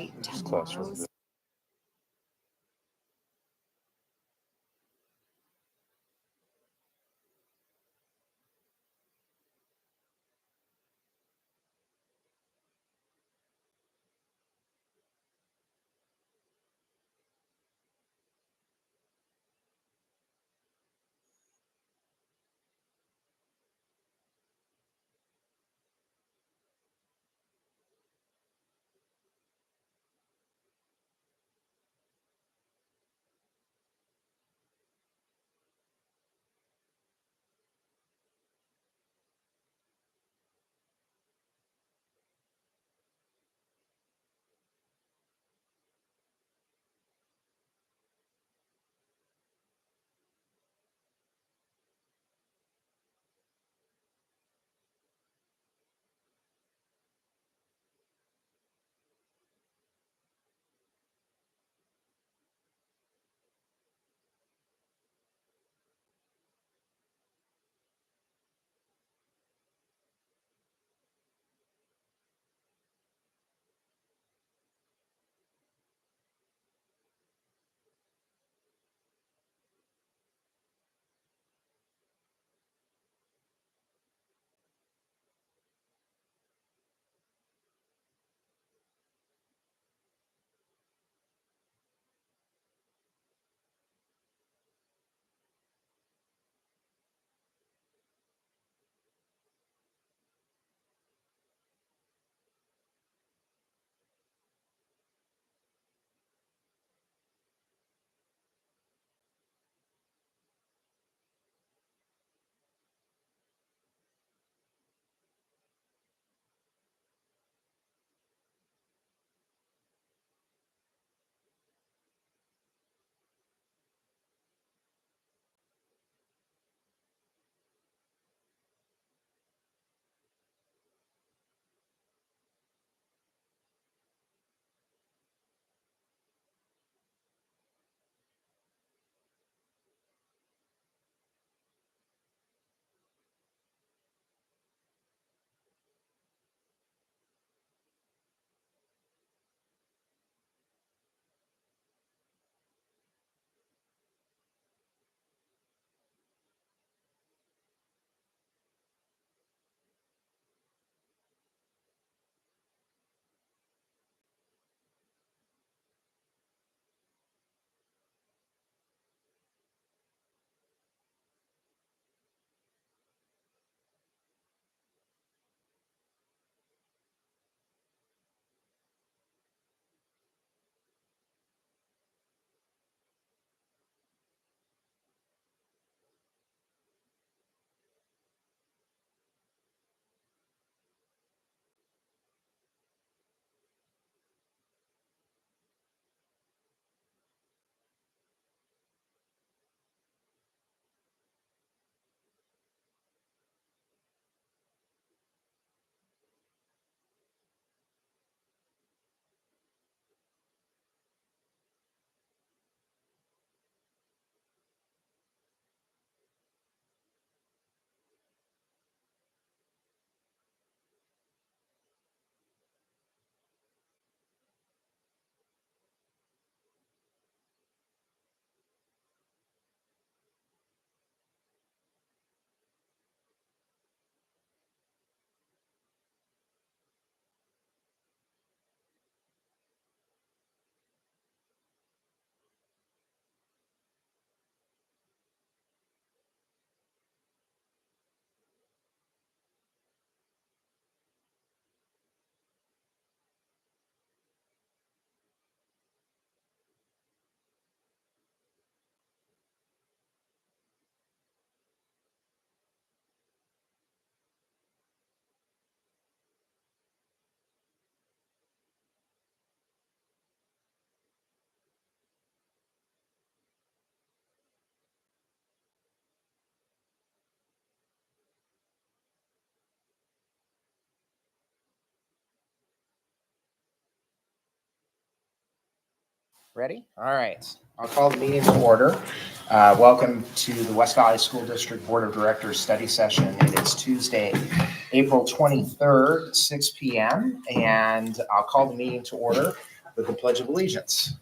right It's close, tomorrow. wasn't it? Ready? All right. I'll call the meeting to order. Welcome to the West Valley School District Board of Directors study session. It is Tuesday, April 23rd, 6 p.m. And I'll call the meeting to order with the Pledge of Allegiance.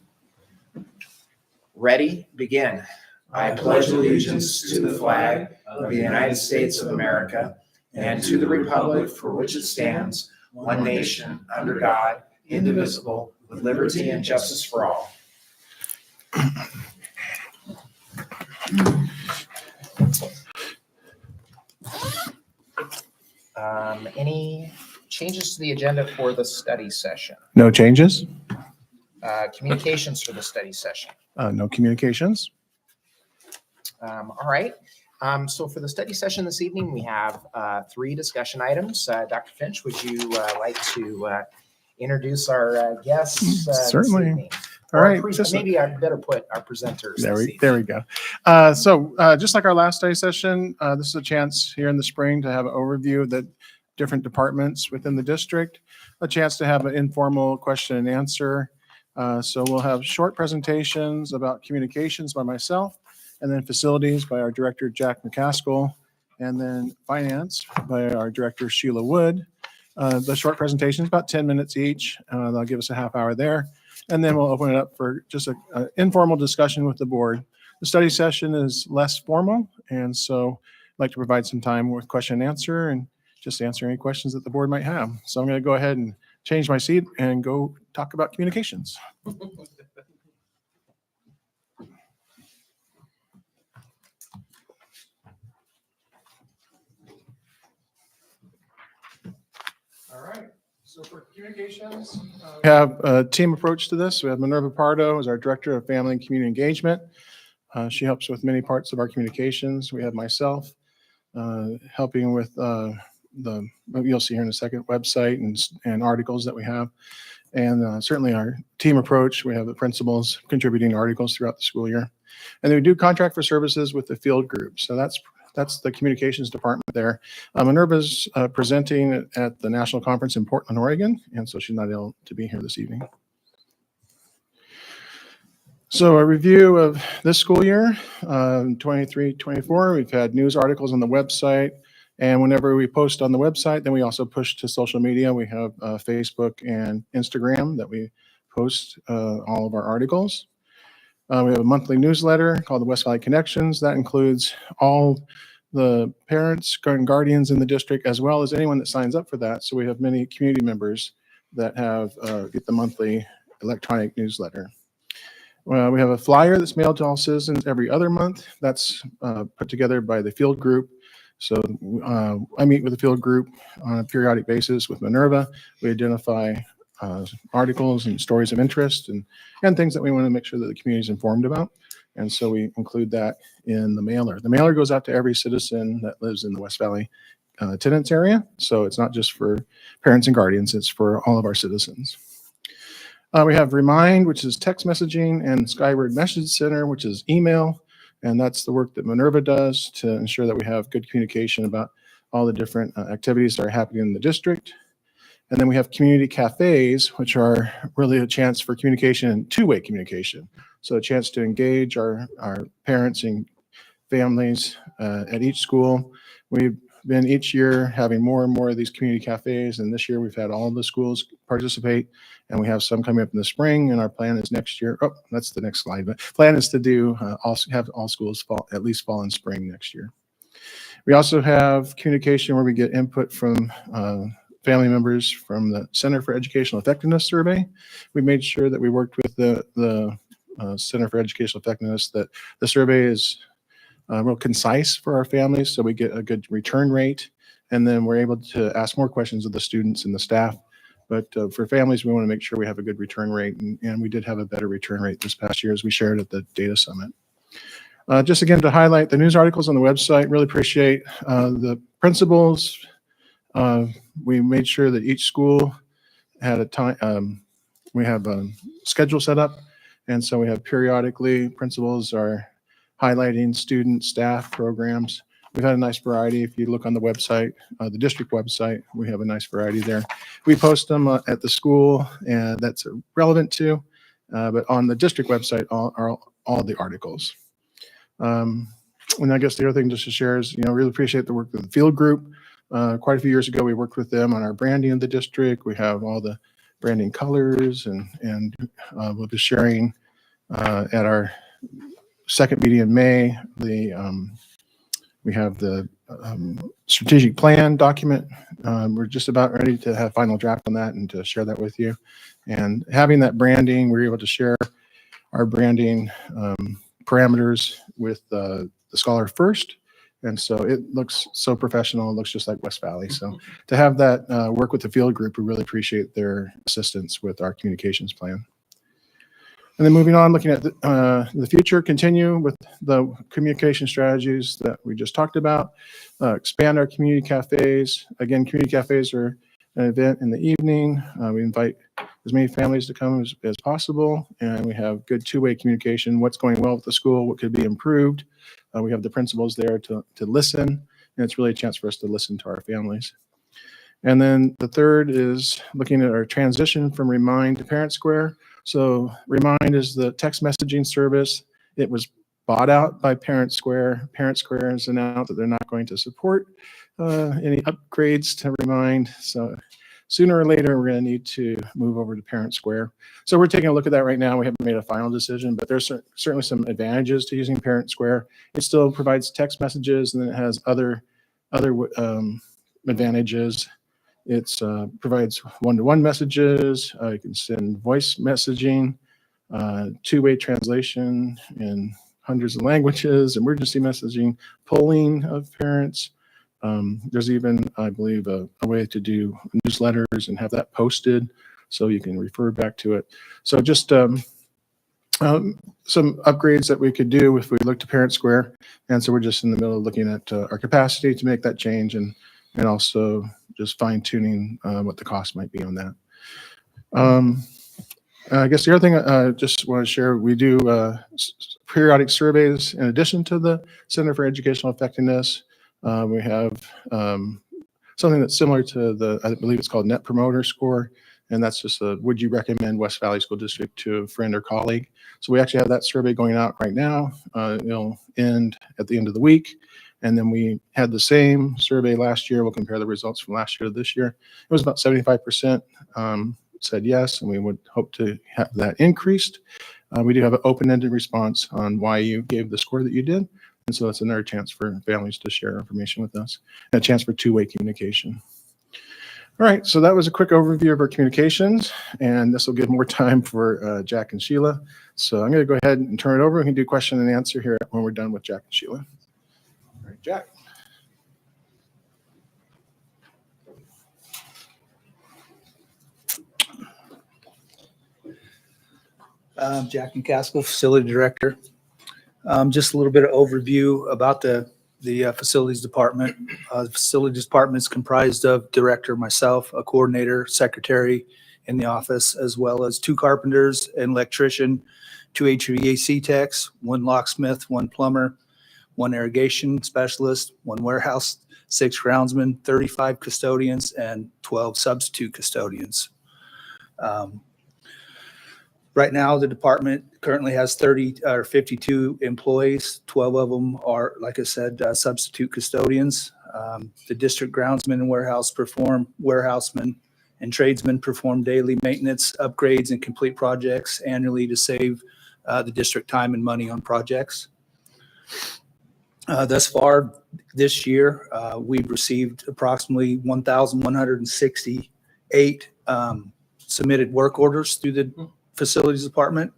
Ready? Begin. I pledge allegiance to the flag of the United States of America and to the republic for which it stands, one nation, under God, indivisible, with liberty and justice for all. Any changes to the agenda for the study session? No changes? Communications for the study session? No communications? All right. So for the study session this evening, we have 3 discussion items. Dr. Finch, would you like to introduce our guests? Certainly. This evening? All right. Maybe I'd better put our presenters. There we go. So just like our last study session, this is a chance here in the spring to have an overview of the different departments within the district, a chance to have an informal question and answer. So we'll have short presentations about communications by myself, and then facilities by our director, Jack McCaskill, and then finance by our director, Sheila Wood. The short presentation is about 10 minutes each. They'll give us a half hour there. And then we'll open it up for just an informal discussion with the board. The study session is less formal, and so I'd like to provide some time with question and answer and just answer any questions that the board might have. So I'm going to go ahead and change my seat and go talk about communications. All right. So for communications, we have a team approach to this. We have Minerva Pardo as our Director of Family and Community Engagement. She helps with many parts of our communications. We have myself helping with you'll see here in a second, website and articles that we have. And certainly our team approach, we have the principals contributing articles throughout the school year. And then we do contract for services with the field group. So that's the communications department there. Minerva's presenting at the national conference in Portland, Oregon, and so she's not able to be here this evening. So a review of this school year, 23-24, we've had news articles on the website, and whenever we post on the website, then we also push to social media. We have Facebook and Instagram that we post all of our articles. We have a monthly newsletter called the West Valley Connections. That includes all the parents and guardians in the district, as well as anyone that signs up for that. So we have many community members that have get the monthly electronic newsletter. We have a flyer that's mailed to all citizens every other month. That's put together by the field group. So I meet with the field group on a periodic basis with Minerva. We identify articles and stories of interest and things that we want to make sure that the community is informed about. And so we include that in the mailer. The mailer goes out to every citizen that lives in the West Valley attendance area. So it's not just for parents and guardians, it's for all of our citizens. We have Remind, which is text messaging, and Skyward Message Center, which is email. And that's the work that Minerva does to ensure that we have good communication about all the different activities that are happening in the district. And then we have community cafes, which are really a chance for communication and two-way communication. So a chance to engage our parents and families at each school. We've been each year having more and more of these community cafes. And this year we've had all the schools participate, and we have some coming up in the spring. And our plan is next year. Oh, that's the next slide. But plan is to do have all schools at least fall and spring next year. We also have communication where we get input from family members from the Center for Educational Effectiveness survey. We made sure that we worked with the Center for Educational Effectiveness, that the survey is real concise for our families, so we get a good return rate, and then we're able to ask more questions of the students and the staff. But for families, we want to make sure we have a good return rate, and we did have a better return rate this past year as we shared at the Data Summit. Just again to highlight the news articles on the website, really appreciate the principals. We made sure that each school had a time, we have a schedule set up, and so we have periodically principals are highlighting student, staff, programs. We've had a nice variety. If you look on the website, the district website, we have a nice variety there. We post them at the school, and that's relevant too. But on the district website are all the articles. And I guess the other thing just to share is, really appreciate the work of the field group. Quite a few years ago, we worked with them on our branding of the district. We have all the branding colors, and we'll be sharing at our second meeting in May. We have the strategic plan document. We're just about ready to have final draft on that and to share that with you. And having that branding, we're able to share our branding parameters with the Scholar First. And so it looks so professional. It looks just like West Valley. So to have that work with the field group, we really appreciate their assistance with our communications plan. And then moving on, looking at the future, continue with the communication strategies that we just talked about, expand our community cafes. Again, community cafes are an event in the evening. We invite as many families to come as possible, and we have good two-way communication, what's going well with the school, what could be improved. We have the principals there to listen, and it's really a chance for us to listen to our families. And then the third is looking at our transition from Remind to Parent Square. So Remind is the text messaging service. It was bought out by Parent Square. Parent Square has announced that they're not going to support any upgrades to Remind. So sooner or later, we're going to need to move over to Parent Square. So we're taking a look at that right now. We haven't made a final decision, but there's certainly some advantages to using Parent Square. It still provides text messages, and then it has other advantages. It provides one-to-one messages. You can send voice messaging, two-way translation in hundreds of languages, emergency messaging, polling of parents. There's even, I believe, a way to do newsletters and have that posted so you can refer back to it. So just some upgrades that we could do if we look to Parent Square. And so we're just in the middle of looking at our capacity to make that change, and also just fine tuning what the cost might be on that. I guess the other thing I just want to share, we do periodic surveys in addition to the Center for Educational Effectiveness. We have something that's similar to I believe it's called Net Promoter Score, and that's just would you recommend West Valley School District to a friend or colleague? So we actually have that survey going out right now. It'll end at the end of the week. And then we had the same survey last year. We'll compare the results from last year to this year. It was about 75% said yes, and we would hope to have that increased. We do have an open-ended response on why you gave the score that you did. And so that's another chance for families to share information with us, and a chance for two-way communication. All right, so that was a quick overview of our communications, and this will give more time for Jack and Sheila. So I'm going to go ahead and turn it over. We can do question and answer here when we're done with Jack and Sheila. All right, Jack. Jack and Casco, Facility Director. Just a little bit of overview about the Facilities Department. The Facilities Department is comprised of Director, myself, a coordinator, secretary in the office, as well as 2 carpenters, an electrician, 2 HVAC techs, 1 locksmith, 1 plumber, 1 irrigation specialist, 1 warehouse, 6 groundsmen, 35 custodians, and 12 substitute custodians. Right now, the department currently has 52 employees. 12 of them are, like I said, substitute custodians. The district groundsmen and warehousemen and tradesmen perform daily maintenance, upgrades, and complete projects annually to save the district time and money on projects. Thus far this year, we've received approximately 1,168 submitted work orders through the Facilities Department,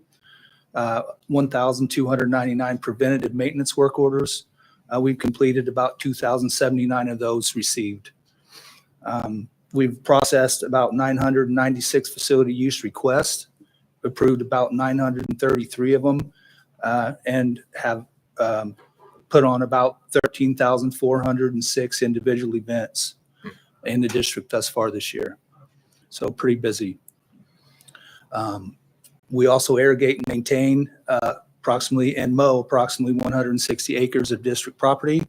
1,299 preventative maintenance work orders. We've completed about 2,079 of those received. We've processed about 996 facility use requests, approved about 933 of them, and have put on about 13,406 individual events in the district thus far this year. So pretty busy. We also irrigate and maintain and mow approximately 160 acres of district property,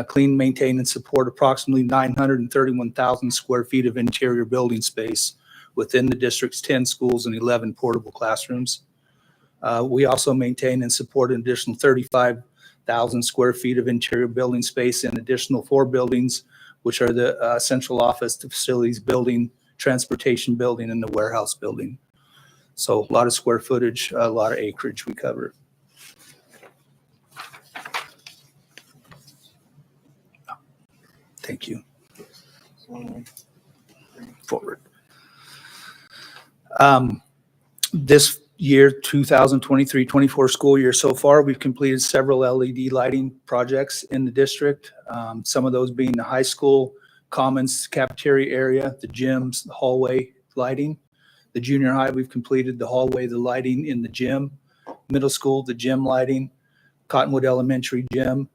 clean, maintain, and support approximately 931,000 square feet of interior building space within the district's 10 schools and 11 portable classrooms. We also maintain and support an additional 35,000 square feet of interior building space in additional 4 buildings, which are the central office, the facilities building, transportation building, and the warehouse building. So a lot of square footage, a lot of acreage we cover. Thank you. Forward. This year, 2023-24 school year so far, we've completed several LED lighting projects in the district. Some of those being the high school commons cafeteria area, the gyms, the hallway lighting. The junior high, we've completed the hallway, the lighting in the gym. Middle school, the gym lighting. Cottonwood Elementary gym.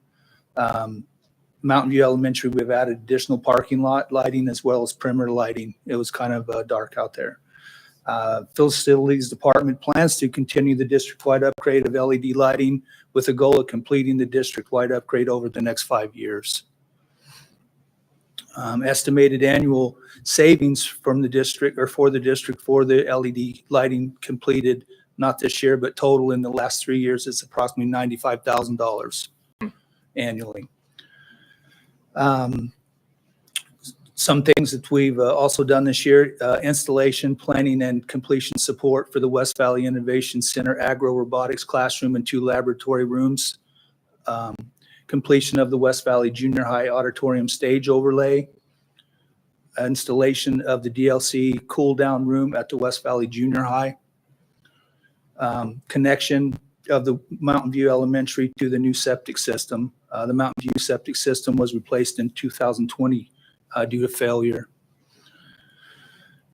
Mountain View Elementary, we've added additional parking lot lighting as well as perimeter lighting. It was kind of dark out there. Facilities Department plans to continue the district-wide upgrade of LED lighting with a goal of completing the district-wide upgrade over the next 5 years. Estimated annual savings from the district or for the district for the LED lighting completed, not this year, but total in the last 3 years, is approximately $95,000 annually. Some things that we've also done this year, installation, planning, and completion support for the West Valley Innovation Center agro-robotics classroom and 2 laboratory rooms. Completion of the West Valley Junior High auditorium stage overlay. Installation of the DLC cool-down room at the West Valley Junior High. Connection of the Mountain View Elementary to the new septic system. The Mountain View septic system was replaced in 2020 due to failure.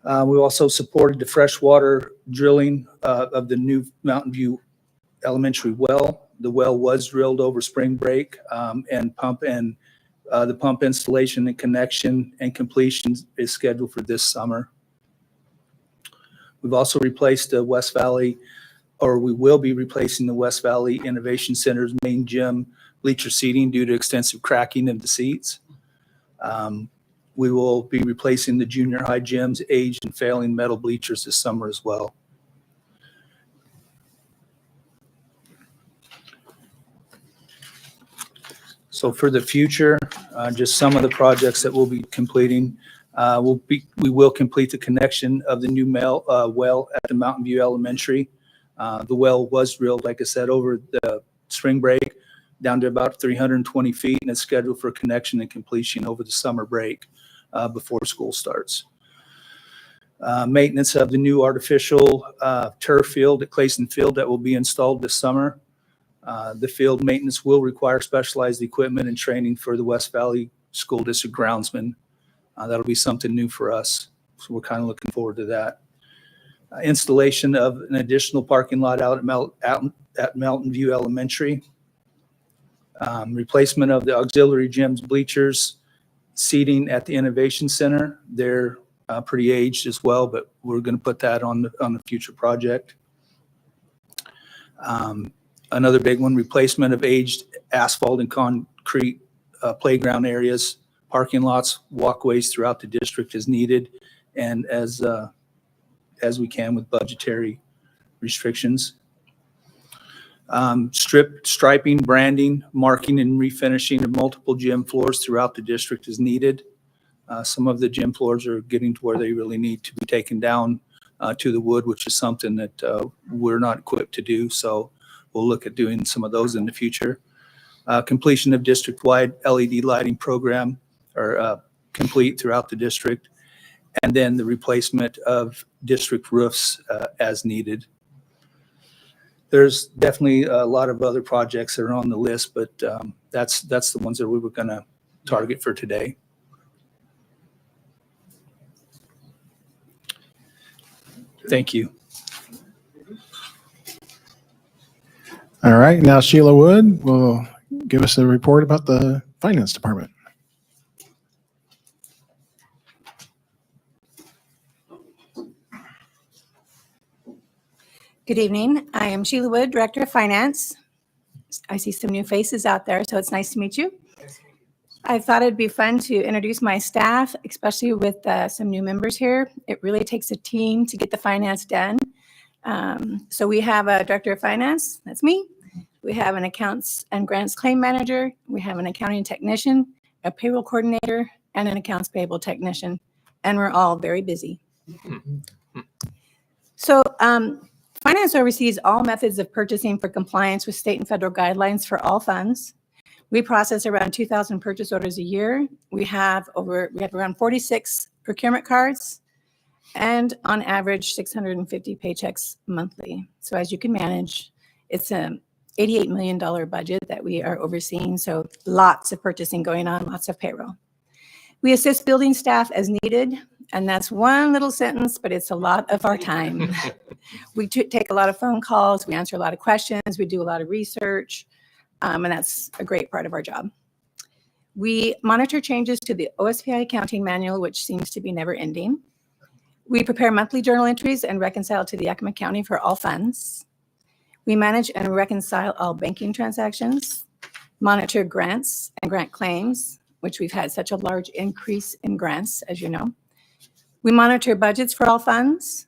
We also supported the freshwater drilling of the new Mountain View Elementary well. The well was drilled over spring break, and the pump installation and connection and completion is scheduled for this summer. We've also replaced the West Valley, or we will be replacing the West Valley Innovation Center's main gym bleacher seating due to extensive cracking of the seats. We will be replacing the junior high gym's aged and failing metal bleachers this summer as well. So for the future, just some of the projects that we'll be completing. We will complete the connection of the new well at the Mountain View Elementary. The well was drilled, like I said, over the spring break down to about 320 feet, and it's scheduled for connection and completion over the summer break before school starts. Maintenance of the new artificial turf field at Clayson Field that will be installed this summer. The field maintenance will require specialized equipment and training for the West Valley School District groundsmen. That'll be something new for us, so we're kind of looking forward to that. Installation of an additional parking lot out at Mountain View Elementary. Replacement of the auxiliary gyms bleachers, seating at the Innovation Center. They're pretty aged as well, but we're going to put that on the future project. Another big one, replacement of aged asphalt and concrete playground areas, parking lots, walkways throughout the district as needed, and as we can with budgetary restrictions. Striping, branding, marking, and refinishing of multiple gym floors throughout the district is needed. Some of the gym floors are getting to where they really need to be taken down to the wood, which is something that we're not equipped to do. So we'll look at doing some of those in the future. Completion of district-wide LED lighting program or complete throughout the district. And then the replacement of district roofs as needed. There's definitely a lot of other projects that are on the list, but that's the ones that we were going to target for today. Thank you. All right, now Sheila Wood will give us a report about the finance department. Good evening. I am Sheila Wood, Director of Finance. I see some new faces out there, so it's nice to meet you. I thought it'd be fun to introduce my staff, especially with some new members here. It really takes a team to get the finance done. So we have a Director of Finance, that's me. We have an Accounts and Grants Claim Manager. We have an Accounting Technician, a Payroll Coordinator, and an Accounts Payable Technician. and we're all very busy. So finance oversees all methods of purchasing for compliance with state and federal guidelines for all funds. We process around 2,000 purchase orders a year. We have around 46 procurement cards, and on average 650 paychecks monthly. So as you can manage, it's a $88 million budget that we are overseeing. So lots of purchasing going on, lots of payroll. We assist building staff as needed, and that's one little sentence, but it's a lot of our time. We take a lot of phone calls, we answer a lot of questions, we do a lot of research, and that's a great part of our job. We monitor changes to the OSPI accounting manual, which seems to be never ending. We prepare monthly journal entries and reconcile to the Yakima County for all funds. We manage and reconcile all banking transactions, monitor grants and grant claims, which we've had such a large increase in grants, as you know. We monitor budgets for all funds.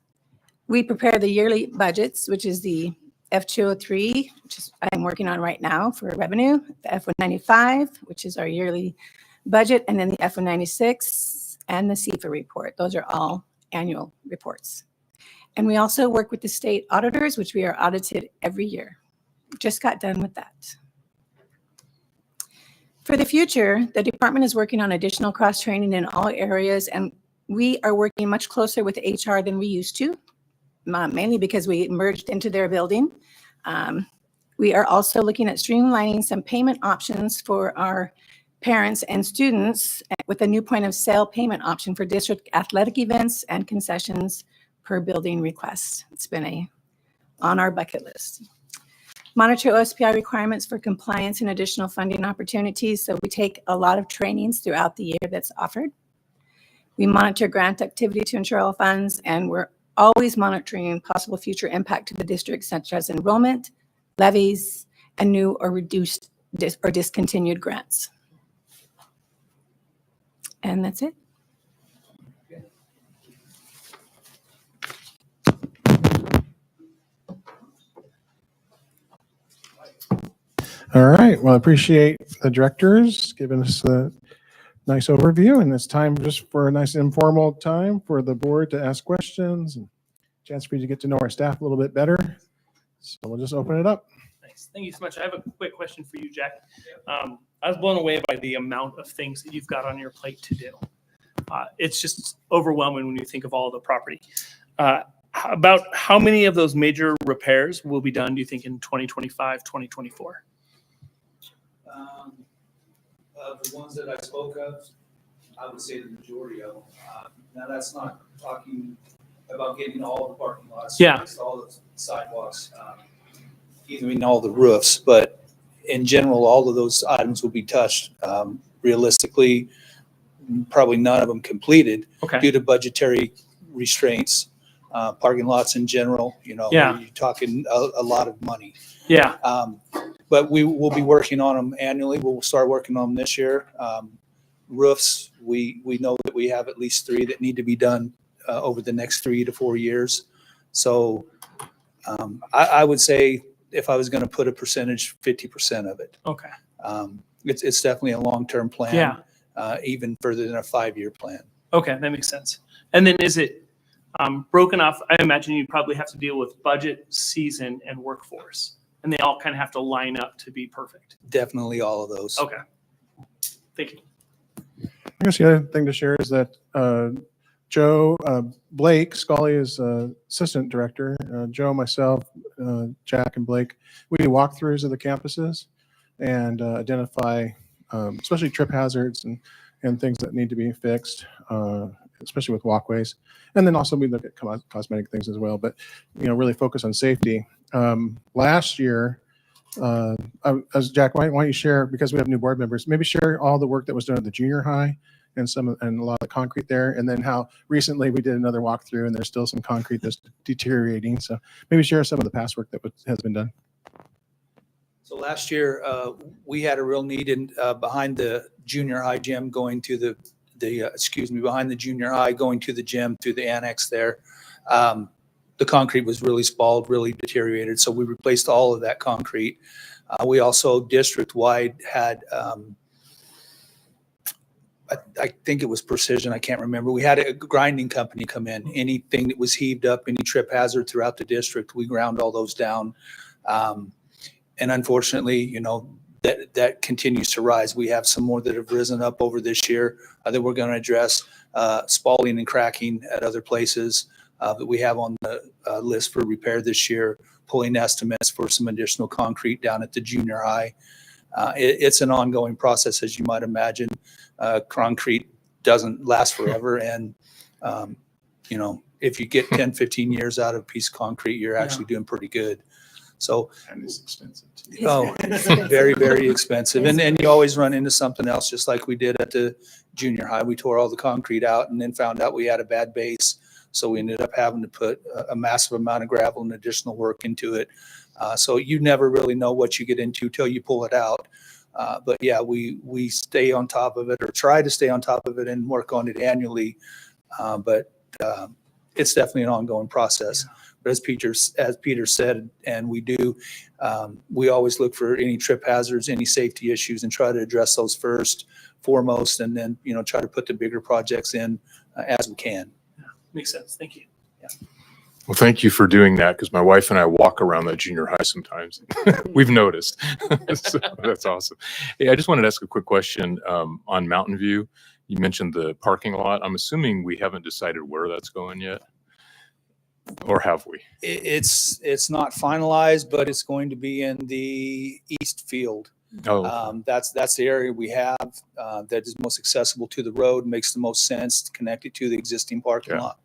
We prepare the yearly budgets, which is the F203, which is I'm working on right now for revenue, the F195, which is our yearly budget, and then the F196 and the CFA report. Those are all annual reports. And we also work with the state auditors, which we are audited every year. Just got done with that. For the future, the department is working on additional cross-training in all areas, and we are working much closer with HR than we used to, mainly because we merged into their building. We are also looking at streamlining some payment options for our parents and students with a new point of sale payment option for district athletic events and concessions per building request. It's been on our bucket list. Monitor OSPI requirements for compliance and additional funding opportunities. So we take a lot of trainings throughout the year that's offered. We monitor grant activity to ensure all funds, and we're always monitoring possible future impact to the district, such as enrollment, levies, and new or reduced or discontinued grants. And that's it. All right. Well, I appreciate the directors giving us a nice overview, and it's time just for a nice informal time for the board to ask questions and chance for you to get to know our staff a little bit better. So we'll just open it up. Nice. Thank you so much. I have a quick question for you, Jack. I was blown away by the amount of things that you've got on your plate to do. It's just overwhelming when you think of all the property. About how many of those major repairs will be done, do you think, in 2025, 2024? The ones that I spoke of, I would say the majority of them. Now, that's not talking about getting all the parking lots. Yeah. Fixed, all the sidewalks, even all the roofs, but in general, all of those items will be touched. Realistically, probably none of them completed due to budgetary restraints. Parking lots in general, you're talking a lot of money. Yeah. But we will be working on them annually. We'll start working on them this year. Roofs, we know that we have at least 3 that need to be done over the next 3 to 4 years. So I would say if I was going to put a percentage, 50% of it. Okay. It's definitely a long-term plan. Yeah. Even further than a 5-year plan. Okay, that makes sense. And then is it broken off? I imagine you probably have to deal with budget, season, and workforce, and they all kind of have to line up to be perfect. Definitely all of those. Okay. Thank you. I guess the other thing to share is that Joe Blake, Scully is assistant director. Joe, myself, Jack, and Blake, we do walkthroughs of the campuses and identify especially trip hazards and things that need to be fixed, especially with walkways. And then also we look at cosmetic things as well, but really focus on safety. Last year, as Jack, why don't you share, because we have new board members, maybe share all the work that was done at the junior high and a lot of the concrete there, and then how recently we did another walkthrough and there's still some concrete that's deteriorating. So maybe share some of the past work that has been done. So last year, we had a real need behind the junior high gym going to behind the junior high going to the gym through the annex there. The concrete was really spalled, really deteriorated. So we replaced all of that concrete. We also district-wide had I think it was Precision. I can't remember. We had a grinding company come in. Anything that was heaved up, any trip hazard throughout the district, we ground all those down. And unfortunately, that continues to rise. We have some more that have risen up over this year that we're going to address. Spalling and cracking at other places that we have on the list for repair this year. Pulling estimates for some additional concrete down at the junior high. It's an ongoing process, as you might imagine. Concrete doesn't last forever. And, if you get 10, 15 years out of a piece of concrete, you're actually doing pretty good. So, And it's expensive too. oh, very, very expensive. And then you always run into something else, just like we did at the junior high. We tore all the concrete out and then found out we had a bad base. So we ended up having to put a massive amount of gravel and additional work into it. So you never really know what you get into till you pull it out. But yeah, we stay on top of it, or try to stay on top of it and work on it annually. But it's definitely an ongoing process. But as Peter said, and we do, we always look for any trip hazards, any safety issues, and try to address those foremost, and then try to put the bigger projects in as we can. Makes sense. Thank you. Well, thank you for doing that, because my wife and I walk around that junior high sometimes. We've noticed. So that's awesome. Hey, I just wanted to ask a quick question on Mountain View. You mentioned the parking lot. I'm assuming we haven't decided where that's going yet, or have we? It's not finalized, but it's going to be in the east field. Oh, That's the area we have that is most accessible to the road, makes the most sense to connect it to the existing parking Yeah. lot.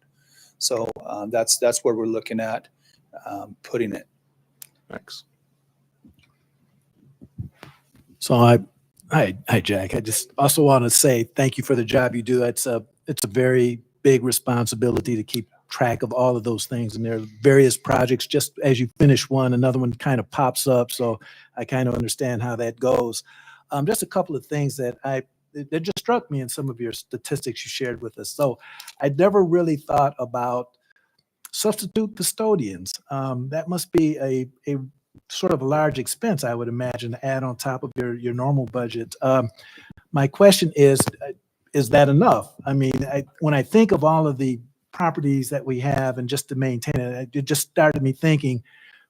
So that's where we're looking at putting it. thanks. So hi Jack. I just also want to say thank you for the job you do. It's a very big responsibility to keep track of all of those things, and there are various projects. Just as you finish one, another one kind of pops up. So I kind of understand how that goes. Just a couple of things that just struck me in some of your statistics you shared with us. So I never really thought about substitute custodians. That must be a sort of a large expense, I would imagine, to add on top of your normal budget. My question is that enough? I mean, when I think of all of the properties that we have and just to maintain it, it just started me thinking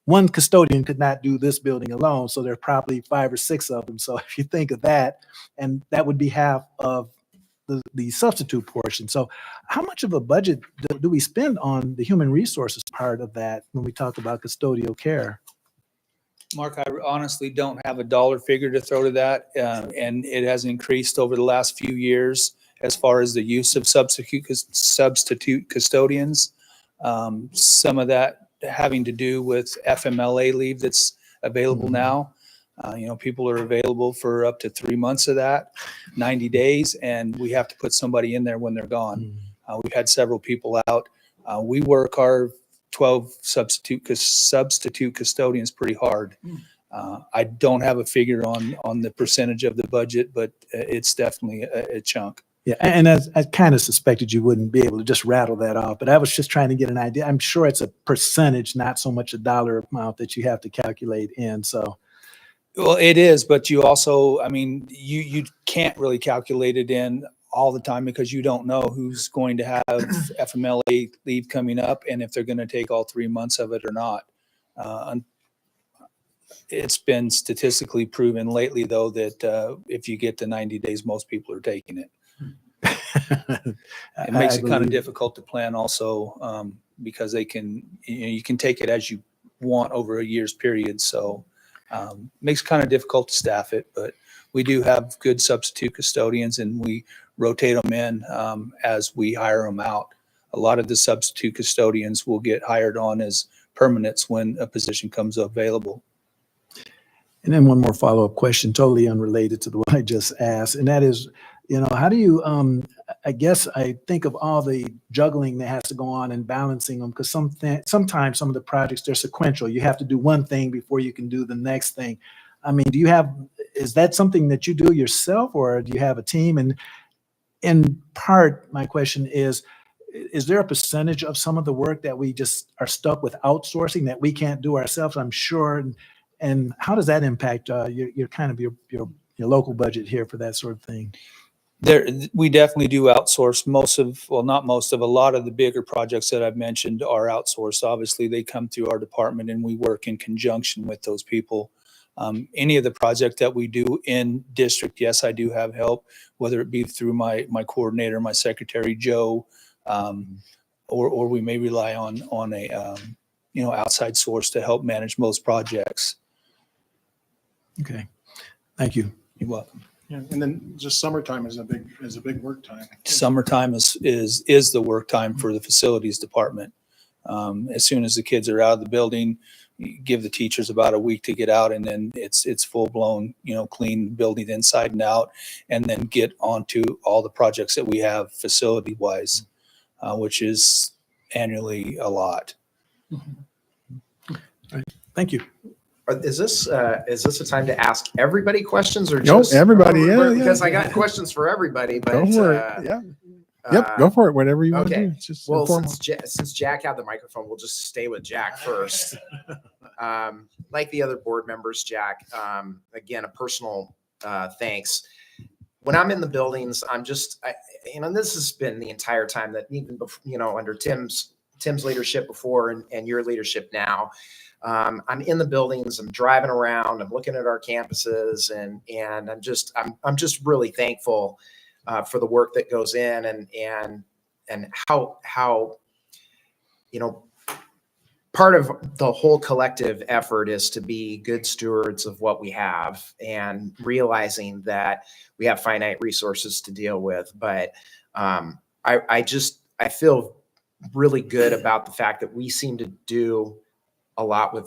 one custodian could not do this building alone. So there are probably 5 or 6 of them. So if you think of that, and that would be half of the substitute portion. So how much of a budget do we spend on the human resources part of that when we talk about custodial care? Mark, I honestly don't have a dollar figure to throw to that, and it has increased over the last few years as far as the use of substitute custodians. Some of that having to do with FMLA leave that's available now. People are available for up to 3 months of that, 90 days, and we have to put somebody in there when they're gone. We've had several people out. We work our 12 substitute custodians pretty hard. I don't have a figure on the percentage of the budget, but it's definitely a chunk. Yeah, and as I kind of suspected you wouldn't be able to just rattle that off, but I was just trying to get an idea. I'm sure it's a percentage, not so much a dollar amount that you have to calculate in. So, Well, it is, but you also, you can't really calculate it in all the time because you don't know who's going to have FMLA leave coming up and if they're going to take all 3 months of it or not. It's been statistically proven lately, though, that if you get to 90 days, most people are taking it. It makes it kind of difficult to plan also because you can take it as you want over a year's period. So makes it kind of difficult to staff it, but we do have good substitute custodians and we rotate them in as we hire them out. A lot of the substitute custodians will get hired on as permanents when a position comes available. and then one more follow-up question, totally unrelated to the one I just asked, and that is, how do you, I guess I think of all the juggling that has to go on and balancing them, because sometimes some of the projects, they're sequential. You have to do one thing before you can do the next thing. I mean, is that something that you do yourself or do you have a team? And in part, my question is there a percentage of some of the work that we just are stuck with outsourcing that we can't do ourselves? I'm sure. And how does that impact your local budget here for that sort of thing? There, we definitely do outsource most of, well, not most of, a lot of the bigger projects that I've mentioned are outsourced. Obviously, they come through our department and we work in conjunction with those people. Any of the project that we do in district, yes, I do have help, whether it be through my coordinator, my secretary, Joe, or we may rely on a, outside source to help manage most projects. Okay. Thank you. You're welcome. Yeah, and then just summertime is a big work time. Summertime is the work time for the facilities department. As soon as the kids are out of the building, you give the teachers about a week to get out, and then it's full blown, clean building inside and out, and then get onto all the projects that we have facility wise, which is annually a lot. Thank you. Is this a time to ask everybody questions or No, just everybody, yeah. Because I got questions for everybody, but Go for it. Yeah. Yep. Go for it. Whatever you want to okay. do. It's just Well, informal. since Jack had the microphone, we'll just stay with Jack first. Like the other board members, Jack, again, a personal thanks. When I'm in the buildings, I'm just, this has been the entire time that even before, under Tim's leadership before and your leadership now. I'm in the buildings, I'm driving around, I'm looking at our campuses, and I'm just really thankful for the work that goes in and how part of the whole collective effort is to be good stewards of what we have and realizing that we have finite resources to deal with. But I feel really good about the fact that we seem to do a lot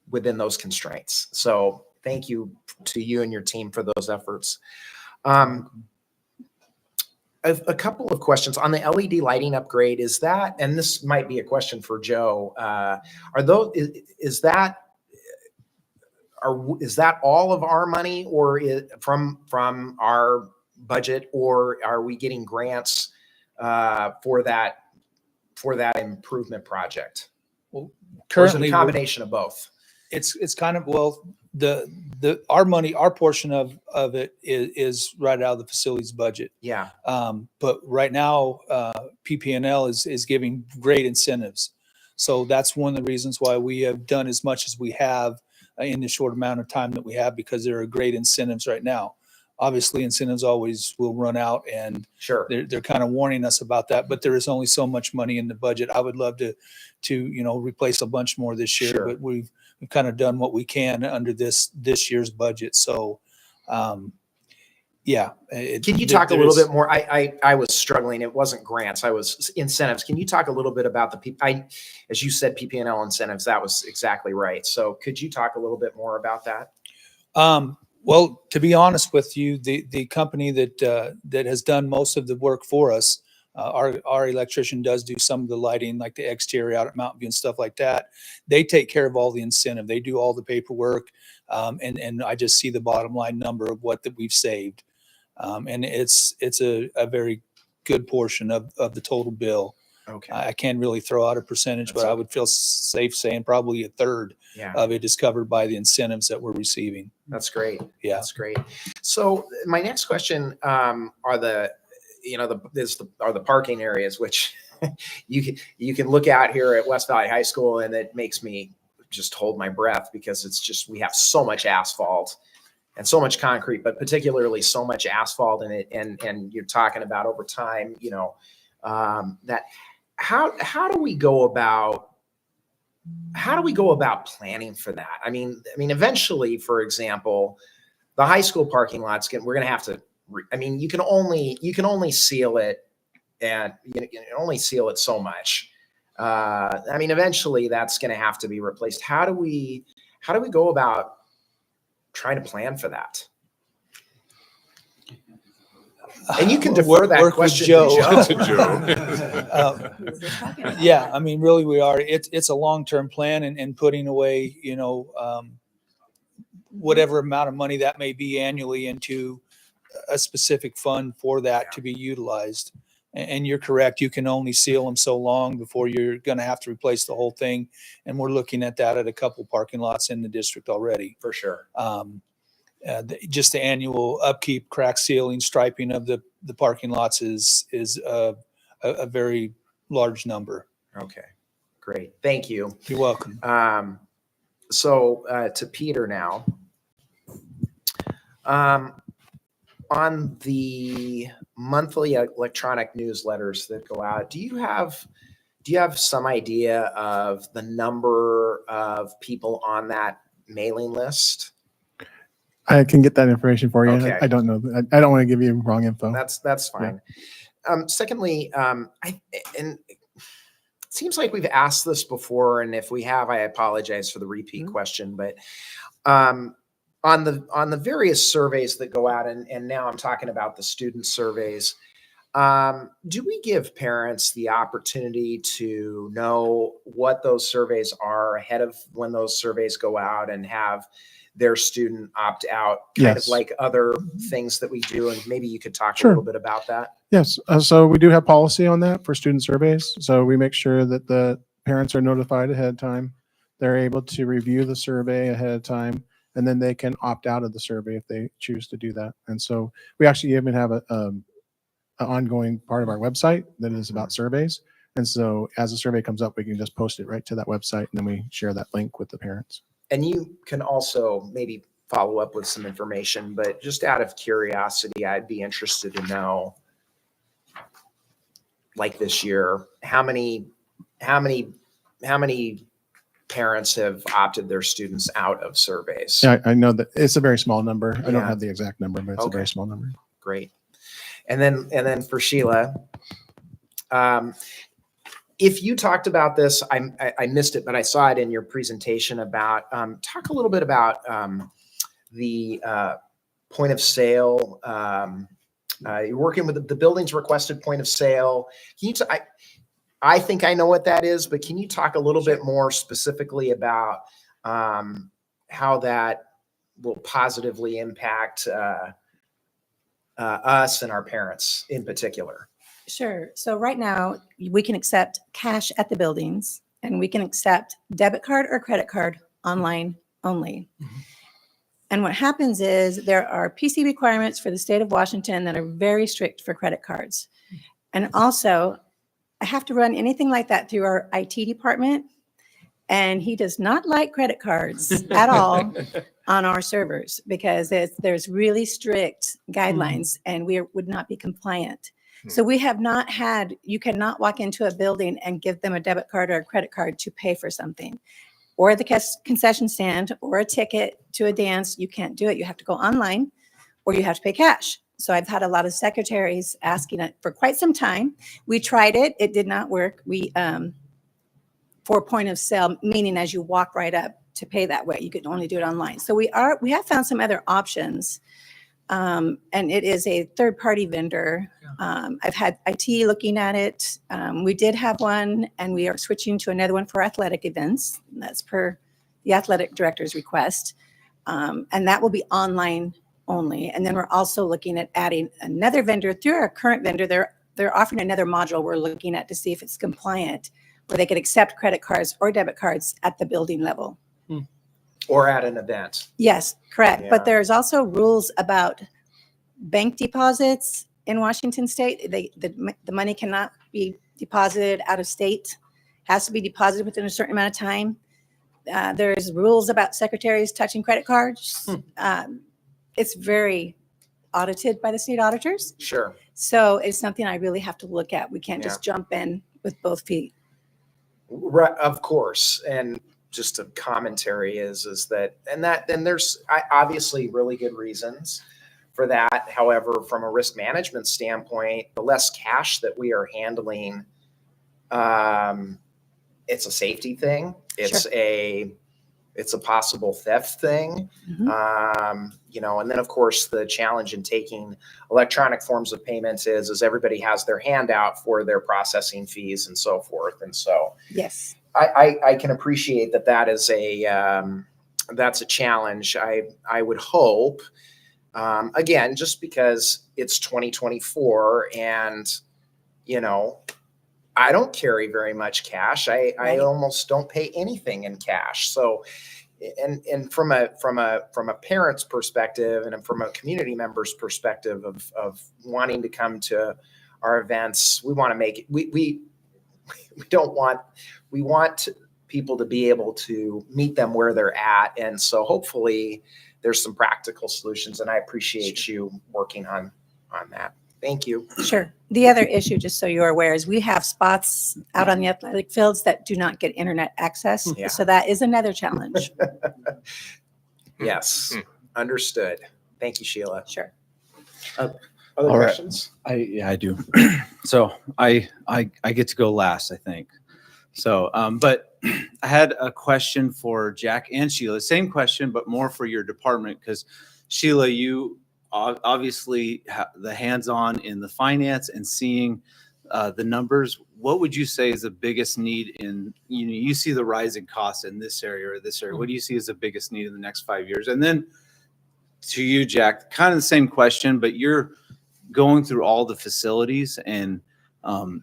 within those constraints. So thank you to you and your team for those efforts. A couple of questions on the LED lighting upgrade. Is that, and this might be a question for Joe, is that all of our money, or from our budget, or are we getting grants for that improvement project? Well, Currently, currently, a combination of both. it's kind of, well, our money, our portion of it is right out of the facilities budget. Yeah. But right now, PPNL is giving great incentives. So that's one of the reasons why we have done as much as we have in the short amount of time that we have, because there are great incentives right now. Obviously, incentives always will run out, and Sure. they're kind of warning us about that. But there is only so much money in the budget. I would love to replace a bunch more this year, Sure. but we've kind of done what we can under this year's budget. So, yeah. Can you talk a little bit more? I was struggling. It wasn't grants. I was incentives. Can you talk a little bit about as you said, PPNL incentives? That was exactly right. So could you talk a little bit more about that? Well, to be honest with you, the company that has done most of the work for us, our electrician does do some of the lighting, like the exterior out at Mountain View and stuff like that. They take care of all the incentive. They do all the paperwork, and I just see the bottom line number of what that we've saved, and it's a very good portion of the total bill. Okay. I can't really throw out a percentage, but I would feel safe saying probably a third Yeah. of it is covered by the incentives that we're receiving. That's great. Yeah. That's great. So my next question are the parking areas, which you can look out here at West Valley High School, and it makes me just hold my breath, because it's just, we have so much asphalt and so much concrete, but particularly so much asphalt in it. And you're talking about over time, that how do we go about planning for that? I mean, eventually, for example, the high school parking lots, we're going to have to, you can only seal it, and you can only seal it so much. Eventually that's going to have to be replaced. How do we go about trying to plan for that? And you can defer that Work with question Joe. to Joe. Yeah, really we are. It's a long-term plan, and putting away, whatever amount of money that may be annually into a specific fund for that to be utilized. And you're correct. You can only seal them so long before you're going to have to replace the whole thing. And we're looking at that at a couple parking lots in the district already. For sure. Just the annual upkeep, crack sealing, striping of the parking lots is a very large number. Okay, great. Thank you. You're welcome. So to Peter now. On the monthly electronic newsletters that go out, do you have some idea of the number of people on that mailing list? I can get that information for you. Okay. I don't know. I don't want to give you wrong info. That's fine. Secondly, and it seems like we've asked this before, and if we have, I apologize for the repeat question, but on the various surveys that go out, and now I'm talking about the student surveys, do we give parents the opportunity to know what those surveys are ahead of when those surveys go out and have their student opt out, kind of Yes. like other things that we do? And maybe you could talk a Sure. little bit about that. Yes. So we do have policy on that for student surveys. So we make sure that the parents are notified ahead of time. They're able to review the survey ahead of time, and then they can opt out of the survey if they choose to do that. And so we actually even have an ongoing part of our website that is about surveys. And so as a survey comes up, we can just post it right to that website, and then we share that link with the parents. And you can also maybe follow up with some information, but just out of curiosity, I'd be interested to know, like this year, how many parents have opted their students out of surveys? Yeah, I know that it's a very small number. I Yeah. don't have the exact number, but it's a Okay. very small number. Great. And then for Sheila, if you talked about this, I missed it, but I saw it in your presentation about, talk a little bit about the point of sale. You're working with the building's requested point of sale. Can you I think I know what that is, but can you talk a little bit more specifically about how that will positively impact us and our parents in particular? Sure. So right now, we can accept cash at the buildings, and we can accept debit card or credit card online only. And what happens is there are PC requirements for the state of Washington that are very strict for credit cards. And also, I have to run anything like that through our IT department, and he does not like credit cards at all on our servers because there's really strict guidelines, and we would not be compliant. So we have not had, you cannot walk into a building and give them a debit card or a credit card to pay for something, or the concession stand, or a ticket to a dance. You can't do it. You have to go online, or you have to pay cash. So I've had a lot of secretaries asking it for quite some time. We tried it. It did not work. We, for point of sale, meaning as you walk right up to pay that way, you could only do it online. So we have found some other options. And it is a third-party vendor. I've had IT looking at it. We did have one, and we are switching to another one for athletic events. That's per the athletic director's request. And that will be online only. And then we're also looking at adding another vendor through our current vendor. They're offering another module we're looking at to see if it's compliant, where they could accept credit cards or debit cards at the building level. Or at an event. Yes, correct. Yeah. But there's also rules about bank deposits in Washington state. The money cannot be deposited out of state, has to be deposited within a certain amount of time. There's rules about secretaries touching credit cards. It's very audited by the state auditors. Sure. So it's something I really have to look at. We can't just jump in with both feet. Right, of course. And just a commentary is that, and there's obviously really good reasons for that. However, from a risk management standpoint, the less cash that we are handling, it's a safety thing. It's it's a possible theft thing. And then of course the challenge in taking electronic forms of payments is everybody has their hand out for their processing fees and so forth. And so yes, I can appreciate that is that's a challenge. I would hope, again, just because it's 2024 and, I don't carry very much cash. I almost don't pay anything in cash. So and from a parent's perspective and from a community member's perspective of wanting to come to our events, we want to make it, we want people to be able to meet them where they're at. And so hopefully there's some practical solutions, and I appreciate you working on that. Thank you. Sure. The other issue, just so you're aware, is we have spots out on the athletic fields that do not get internet access. Yeah. So that is another challenge. Yes, understood. Thank you, Sheila. Sure. Other All right. questions? Yeah, I do. So I get to go last, I think. So, but I had a question for Jack and Sheila. Same question, but more for your department, because Sheila, you obviously have the hands-on in the finance and seeing the numbers. What would you say is the biggest need in, you see the rising costs in this area or this area. What do you see as the biggest need in the next 5 years? And then to you, Jack, kind of the same question, but you're going through all the facilities, and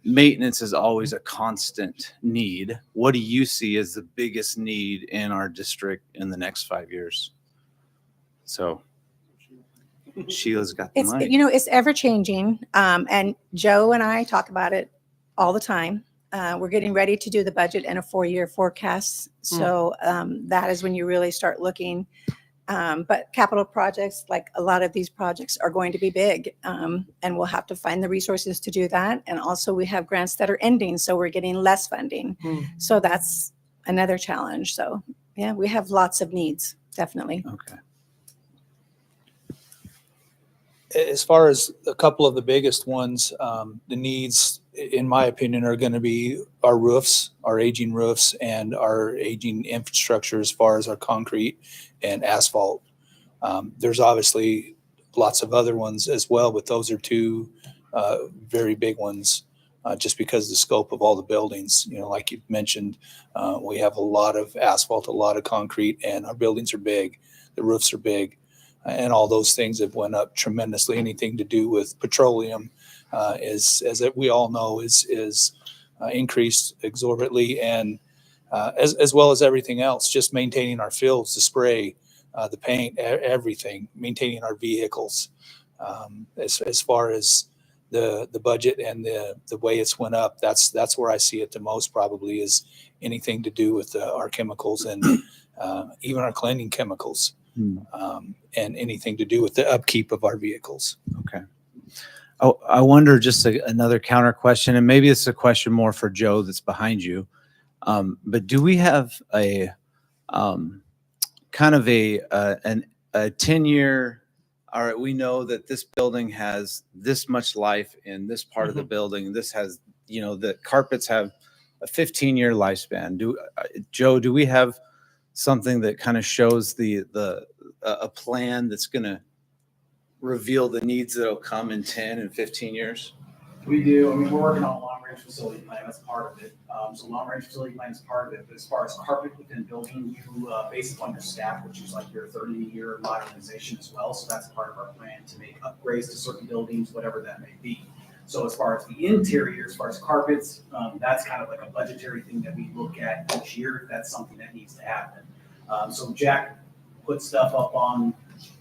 maintenance is always a constant need. What do you see as the biggest need in our district in the next 5 years? So Sheila's got the It's, mic. it's ever changing. And Joe and I talk about it all the time. We're getting ready to do the budget and a 4-year forecast. So that is when you really start looking. But capital projects, like a lot of these projects, are going to be big, and we'll have to find the resources to do that. And also we have grants that are ending, so we're getting less funding. So that's another challenge. So yeah, we have lots of needs, definitely. Okay. As far as a couple of the biggest ones, the needs, in my opinion, are going to be our roofs, our aging roofs, and our aging infrastructure as far as our concrete and asphalt. There's obviously lots of other ones as well, but those are two very big ones, just because of the scope of all the buildings. Like you mentioned, we have a lot of asphalt, a lot of concrete, and our buildings are big. The roofs are big. And all those things have went up tremendously. Anything to do with petroleum, as we all know, is increased exorbitantly, and as well as everything else. Just maintaining our fields, the spray, the paint, everything. Maintaining our vehicles. As far as the budget and the way it's went up, that's where I see it the most. Probably is anything to do with our chemicals and even our cleaning chemicals. And anything to do with the upkeep of our vehicles. Okay. Oh, I wonder, just another counter question, and maybe it's a question more for Joe that's behind you. But do we have a kind of a 10-year, all right, we know that this building has this much life in this part of the building. This has, the carpets have a 15-year lifespan. Joe, do we have something that kind of shows a plan that's going to reveal the needs that'll come in 10 and 15 years? We do. I mean, we're working on a long-range facility plan. That's part of it. So long-range facility plan is part of it. But as far as carpet within building, you base it on your staff, which is like your 30-year modernization as well. So that's part of our plan to make upgrades to certain buildings, whatever that may be. So as far as the interior, as far as carpets, that's kind of like a budgetary thing that we look at each year. That's something that needs to happen. So Jack put stuff up on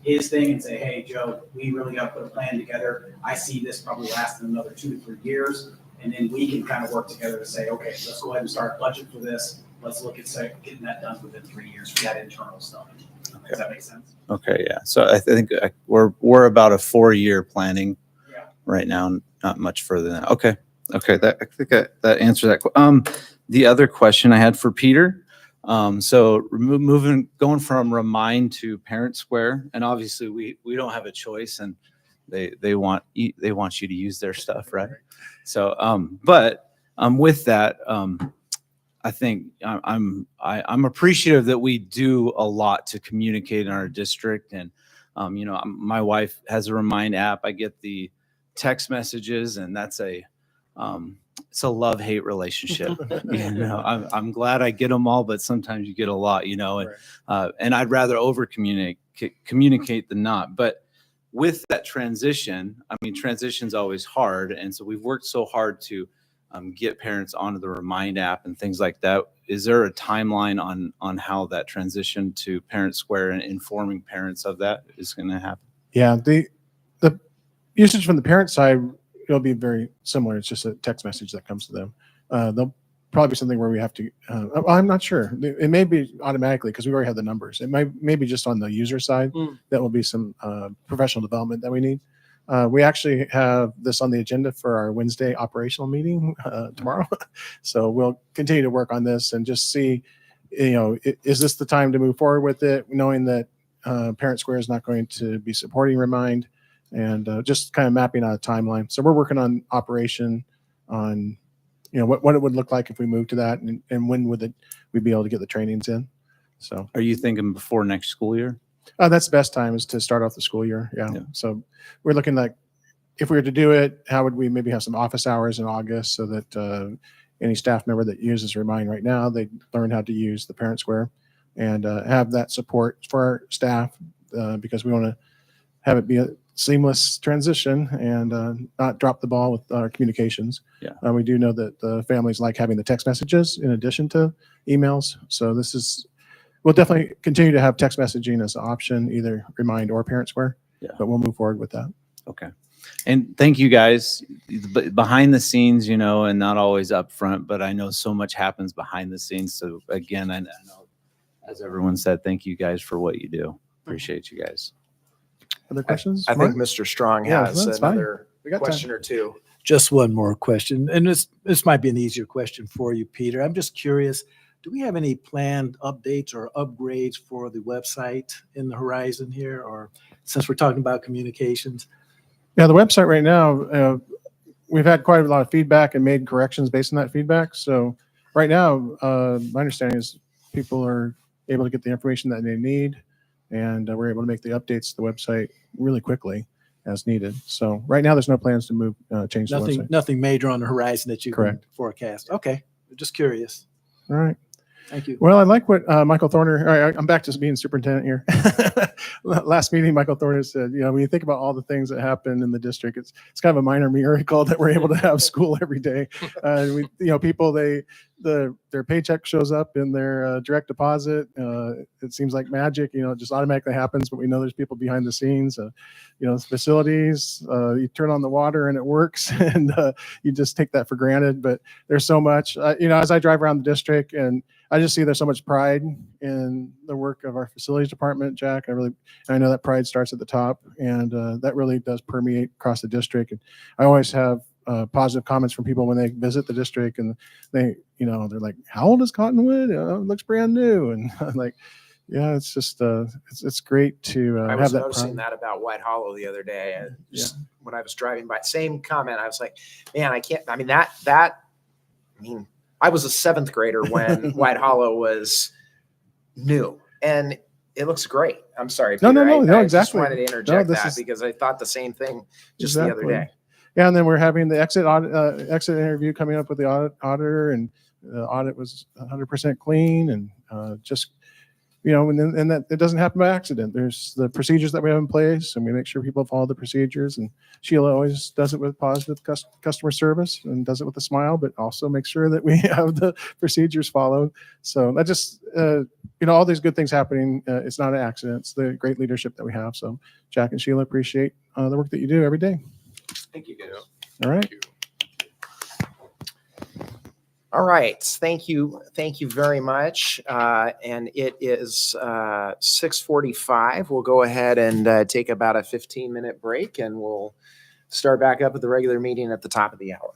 his thing and say, hey, Joe, we really got to put a plan together. I see this probably lasting another 2 to 3 years. And then we can kind of work together to say, okay, let's go ahead and start budget for this. Let's look at getting that done within 3 years for that internal stuff. Okay. Does that make sense? Okay, yeah. So I think we're about a 4-year planning right now, not much further than that. Okay. I think that answers that. The other question I had for Peter. So going from Remind to Parent Square, and obviously we don't have a choice, and they want you to use their stuff, right? So, but with that, I think I'm appreciative that we do a lot to communicate in our district, and my wife has a Remind app. I get the text messages, and that's it's a love-hate relationship. I'm glad I get them all, but sometimes you get a lot, and I'd rather communicate than not. But with that transition, transition's always hard. And so we've worked so hard to get parents onto the Remind app and things like that. Is there a timeline on how that transition to Parent Square and informing parents of that is going to happen? Yeah, the usage from the parent side, it'll be very similar. It's just a text message that comes to them. There'll probably be something where we have to, I'm not sure. It may be automatically because we already have the numbers. It may be just on the user side. That will be some professional development that we need. We actually have this on the agenda for our Wednesday operational meeting tomorrow. So we'll continue to work on this and just see, is this the time to move forward with it, knowing that Parent Square is not going to be supporting Remind, and just kind of mapping out a timeline. So we're working on operation, on what it would look like if we move to that, and when would we'd be able to get the trainings in. So Are you thinking before next school year? that's the best time, is to start off the school year. Yeah. So we're looking like, if we were to do it, how would we maybe have some office hours in August so that any staff member that uses Remind right now, they learn how to use the Parent Square and have that support for our staff, because we want to have it be a seamless transition and not drop the ball with our communications. Yeah. We do know that the families like having the text messages in addition to emails. So we'll definitely continue to have text messaging as an option, either Remind or Parent Square. Yeah. But we'll move forward with that. Okay. And thank you guys behind the scenes, and not always up front, but I know so much happens behind the scenes. So again, I know, as everyone said, thank you guys for what you do. Appreciate you guys. Other questions? I think Mark? Mr. Strong Yeah, has that's fine. another We got time. question or two. Just one more question, and this might be an easier question for you, Peter. I'm just curious, do we have any planned updates or upgrades for the website in the horizon here, or since we're talking about communications? Yeah, the website right now, we've had quite a lot of feedback and made corrections based on that feedback. So right now, my understanding is people are able to get the information that they need, and we're able to make the updates to the website really quickly as needed. So right now, there's no plans to change the website. Nothing major on the horizon that you can Correct. forecast. Okay, just curious. All right. Thank you. Well, I like what Michael Thorner, all right, I'm back to being superintendent here. Last meeting, Michael Thorner said, when you think about all the things that happen in the district, it's kind of a minor miracle that we're able to have school every day. People, their paycheck shows up in their direct deposit. It seems like magic, it just automatically happens, but we know there's people behind the scenes. Facilities, you turn on the water and it works, and you just take that for granted. But there's so much, as I drive around the district, and I just see there's so much pride in the work of our facilities department, Jack. I know that pride starts at the top, and that really does permeate across the district. And I always have positive comments from people when they visit the district, and they're like, "How old is Cottonwood? It looks brand new." And I'm like, yeah, it's just it's great to I have was that noticing pride. that about White Hollow the other day. When I was driving by, same comment. I was like, man, I can't. I mean, I was a seventh grader when White Hollow was new, and it looks great. I'm sorry, Peter. No, I just exactly. wanted to interject this that is- because I thought the same thing just the other Exactly. day. Yeah, and then we're having the exit interview coming up with the auditor, and the audit was 100% clean, and just and that it doesn't happen by accident. There's the procedures that we have in place, and we make sure people follow the procedures. And Sheila always does it with positive customer service and does it with a smile, but also makes sure that we have the procedures followed. So that just all these good things happening. It's not an accident. It's the great leadership that we have. So Jack and Sheila appreciate the work that you do every day. Thank you, guys. All right. All right. Thank you. Thank you very much. And it is 6:45. We'll go ahead and take about a 15-minute break, and we'll start back up with the regular meeting at the top of the hour.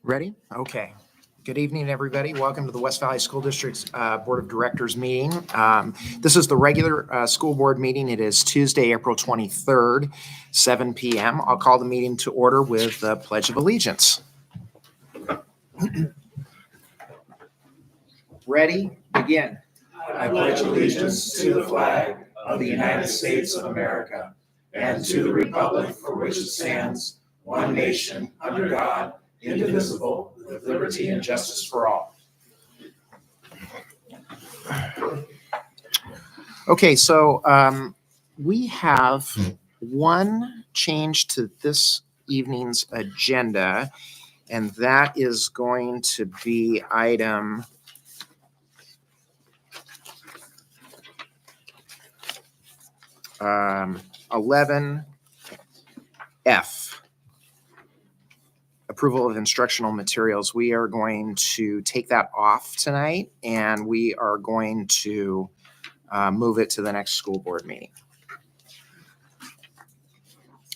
Ready? Okay. Good evening, everybody. Welcome to the West Valley School District's Board of Directors meeting. This is the regular school board meeting. It is Tuesday, April 23rd, 7 p.m. I'll call the meeting to order with the Pledge of Allegiance. Ready? Begin. I pledge allegiance to the flag of the United States of America and to the republic for which it stands, one nation, under God, indivisible, with liberty and justice for all. Okay, so we have one change to this evening's agenda, and that is going to be item 11F. Approval of instructional materials. We are going to take that off tonight, and we are going to move it to the next school board meeting.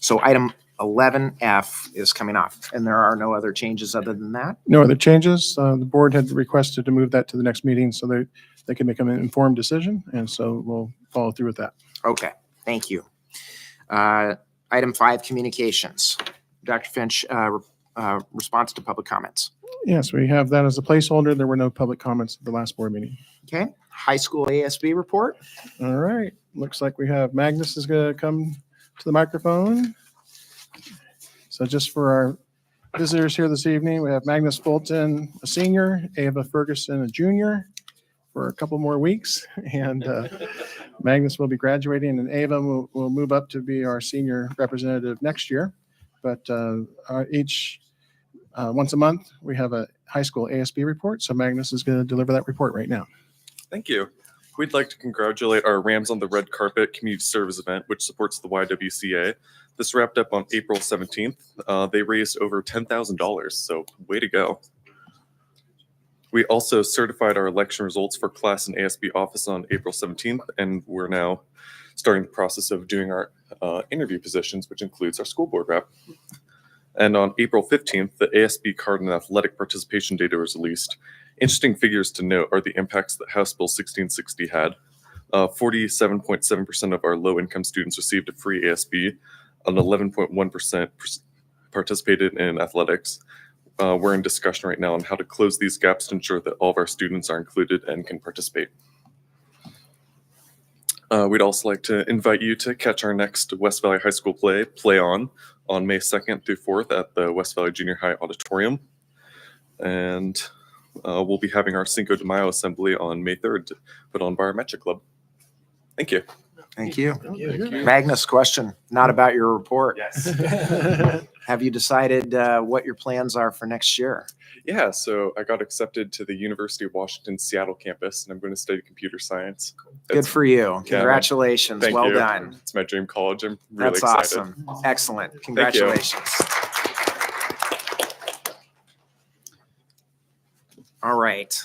So item 11F is coming off, and there are no other changes other than that. No other changes. The board had requested to move that to the next meeting so they can make an informed decision. And so we'll follow through with that. Okay, thank you. Item 5, communications. Dr. Finch, response to public comments. Yes, we have that as a placeholder. There were no public comments at the last board meeting. Okay, high school ASB report. All right. Looks like we have Magnus is going to come to the microphone. So just for our visitors here this evening, we have Magnus Fulton, a senior, Ava Ferguson, a junior, for a couple more weeks. And Magnus will be graduating, and Ava will move up to be our senior representative next year. But once a month, we have a high school ASB report. So Magnus is going to deliver that report right now. Thank you. We'd like to congratulate our Rams on the Red Carpet community service event, which supports the YWCA. This wrapped up on April 17th. They raised over $10,000, so way to go. We also certified our election results for class and ASB office on April 17th, and we're now starting the process of doing our interview positions, which includes our school board rep. And on April 15th, the ASB card and athletic participation data was released. Interesting figures to note are the impacts that House Bill 1660 had. 47.7% of our low-income students received a free ASB, and 11.1% participated in athletics. We're in discussion right now on how to close these gaps to ensure that all of our students are included and can participate. We'd also like to invite you to catch our next West Valley High School Play On May 2nd through 4th at the West Valley Junior High Auditorium. And we'll be having our Cinco de Mayo assembly on May 3rd, put on by our Metric Club. Thank you. Thank you. Magnus, question, not about your report. Yes. Have you decided what your plans are for next year? Yeah, so I got accepted to the University of Washington Seattle campus, and I'm going to study computer science. Good for you. Congratulations. Thank Well you. done. It's my dream college. I'm really That's excited. awesome. Excellent. Congratulations. All right.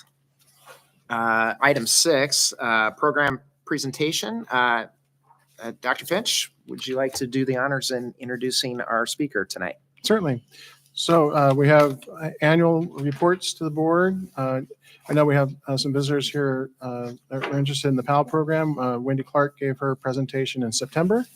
Item 6, program presentation. Dr. Finch, would you like to do the honors in introducing our speaker tonight? Certainly. So we have annual reports to the board. I know we have some visitors here that are interested in the PAL program. Wendy Clark gave her presentation in September.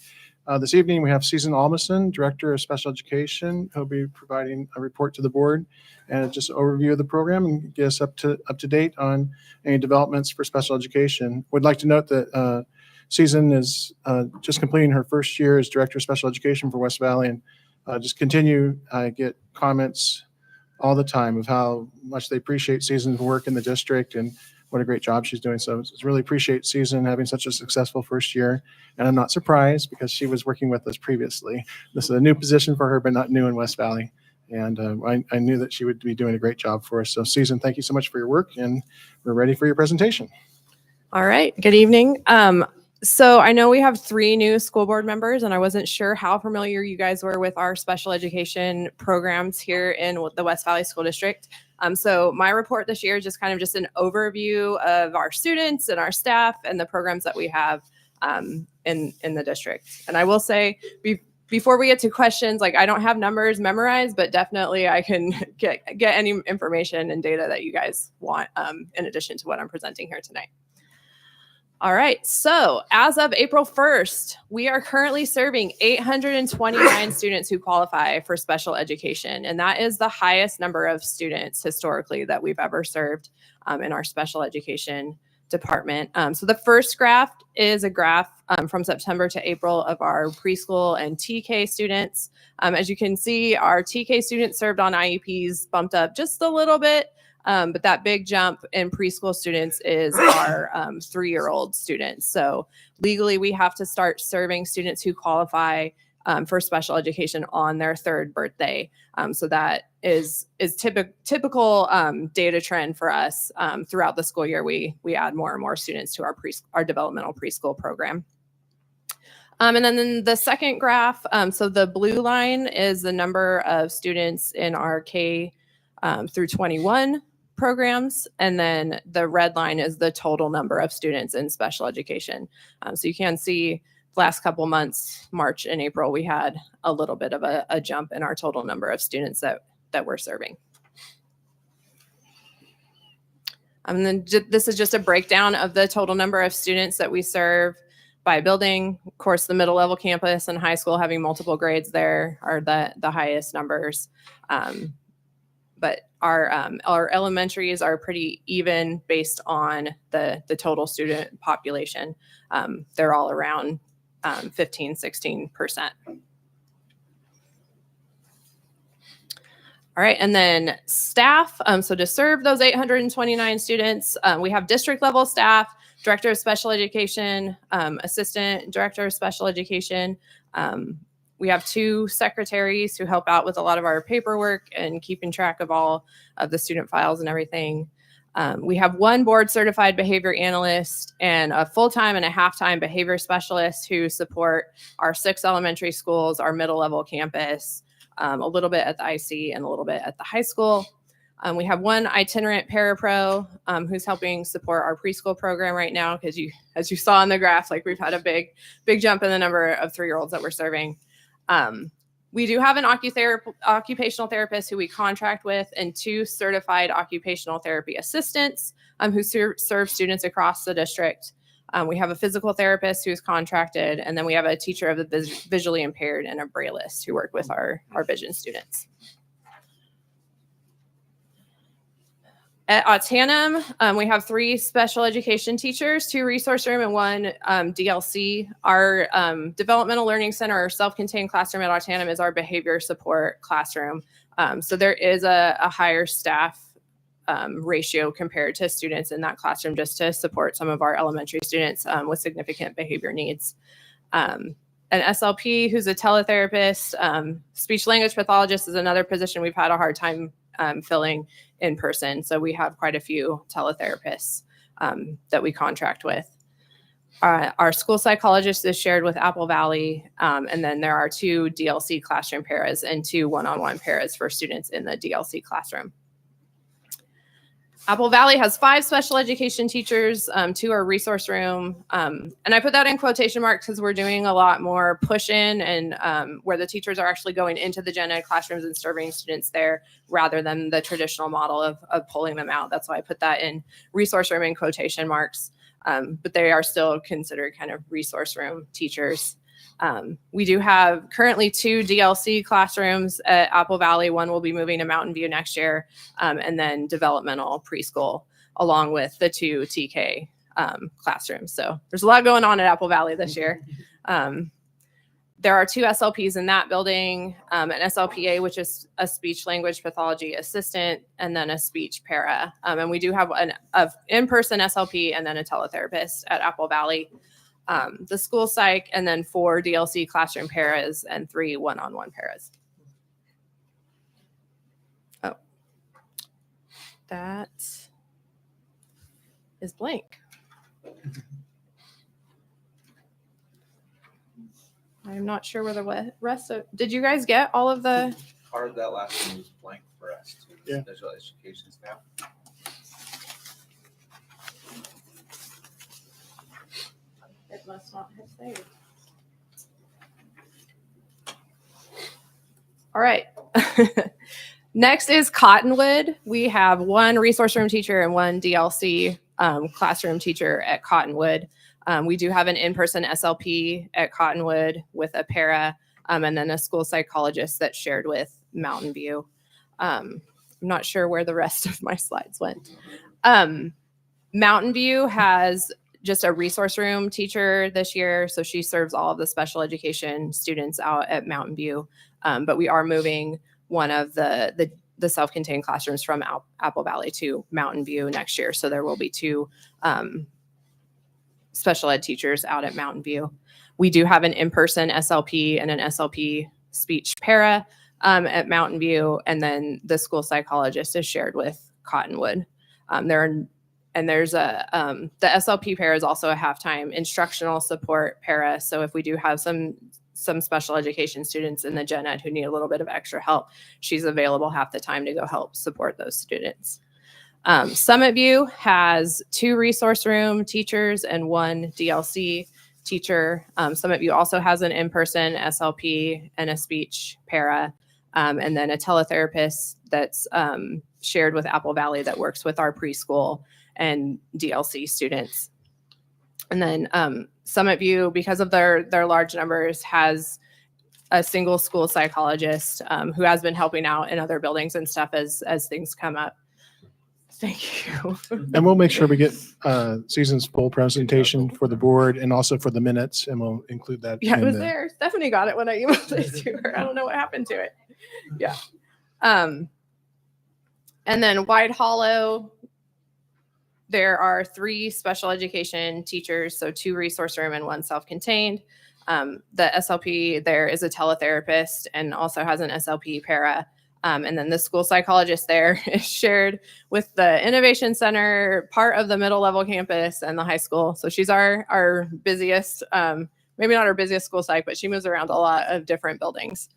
This evening, we have Susan Almason, Director of Special Education, who'll be providing a report to the board and just an overview of the program and get us up to date on any developments for special education. Would like to note that Susan is just completing her first year as Director of Special Education for West Valley, and just continue get comments all the time of how much they appreciate Susan's work in the district and what a great job she's doing. So it's really appreciate Susan having such a successful first year. And I'm not surprised because she was working with us previously. This is a new position for her, but not new in West Valley. And I knew that she would be doing a great job for us. So Susan, thank you so much for your work, and we're ready for your presentation. All right. Good evening. So I know we have 3 new school board members, and I wasn't sure how familiar you guys were with our special education programs here in the West Valley School District. So my report this year is just an overview of our students and our staff and the programs that we have in the district. And I will say before we get to questions, like I don't have numbers memorized, but definitely I can get any information and data that you guys want in addition to what I'm presenting here tonight. All right, so as of April 1st, we are currently serving 829 students who qualify for special education, and that is the highest number of students historically that we've ever served in our special education department. So the first graph is a graph from September to April of our preschool and TK students. As you can see, our TK students served on IEPs bumped up just a little bit. But that big jump in preschool students is our 3-year-old students. So legally, we have to start serving students who qualify for special education on their 3rd birthday. So that is typical data trend for us throughout the school year. We add more and more students to our developmental preschool program. And then the second graph, so the blue line is the number of students in our K through 21 programs, and then the red line is the total number of students in special education. So you can see the last couple months, March and April, we had a little bit of a jump in our total number of students that we're serving. And then this is just a breakdown of the total number of students that we serve by building. Of course, the middle level campus and high school having multiple grades there are the highest numbers. But our elementaries are pretty even based on the total student population. They're all around 15, 16%. All right, and then staff. So to serve those 829 students, we have district level staff, director of special education, assistant director of special education. We have 2 secretaries who help out with a lot of our paperwork and keeping track of all of the student files and everything. We have 1 board certified behavior analyst and a full-time and a half-time behavior specialist who support our 6 elementary schools, our middle level campus, a little bit at the IC and a little bit at the high school. We have 1 itinerant parapro who's helping support our preschool program right now because as you saw in the graph, like we've had a big jump in the number of 3-year-olds that we're serving. We do have an occupational therapist who we contract with and 2 certified occupational therapy assistants who serve students across the district. We have a physical therapist who's contracted, and then we have a teacher of the visually impaired and a brailleist who work with our vision students. At Autanum, we have 3 special education teachers, 2 resource room and 1 DLC. Our developmental learning center or self-contained classroom at Autanum is our behavior support classroom. So there is a higher staff ratio compared to students in that classroom just to support some of our elementary students with significant behavior needs. An SLP who's a teletherapist, speech language pathologist is another position we've had a hard time filling in person. So we have quite a few teletherapists that we contract with. Our school psychologist is shared with Apple Valley. And then there are 2 DLC classroom paras and 2 one-on-one paras for students in the DLC classroom. Apple Valley has 5 special education teachers, 2 are resource room. And I put that in quotation marks because we're doing a lot more push-in and where the teachers are actually going into the gen ed classrooms and serving students there rather than the traditional model of pulling them out. That's why I put that in resource room in quotation marks. But they are still considered kind of resource room teachers. We do have currently 2 DLC classrooms at Apple Valley. 1 will be moving to Mountain View next year, and then developmental preschool along with the 2 TK classrooms. So there's a lot going on at Apple Valley this year. There are 2 SLPs in that building, an SLPA, which is a speech language pathology assistant, and then a speech para. And we do have an in-person SLP and then a teletherapist at Apple Valley. The school psych, and then 4 DLC classroom paras and 3 one-on-one paras. Oh, that is blank. I'm not sure where the rest of, did you guys get all of the? Part of that last one was blank for us too. Yeah. Special education staff. It must not have saved. All right. Next is Cottonwood. We have one resource room teacher and one DLC classroom teacher at Cottonwood. We do have an in-person SLP at Cottonwood with a para, and then a school psychologist that's shared with Mountain View. I'm not sure where the rest of my slides went. Mountain View has just a resource room teacher this year, so she serves all of the special education students out at Mountain View. But we are moving one of the self-contained classrooms from Apple Valley to Mountain View next year. So there will be two special ed teachers out at Mountain View. We do have an in-person SLP and an SLP speech para at Mountain View, and then the school psychologist is shared with Cottonwood. There's the SLP para is also a halftime instructional support para. So if we do have some special education students in the gen ed who need a little bit of extra help, she's available half the time to go help support those students. Summit View has 2 resource room teachers and 1 DLC teacher. Summit View also has an in-person SLP and a speech para, and then a teletherapist that's shared with Apple Valley that works with our preschool and DLC students. And then Summit View, because of their large numbers, has a single school psychologist who has been helping out in other buildings and stuff as things come up. Thank you. And we'll make sure we get Susan's full presentation for the board and also for the minutes, and we'll include that. Yeah, it in was the- there. Stephanie got it when I emailed it to her. I don't know what happened to it. Yeah. And then Wide Hollow, there are 3 special education teachers, so 2 resource room and 1 self-contained. The SLP there is a teletherapist and also has an SLP para. And then the school psychologist there is shared with the Innovation Center, part of the middle level campus, and the high school. So she's our busiest, maybe not our busiest school psych, but she moves around a lot of different buildings.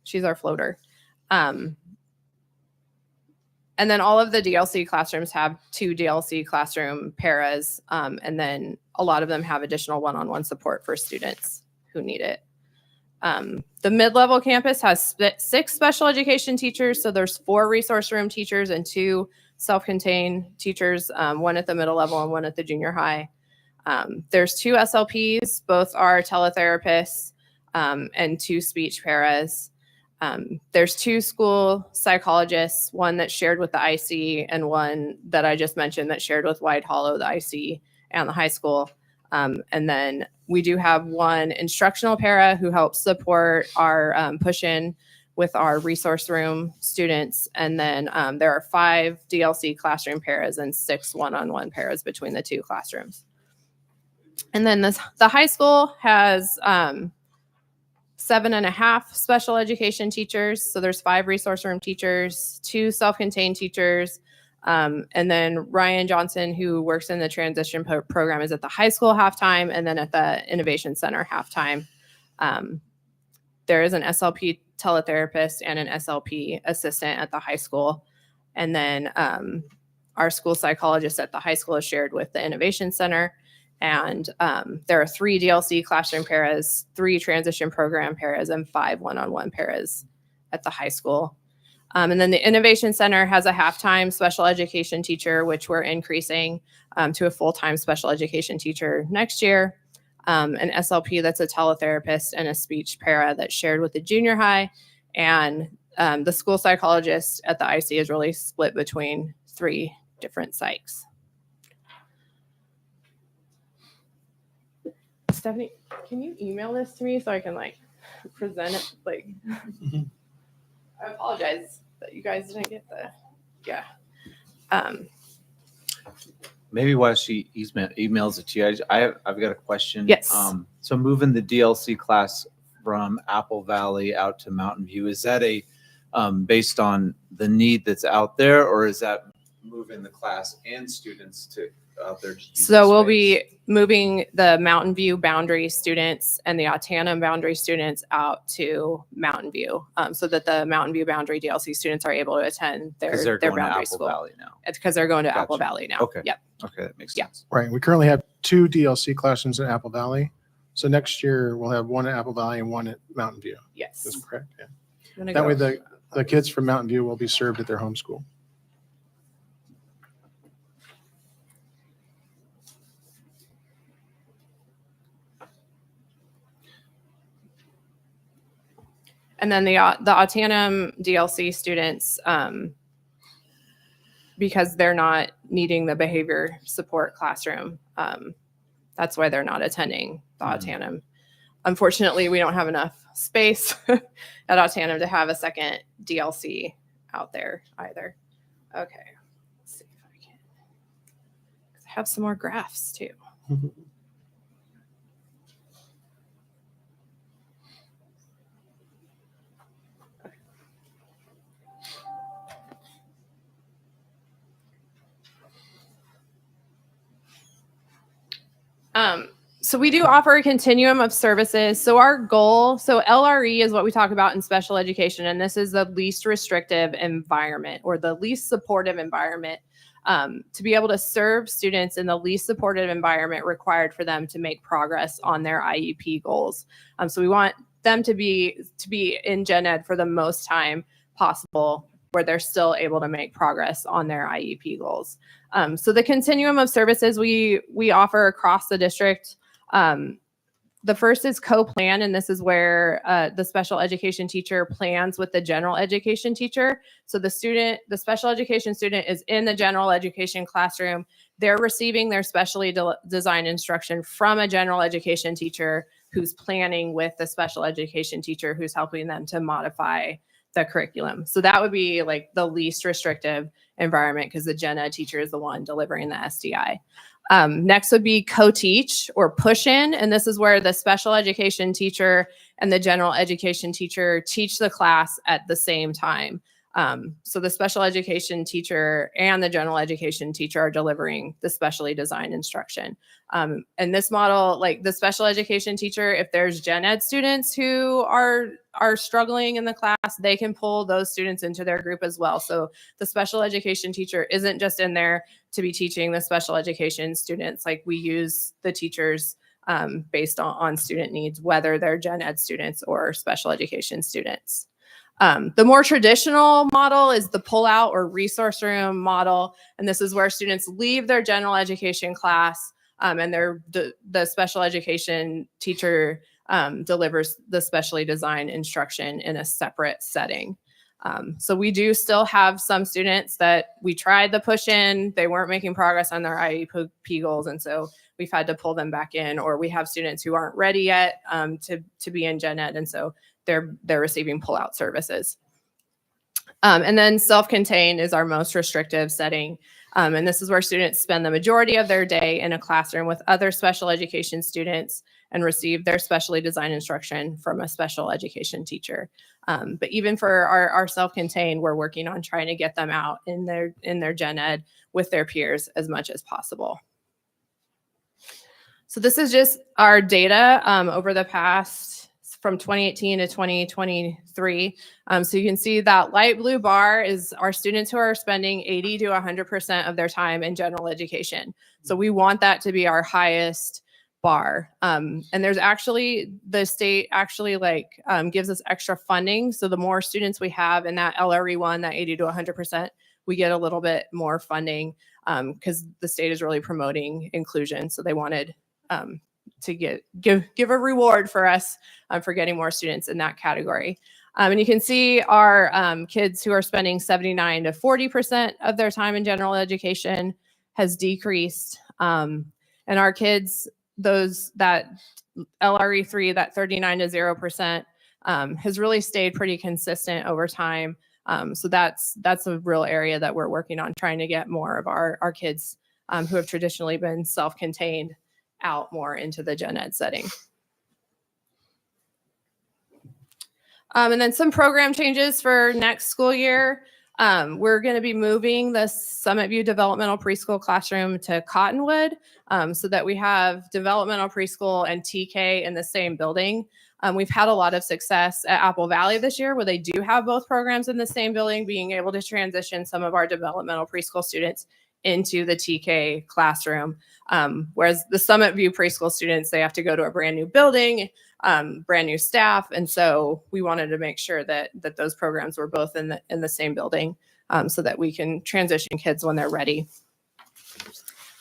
She's our floater. And then all of the DLC classrooms have 2 DLC classroom paras, and then a lot of them have additional one-on-one support for students who need it. The mid-level campus has 6 special education teachers, so there's 4 resource room teachers and 2 self-contained teachers, 1 at the middle level and 1 at the junior high. There's 2 SLPs, both are teletherapists, and 2 speech paras. There's 2 school psychologists, 1 that's shared with the IC and 1 that I just mentioned that's shared with Wide Hollow, the IC, and the high school. And then we do have 1 instructional para who helps support our push-in with our resource room students. And then there are 5 DLC classroom paras and 6 one-on-one paras between the 2 classrooms. And then the high school has 7.5 special education teachers. So there's 5 resource room teachers, 2 self-contained teachers, and then Ryan Johnson, who works in the transition program, is at the high school halftime, and then at the Innovation Center halftime. There is an SLP teletherapist and an SLP assistant at the high school. And then our school psychologist at the high school is shared with the Innovation Center. And there are 3 DLC classroom paras, 3 transition program paras, and 5 one-on-one paras at the high school. And then the Innovation Center has a halftime special education teacher, which we're increasing to a full-time special education teacher next year. An SLP that's a teletherapist and a speech para that's shared with the junior high. And the school psychologist at the IC is really split between 3 different psychs. Stephanie, can you email this to me so I can present it? I apologize that you guys didn't get Maybe while she emails it to you, I've got a question. Yes. So moving the DLC class from Apple Valley out to Mountain View, is that based on the need that's out there, or is that moving the class and students to out there? So we'll be moving the Mountain View boundary students and the Autanum boundary students out to Mountain View, so that the Mountain View boundary DLC students are able to attend their They're going to boundary Apple school. Valley now. It's because they're going to Gotcha. Apple Valley now. Okay. Yep. Okay, that makes Yeah. sense. Right. We currently have 2 DLC classrooms at Apple Valley. So next year we'll have 1 at Apple Valley and 1 at Mountain View. Yes. That's correct. Yeah. wanna That way go? the kids from Mountain View will be served at their home school. And then the Autanum DLC students, because they're not needing the behavior support classroom, that's why they're not attending the Autanum. Unfortunately, we don't have enough space at Autanum to have a second DLC out there either. Okay, let's see if I can. 'Cause I have some more graphs too. So we do offer a continuum of services. So our goal, so LRE is what we talk about in special education, and this is the least restrictive environment or the least supportive environment to be able to serve students in the least supportive environment required for them to make progress on their IEP goals. So we want them to be in gen ed for the most time possible, where they're still able to make progress on their IEP goals. So the continuum of services we offer across the district. The first is co-plan, and this is where the special education teacher plans with the general education teacher. So the special education student is in the general education classroom. They're receiving their specially designed instruction from a general education teacher who's planning with the special education teacher who's helping them to modify the curriculum. So that would be like the least restrictive environment because the gen ed teacher is the one delivering the SDI. Next would be co-teach or push-in, and this is where the special education teacher and the general education teacher teach the class at the same time. So the special education teacher and the general education teacher are delivering the specially designed instruction. And this model, like the special education teacher, if there's gen ed students who are struggling in the class, they can pull those students into their group as well. So the special education teacher isn't just in there to be teaching the special education students. Like we use the teachers based on student needs, whether they're gen ed students or special education students. The more traditional model is the pull-out or resource room model. And this is where students leave their general education class and the special education teacher delivers the specially designed instruction in a separate setting. So we do still have some students that we tried the push-in, they weren't making progress on their IEP goals, and so we've had to pull them back in, or we have students who aren't ready yet to be in gen ed, and so they're receiving pull-out services. And then self-contained is our most restrictive setting. And this is where students spend the majority of their day in a classroom with other special education students and receive their specially designed instruction from a special education teacher. But even for our self-contained, we're working on trying to get them out in their gen ed with their peers as much as possible. So this is just our data over the past from 2018 to 2023. So you can see that light blue bar is our students who are spending 80 to 100% of their time in general education. So we want that to be our highest bar. And there's actually, the state actually gives us extra funding. So the more students we have in that LRE1, that 80 to 100%, we get a little bit more funding because the state is really promoting inclusion. So they wanted to give a reward for us for getting more students in that category. And you can see our kids who are spending 79 to 40% of their time in general education has decreased. And our kids, that LRE3, that 39 to 0%, has really stayed pretty consistent over time. So that's a real area that we're working on, trying to get more of our kids who have traditionally been self-contained out more into the gen ed setting. And then some program changes for next school year. We're going to be moving the Summit View Developmental Preschool Classroom to Cottonwood so that we have developmental preschool and TK in the same building. We've had a lot of success at Apple Valley this year where they do have both programs in the same building, being able to transition some of our developmental preschool students into the TK classroom. Whereas the Summit View preschool students, they have to go to a brand new building, brand new staff. And so we wanted to make sure that those programs were both in the same building, so that we can transition kids when they're ready.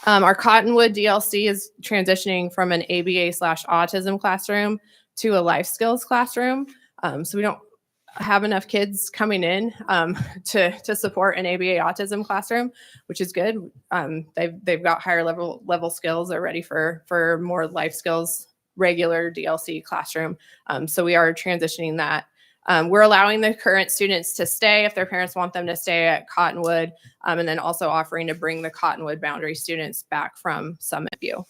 Our Cottonwood DLC is transitioning from an ABA/autism classroom to a life skills classroom. So we don't have enough kids coming in to support an ABA autism classroom, which is good. They've got higher level skills. They're ready for more life skills, regular DLC classroom. So we are transitioning that. We're allowing the current students to stay if their parents want them to stay at Cottonwood, and then also offering to bring the Cottonwood boundary students back from Summit View.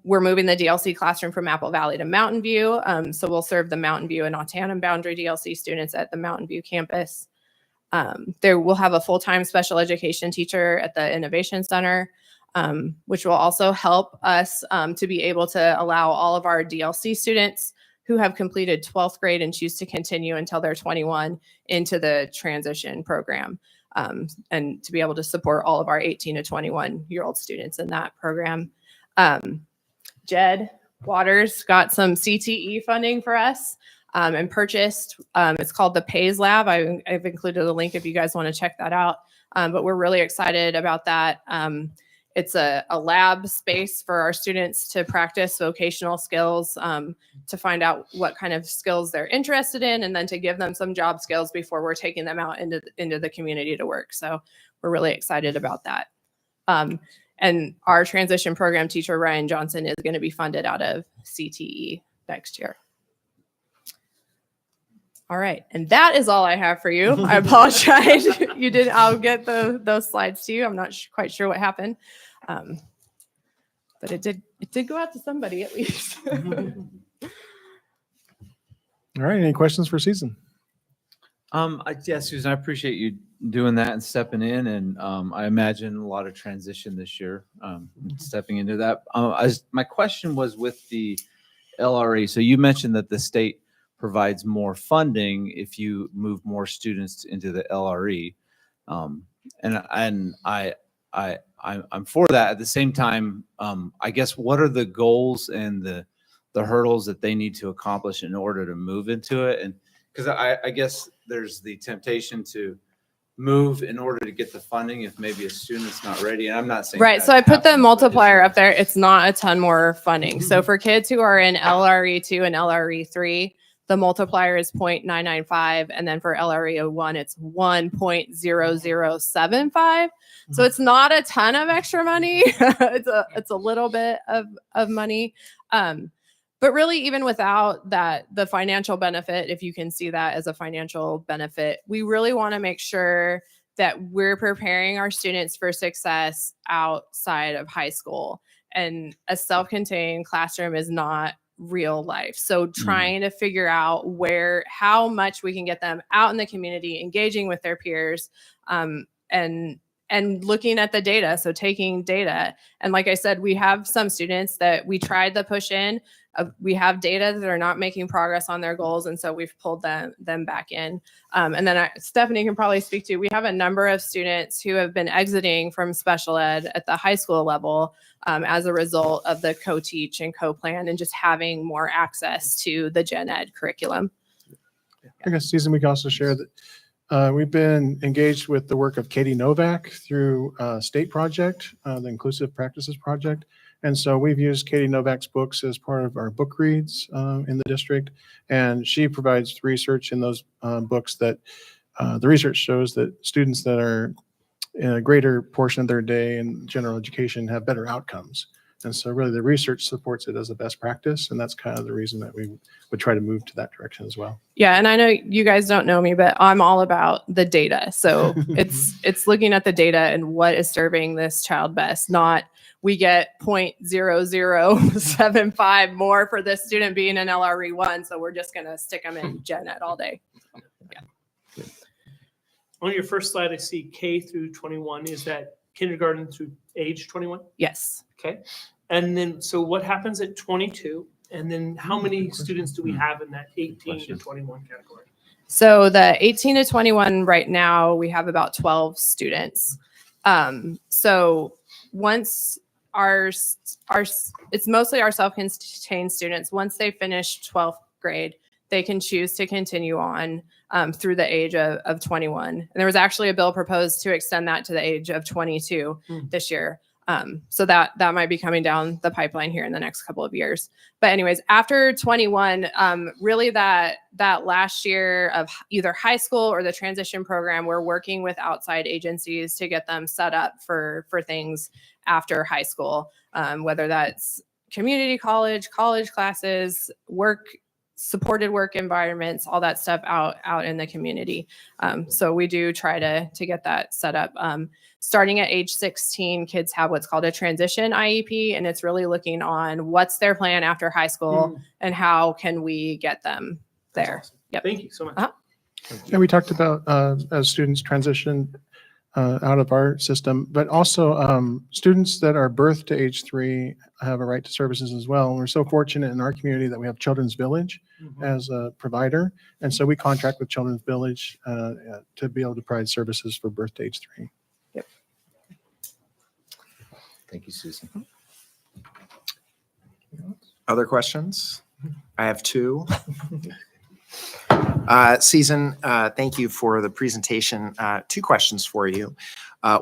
We're moving the DLC classroom from Apple Valley to Mountain View. So we'll serve the Mountain View and Autanum boundary DLC students at the Mountain View campus. There we'll have a full-time special education teacher at the Innovation Center, which will also help us to be able to allow all of our DLC students who have completed 12th grade and choose to continue until they're 21 into the transition program, and to be able to support all of our 18 to 21-year-old students in that program. Jed Waters got some CTE funding for us and purchased, it's called the PAYS Lab. I've included a link if you guys want to check that out. But we're really excited about that. It's a lab space for our students to practice vocational skills, to find out what kind of skills they're interested in, and then to give them some job skills before we're taking them out into the community to work. So we're really excited about that. And our transition program teacher, Ryan Johnson, is going to be funded out of CTE next year. All right. And that is all I have for you. I apologize. I'll get those slides to you. I'm not quite sure what happened. But it did go out to somebody at least. All right. Any questions for Susan? Yeah, Susan, I appreciate you doing that and stepping in, and I imagine a lot of transition this year, stepping into that. My question was with the LRE. So you mentioned that the state provides more funding if you move more students into the LRE, and I'm for that. At the same time, I guess what are the goals and the hurdles that they need to accomplish in order to move into it? And because I guess there's the temptation to move in order to get the funding if maybe a student's not ready. And I'm not saying right. that So I put the happens, but multiplier up there. It's not a ton more funding. So for kids who are in LRE2 and LRE3, the multiplier is 0.995. And then for LRE1, it's 1.0075. So it's not a ton of extra money. It's a little bit of money. But really, even without that, the financial benefit, if you can see that as a financial benefit, we really want to make sure that we're preparing our students for success outside of high school. And a self-contained classroom is not real life. So trying to figure out how much we can get them out in the community, engaging with their peers, and looking at the data. So taking data. And like I said, we have some students that we tried to push in. We have data that are not making progress on their goals. And so we've pulled them back in. And then Stephanie can probably speak to, we have a number of students who have been exiting from special ed at the high school level as a result of the co-teach and co-plan and just having more access to the gen ed curriculum. I guess, Susan, we can also share that we've been engaged with the work of Katie Novak through a state project, the Inclusive Practices Project. And so we've used Katie Novak's books as part of our book reads in the district. And she provides research in those books that the research shows that students that are in a greater portion of their day in general education have better outcomes. And so really the research supports it as a best practice. And that's kind of the reason that we would try to move to that direction as well. Yeah. And I know you guys don't know me, but I'm all about the data. So it's looking at the data and what is serving this child best, not we get 0.0075 more for this student being an LRE1. So we're just going to stick them in gen ed all day. Yeah. On your first slide, I see K through 21. Is that kindergarten through age 21? Yes. Okay. And then, so what happens at 22? And then how many students do we have in that 18 to 21 category? So the 18 to 21 right now, we have about 12 students. So once it's mostly our self-contained students. Once they finish 12th grade, they can choose to continue on through the age of 21. And there was actually a bill proposed to extend that to the age of 22 this year. So that might be coming down the pipeline here in the next couple of years. But anyways, after 21, really that last year of either high school or the transition program, we're working with outside agencies to get them set up for things after high school, whether that's community college classes, supported work environments, all that stuff out in the community. So we do try to get that set up. Starting at age 16, kids have what's called a transition IEP, and it's really looking on what's their plan after high school and how can we get them there. Awesome. Yep. Thank you so much. Yeah, we talked about as students transition out of our system, but also students that are birthed to age 3 have a right to services as well. We're so fortunate in our community that we have Children's Village as a provider. And so we contract with Children's Village to be able to provide services for birth to age 3. Yep. Thank you, Susan. Other questions? I have 2. Susan, thank you for the presentation. 2 questions for you.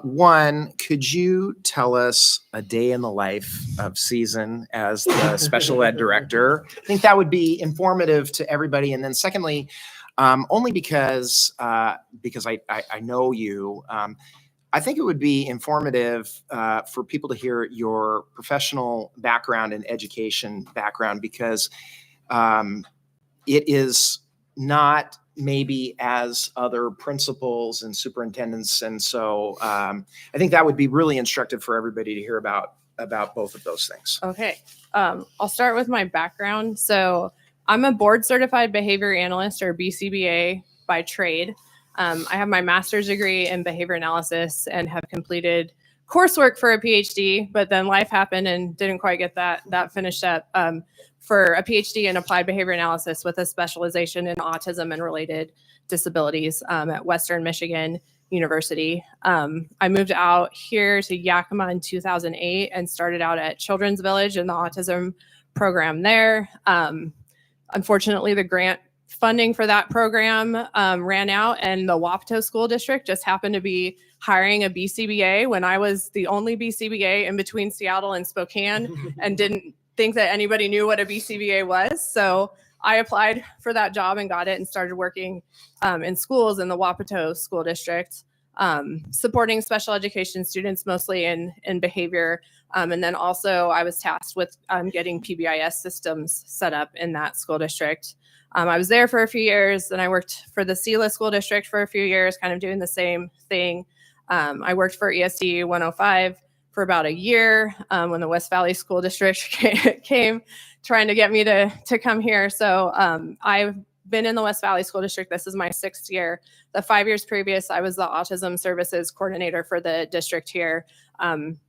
One, could you tell us a day in the life of Susan as the special ed director? I think that would be informative to everybody. And then secondly, only because I know you, I think it would be informative for people to hear your professional background and education background, because it is not maybe as other principals and superintendents. And so I think that would be really instructive for everybody to hear about both of those things. Okay. I'll start with my background. So I'm a board certified behavior analyst, or BCBA, by trade. I have my master's degree in behavior analysis and have completed coursework for a PhD, but then life happened and didn't quite get that finished up, for a PhD in applied behavior analysis with a specialization in autism and related disabilities at Western Michigan University. I moved out here to Yakima in 2008 and started out at Children's Village in the autism program there. Unfortunately, the grant funding for that program ran out, and the Wapato School District just happened to be hiring a BCBA when I was the only BCBA in between Seattle and Spokane and didn't think that anybody knew what a BCBA was. So I applied for that job and got it and started working in schools in the Wapato School District, supporting special education students, mostly in behavior. And then also I was tasked with getting PBIS systems set up in that school district. I was there for a few years, and I worked for the SELA School District for a few years, kind of doing the same thing. I worked for ESD 105 for about a year when the West Valley School District came trying to get me to come here. So I've been in the West Valley School District. This is my 6th year. The 5 years previous, I was the autism services coordinator for the district here,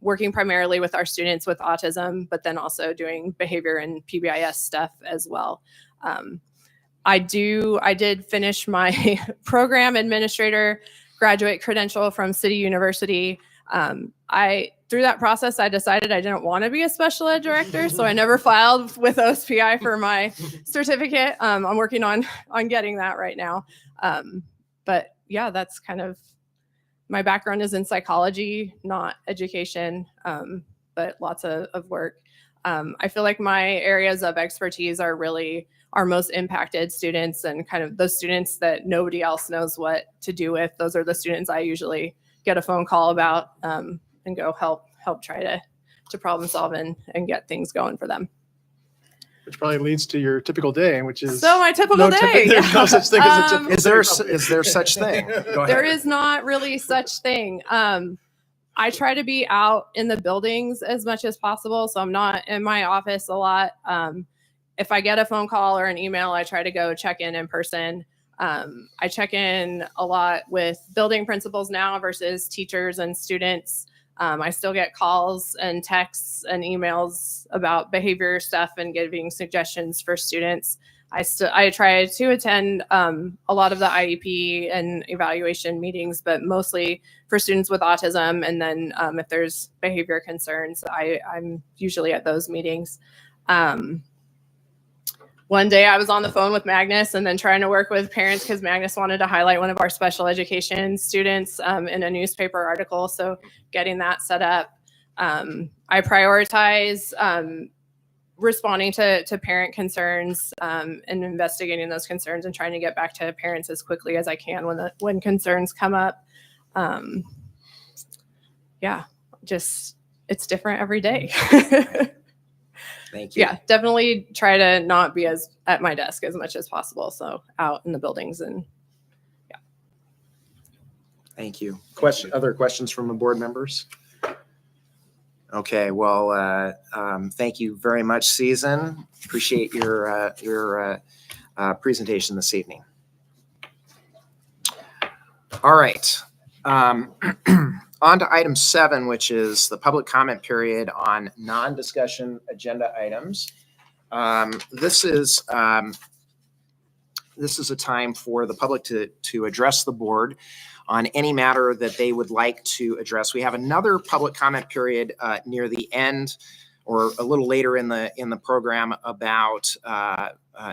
working primarily with our students with autism, but then also doing behavior and PBIS stuff as well. I did finish my program administrator graduate credential from City University. Through that process, I decided I didn't want to be a special ed director, so I never filed with OSPI for my certificate. I'm working on getting that right now. But yeah, that's kind of, my background is in psychology, not education, but lots of work. I feel like my areas of expertise are really our most impacted students, and kind of those students that nobody else knows what to do with. Those are the students I usually get a phone call about and go help try to problem solve and get things going for them. Which probably leads to your typical day, which is so my typical day. There's no such thing as a typical day. Is there such thing? Go ahead. There is not really such thing. I try to be out in the buildings as much as possible, so I'm not in my office a lot. If I get a phone call or an email, I try to go check in person. I check in a lot with building principals now versus teachers and students. I still get calls and texts and emails about behavior stuff and giving suggestions for students. I try to attend a lot of the IEP and evaluation meetings, but mostly for students with autism. And then if there's behavior concerns, I'm usually at those meetings. One day I was on the phone with Magnus and then trying to work with parents because Magnus wanted to highlight one of our special education students in a newspaper article. So getting that set up. I prioritize responding to parent concerns and investigating those concerns and trying to get back to parents as quickly as I can when concerns come up. Yeah, just it's different every day. Thank you. Yeah, definitely try to not be as at my desk as much as possible. So out in the buildings and yeah. Thank you. Other questions from the board members? Okay, well, thank you very much, Susan. Appreciate your presentation this evening. All right. On to item 7, which is the public comment period on non-discussion agenda items. This is a time for the public to address the board on any matter that they would like to address. We have another public comment period near the end or a little later in the program about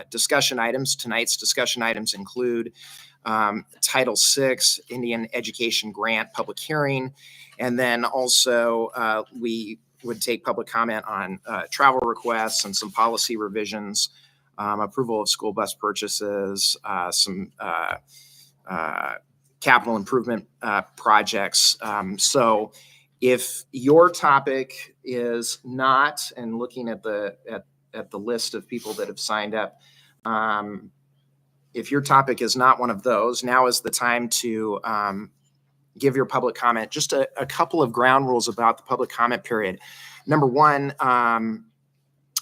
discussion items. Tonight's discussion items include Title VI, Indian Education Grant public hearing, and then also we would take public comment on travel requests and some policy revisions, approval of school bus purchases, some capital improvement projects. So if your topic is not, and looking at the list of people that have signed up, if your topic is not one of those, now is the time to give your public comment. Just a couple of ground rules about the public comment period. Number one,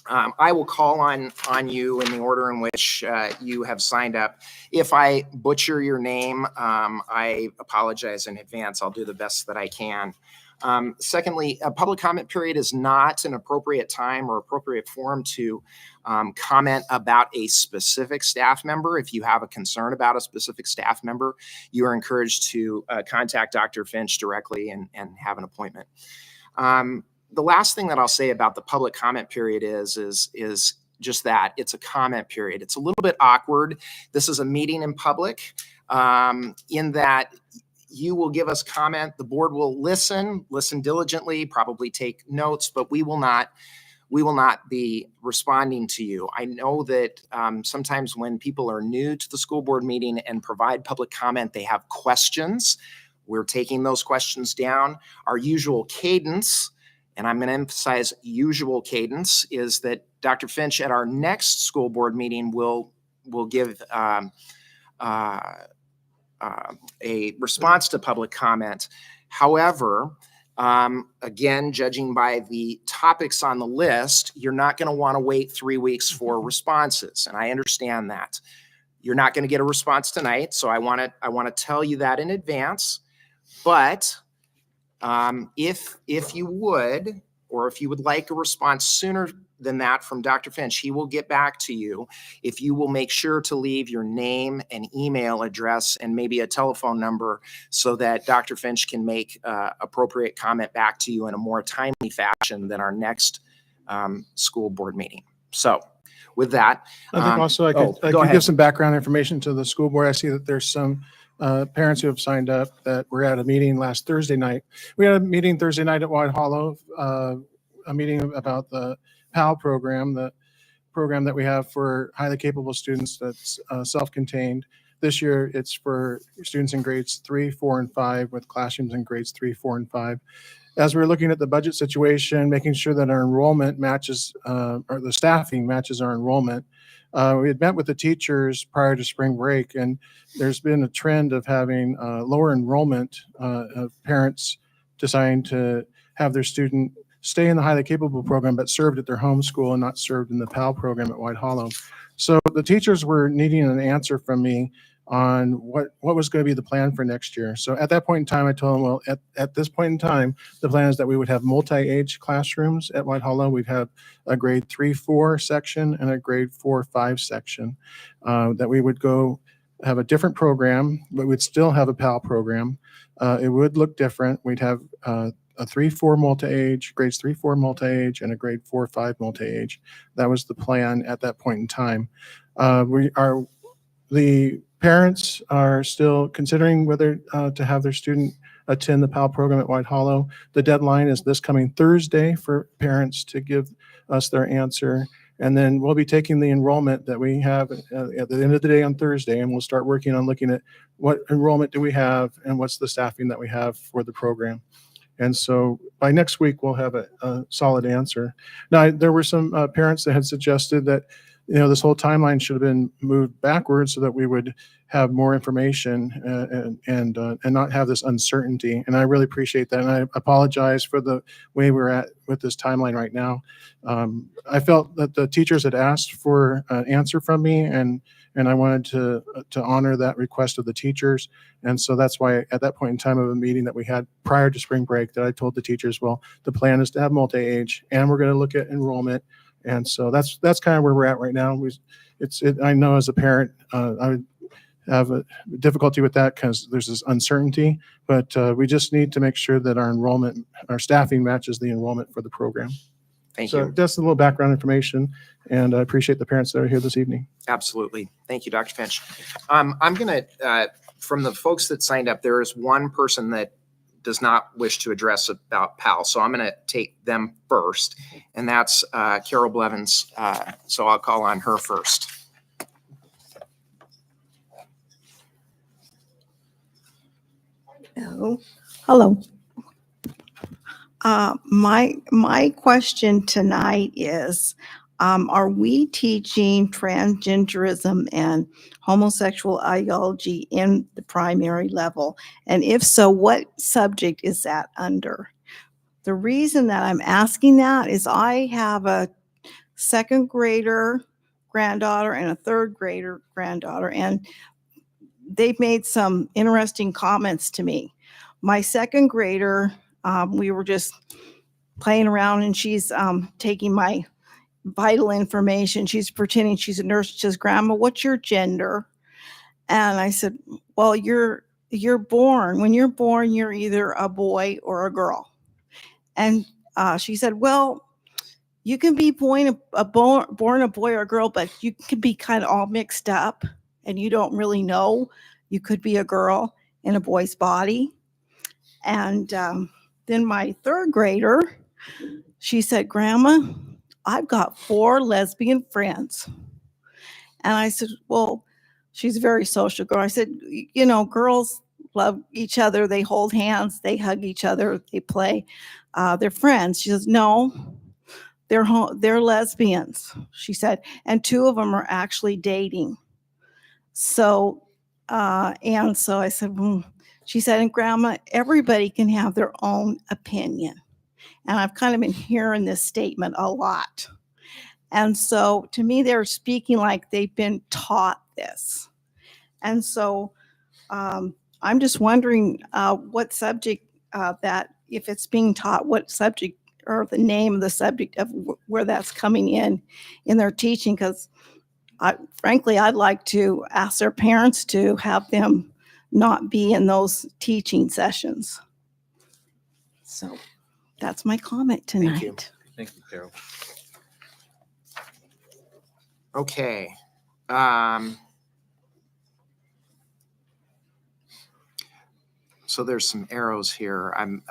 I will call on you in the order in which you have signed up. If I butcher your name, I apologize in advance. I'll do the best that I can. Secondly, a public comment period is not an appropriate time or appropriate forum to comment about a specific staff member. If you have a concern about a specific staff member, you are encouraged to contact Dr. Finch directly and have an appointment. The last thing that I'll say about the public comment period is just that it's a comment period. It's a little bit awkward. This is a meeting in public in that you will give us comment. The board will listen diligently, probably take notes, but we will not be responding to you. I know that sometimes when people are new to the school board meeting and provide public comment, they have questions. We're taking those questions down. Our usual cadence, and I'm going to emphasize usual cadence, is that Dr. Finch at our next school board meeting will give a response to public comment. However, again, judging by the topics on the list, you're not going to want to wait 3 weeks for responses. And I understand that. You're not going to get a response tonight. So I want to tell you that in advance. But if you would, or if you would like a response sooner than that from Dr. Finch, he will get back to you if you will make sure to leave your name and email address and maybe a telephone number so that Dr. Finch can make appropriate comment back to you in a more timely fashion than our next school board meeting. So with that, I think also I could give some background information to the school board. I see that there's some parents who have signed up that were at a meeting last Thursday night. We had a meeting Thursday night at White Hollow, a meeting about the PAL program, the program that we have for highly capable students that's self-contained. This year, it's for students in grades 3, 4, and 5 with classrooms in grades 3, 4, and 5. As we're looking at the budget situation, making sure that our enrollment matches, or the staffing matches our enrollment, we had met with the teachers prior to spring break, and there's been a trend of having lower enrollment of parents deciding to have their student stay in the highly capable program, but served at their home school and not served in the PAL program at White Hollow. So the teachers were needing an answer from me on what was going to be the plan for next year. So at that point in time, I told them, well, at this point in time, the plan is that we would have multi-age classrooms at White Hollow. We'd have a grade 3-4 section and a grade 4-5 section, that we would go have a different program, but we'd still have a PAL program. It would look different. We'd have a 3-4 multi-age, grades 3-4 multi-age, and a grade 4-5 multi-age. That was the plan at that point in time. The parents are still considering whether to have their student attend the PAL program at White Hollow. The deadline is this coming Thursday for parents to give us their answer. And then we'll be taking the enrollment that we have at the end of the day on Thursday, and we'll start working on looking at what enrollment do we have and what's the staffing that we have for the program. And so by next week, we'll have a solid answer. Now, there were some parents that had suggested that, this whole timeline should have been moved backwards so that we would have more information and not have this uncertainty. And I really appreciate that. And I apologize for the way we're at with this timeline right now. I felt that the teachers had asked for an answer from me, and I wanted to honor that request of the teachers. And so that's why at that point in time of a meeting that we had prior to spring break, that I told the teachers, well, the plan is to have multi-age, and we're going to look at enrollment. And so that's kind of where we're at right now. I know as a parent, I would have a difficulty with that because there's this uncertainty, but we just need to make sure that our staffing matches the enrollment for the program. Thank So you. that's a little background information, and I appreciate the parents that are here this evening. Absolutely. Thank you, Dr. Finch. I'm going to, from the folks that signed up, there is one person that does not wish to address about PAL. So I'm going to take them first, and that's Carol Blevins. So I'll call on her first. Hello. My question tonight is, are we teaching transgenderism and homosexual ideology in the primary level? And if so, what subject is that under? The reason that I'm asking that is I have a second grader granddaughter and a third grader granddaughter, and they've made some interesting comments to me. My second grader, we were just playing around, and she's taking my vital information. She's pretending she's a nurse. She says, "Grandma, what's your gender?" And I said, "Well, you're born. When you're born, you're either a boy or a girl." And she said, "Well, you can be born a boy or a girl, but you can be kind of all mixed up, and you don't really know. You could be a girl in a boy's body." And then my third grader, she said, "Grandma, I've got 4 lesbian friends." And I said, "Well," she's a very social girl. I said, "Girls love each other. They hold hands, they hug each other, they play. They're friends." She says, "No, they're lesbians," she said, "and 2 of them are actually dating." So, and so I said, she said, "And Grandma, everybody can have their own opinion." And I've kind of been hearing this statement a lot. And so to me, they're speaking like they've been taught this. And so I'm just wondering what subject that, if it's being taught, what subject or the name of the subject of where that's coming in their teaching. Because frankly, I'd like to ask their parents to have them not be in those teaching sessions. So that's my comment tonight. Thank you. Thank you, Carol. Okay. So there's some arrows here. I'm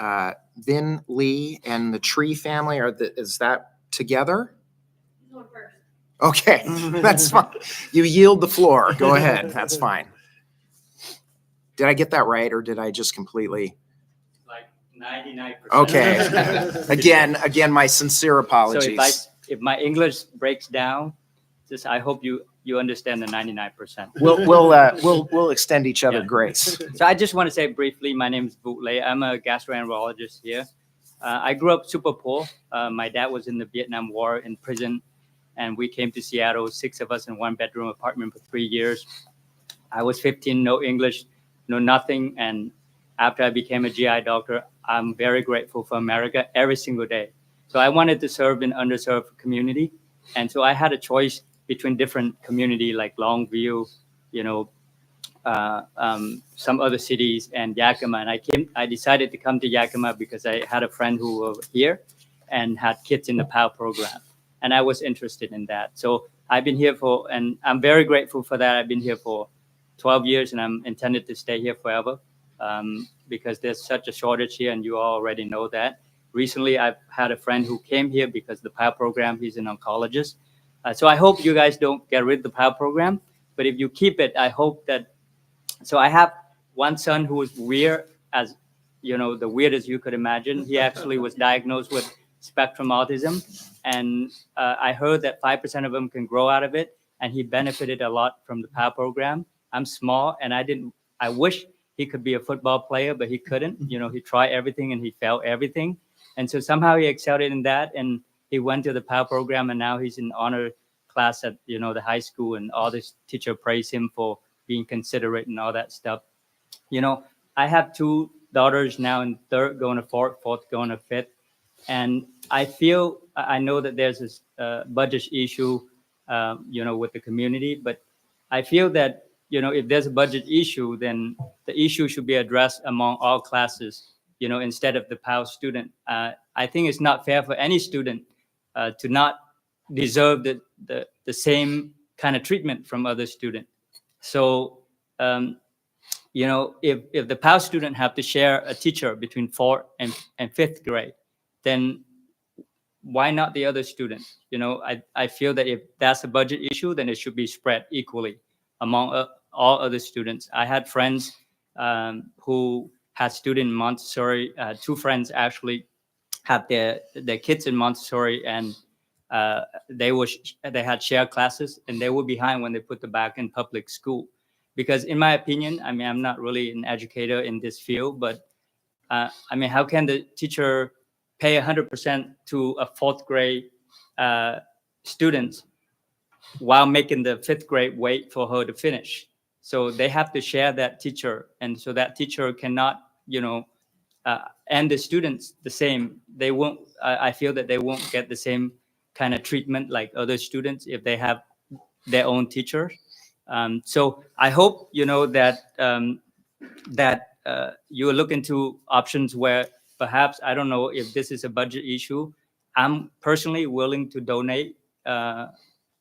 Vin Lee and the Tree family. Is that together? Okay, that's fine. You yield the floor. Go ahead. That's fine. Did I get that right, or did I just completely? Like 99%. Okay. Again, my sincere apologies. So if my English breaks down, just I hope you understand the 99%. We'll extend each other grace. So I just want to say briefly, my name is Vũ Lê. I'm a gastroenterologist here. I grew up super poor. My dad was in the Vietnam War in prison, and we came to Seattle, 6 of us in 1-bedroom apartment for 3 years. I was 15, no English, no nothing. And after I became a GI doctor, I'm very grateful for America every single day. So I wanted to serve in underserved community. And so I had a choice between different community like Longview, you know, some other cities and Yakima. And I decided to come to Yakima because I had a friend who was here and had kids in the PAL program. And I was interested in that. So I've been here and I'm very grateful for that. I've been here for 12 years and I'm intended to stay here forever because there's such a shortage here and you all already know that. Recently, I've had a friend who came here because the PAL program, he's an oncologist. So I hope you guys don't get rid of the PAL program, but if you keep it, I hope that. So I have one son who is weird, as you know, the weirdest you could imagine. He actually was diagnosed with spectrum autism, and I heard that 5% of them can grow out of it, and he benefited a lot from the PAL program. I'm small, and I wish he could be a football player, but he couldn't. You know, he tried everything and he failed everything, and so somehow he excelled in that, and he went to the PAL program, and now he's in honor class at the high school, and all this teacher praise him for being considerate and all that stuff. You know, I have two daughters now in third going to fourth going to fifth. And I know that there's this budget issue, with the community, but I feel that, if there's a budget issue, then the issue should be addressed among all classes, instead of the PAL student. I think it's not fair for any student to not deserve the same kind of treatment from other students. So, if the PAL student have to share a teacher between fourth and fifth grade, then why not the other students? I feel that if that's a budget issue, then it should be spread equally among all other students. I had friends who had students in Montessori. Two friends actually had their kids in Montessori, and they had shared classes, and they were behind when they put them back in public school. Because in my opinion, I mean, I'm not really an educator in this field, but how can the teacher pay 100% to a fourth grade student while making the fifth grade wait for her to finish? So they have to share that teacher, and so that teacher cannot, and the students the same. They won't. I feel that they won't get the same kind of treatment like other students if they have their own teachers. So I hope that you look into options where perhaps, I don't know if this is a budget issue. I'm personally willing to donate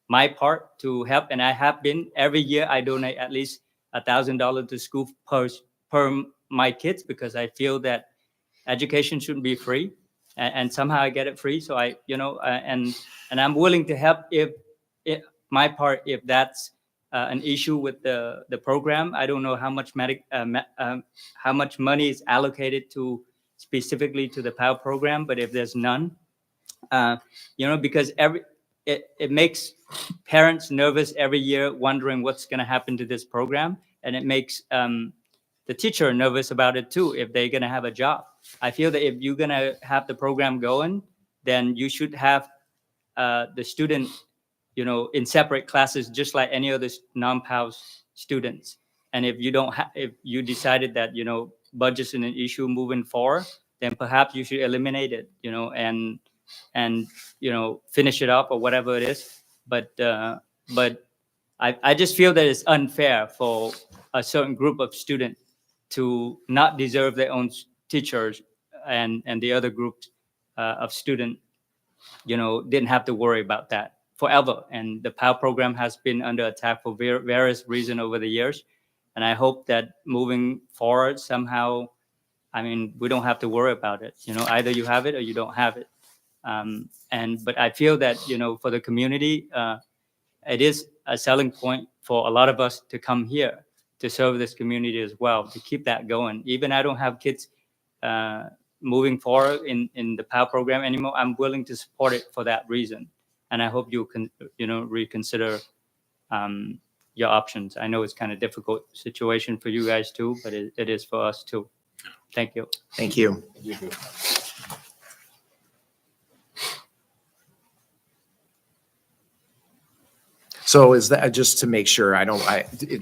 my part to help, and I have been every year. I donate at least $1,000 to school per my kids because I feel that education shouldn't be free, and somehow I get it free. So and I'm willing to help if my part, if that's an issue with the program. I don't know how much how much money is allocated to specifically to the PAL program, but if there's none, because it makes parents nervous every year, wondering what's going to happen to this program, and it makes the teacher nervous about it too if they're going to have a job. I feel that if you're going to have the program going, then you should have the student in separate classes, just like any other non-PAL students. And if you decided that, budget's an issue moving forward, then perhaps you should eliminate it, and finish it up or whatever it is. But I just feel that it's unfair for a certain group of students to not deserve their own teachers, and the other groups of students, didn't have to worry about that forever. And the PAL program has been under attack for various reasons over the years. And I hope that moving forward somehow, we don't have to worry about it. Either you have it or you don't have it. But I feel that, for the community, it is a selling point for a lot of us to come here to serve this community as well, to keep that going. Even I don't have kids moving forward in the PAL program anymore. I'm willing to support it for that reason. And I hope you can, reconsider your options. I know it's kind of difficult situation for you guys too, but it is for us too. Thank you. Thank you. So is that, just to make sure,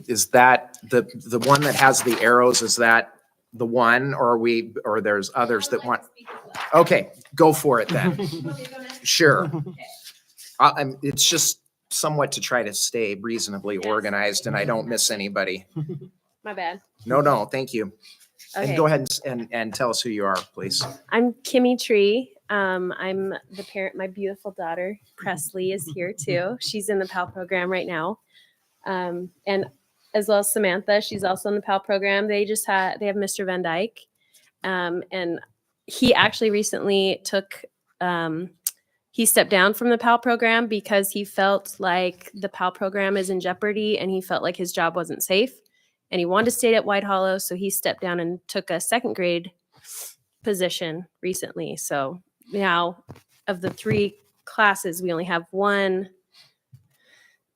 is that the one that has the arrows, is that the one, or there's others that want? Okay, go for it then. Sure. It's just somewhat to try to stay reasonably organized and I don't miss anybody. My bad. No, thank you. And Okay. go ahead and tell us who you are, please. I'm Kimmy Tree. I'm the parent. My beautiful daughter, Presley, is here too. She's in the PAL program right now. And as well as Samantha, she's also in the PAL program. They have Mr. Van Dyke. And he actually recently he stepped down from the PAL program because he felt like the PAL program is in jeopardy and he felt like his job wasn't safe. And he wanted to stay at White Hollow, so he stepped down and took a second grade position recently. So now, of the 3 classes, we only have 1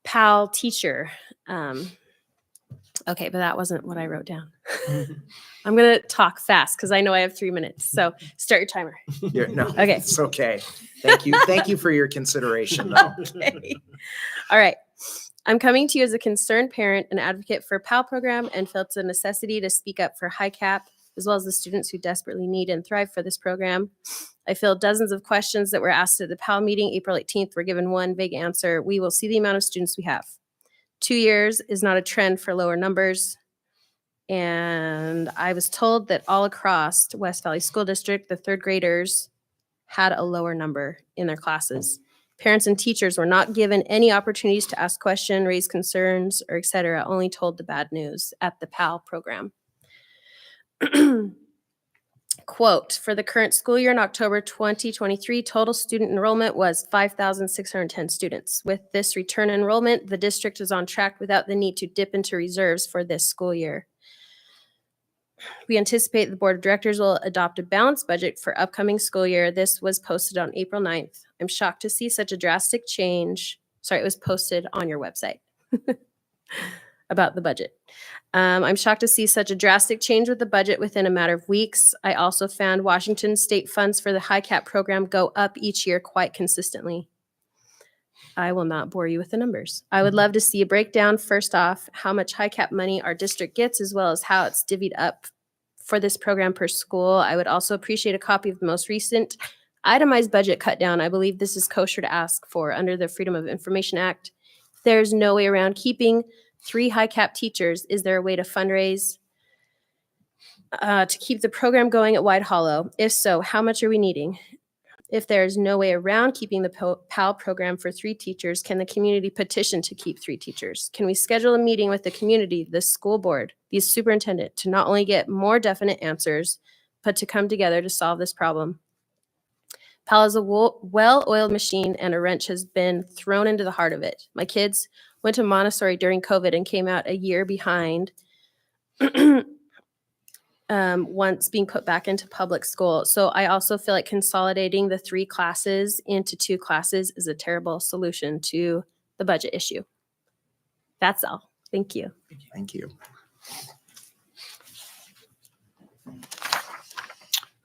PAL teacher. Okay, but that wasn't what I wrote down. I'm going to talk fast because I know I have 3 minutes. So start your timer. No, Okay. it's okay. Thank you. Thank you for your consideration, though. Okay. All right. I'm coming to you as a concerned parent and advocate for PAL program and felt the necessity to speak up for HiCap, as well as the students who desperately need and thrive for this program. I feel dozens of questions that were asked at the PAL meeting April 18th were given one big answer. We will see the amount of students we have. 2 years is not a trend for lower numbers. And I was told that all across West Valley School District, the 3rd graders had a lower number in their classes. Parents and teachers were not given any opportunities to ask questions, raise concerns, or et cetera, only told the bad news at the PAL program. Quote, for the current school year in October 2023, total student enrollment was 5,610 students. With this return enrollment, the district is on track without the need to dip into reserves for this school year. We anticipate the board of directors will adopt a balanced budget for upcoming school year. This was posted on April 9th. I'm shocked to see such a drastic change. Sorry, it was posted on your website about the budget. I'm shocked to see such a drastic change with the budget within a matter of weeks. I also found Washington state funds for the HiCap program go up each year quite consistently. I will not bore you with the numbers. I would love to see a breakdown, first off, how much HiCap money our district gets, as well as how it's divvied up for this program per school. I would also appreciate a copy of the most recent itemized budget cut down. I believe this is kosher to ask for under the Freedom of Information Act. There's no way around keeping 3 HiCap teachers. Is there a way to fundraise to keep the program going at White Hollow? If so, how much are we needing? If there's no way around keeping the PAL program for 3 teachers, can the community petition to keep 3 teachers? Can we schedule a meeting with the community, the school board, the superintendent, to not only get more definite answers, but to come together to solve this problem? PAL is a well-oiled machine and a wrench has been thrown into the heart of it. My kids went to Montessori during COVID and came out a year behind once being put back into public school. So I also feel like consolidating the 3 classes into 2 classes is a terrible solution to the budget issue. That's all. Thank you. Thank you.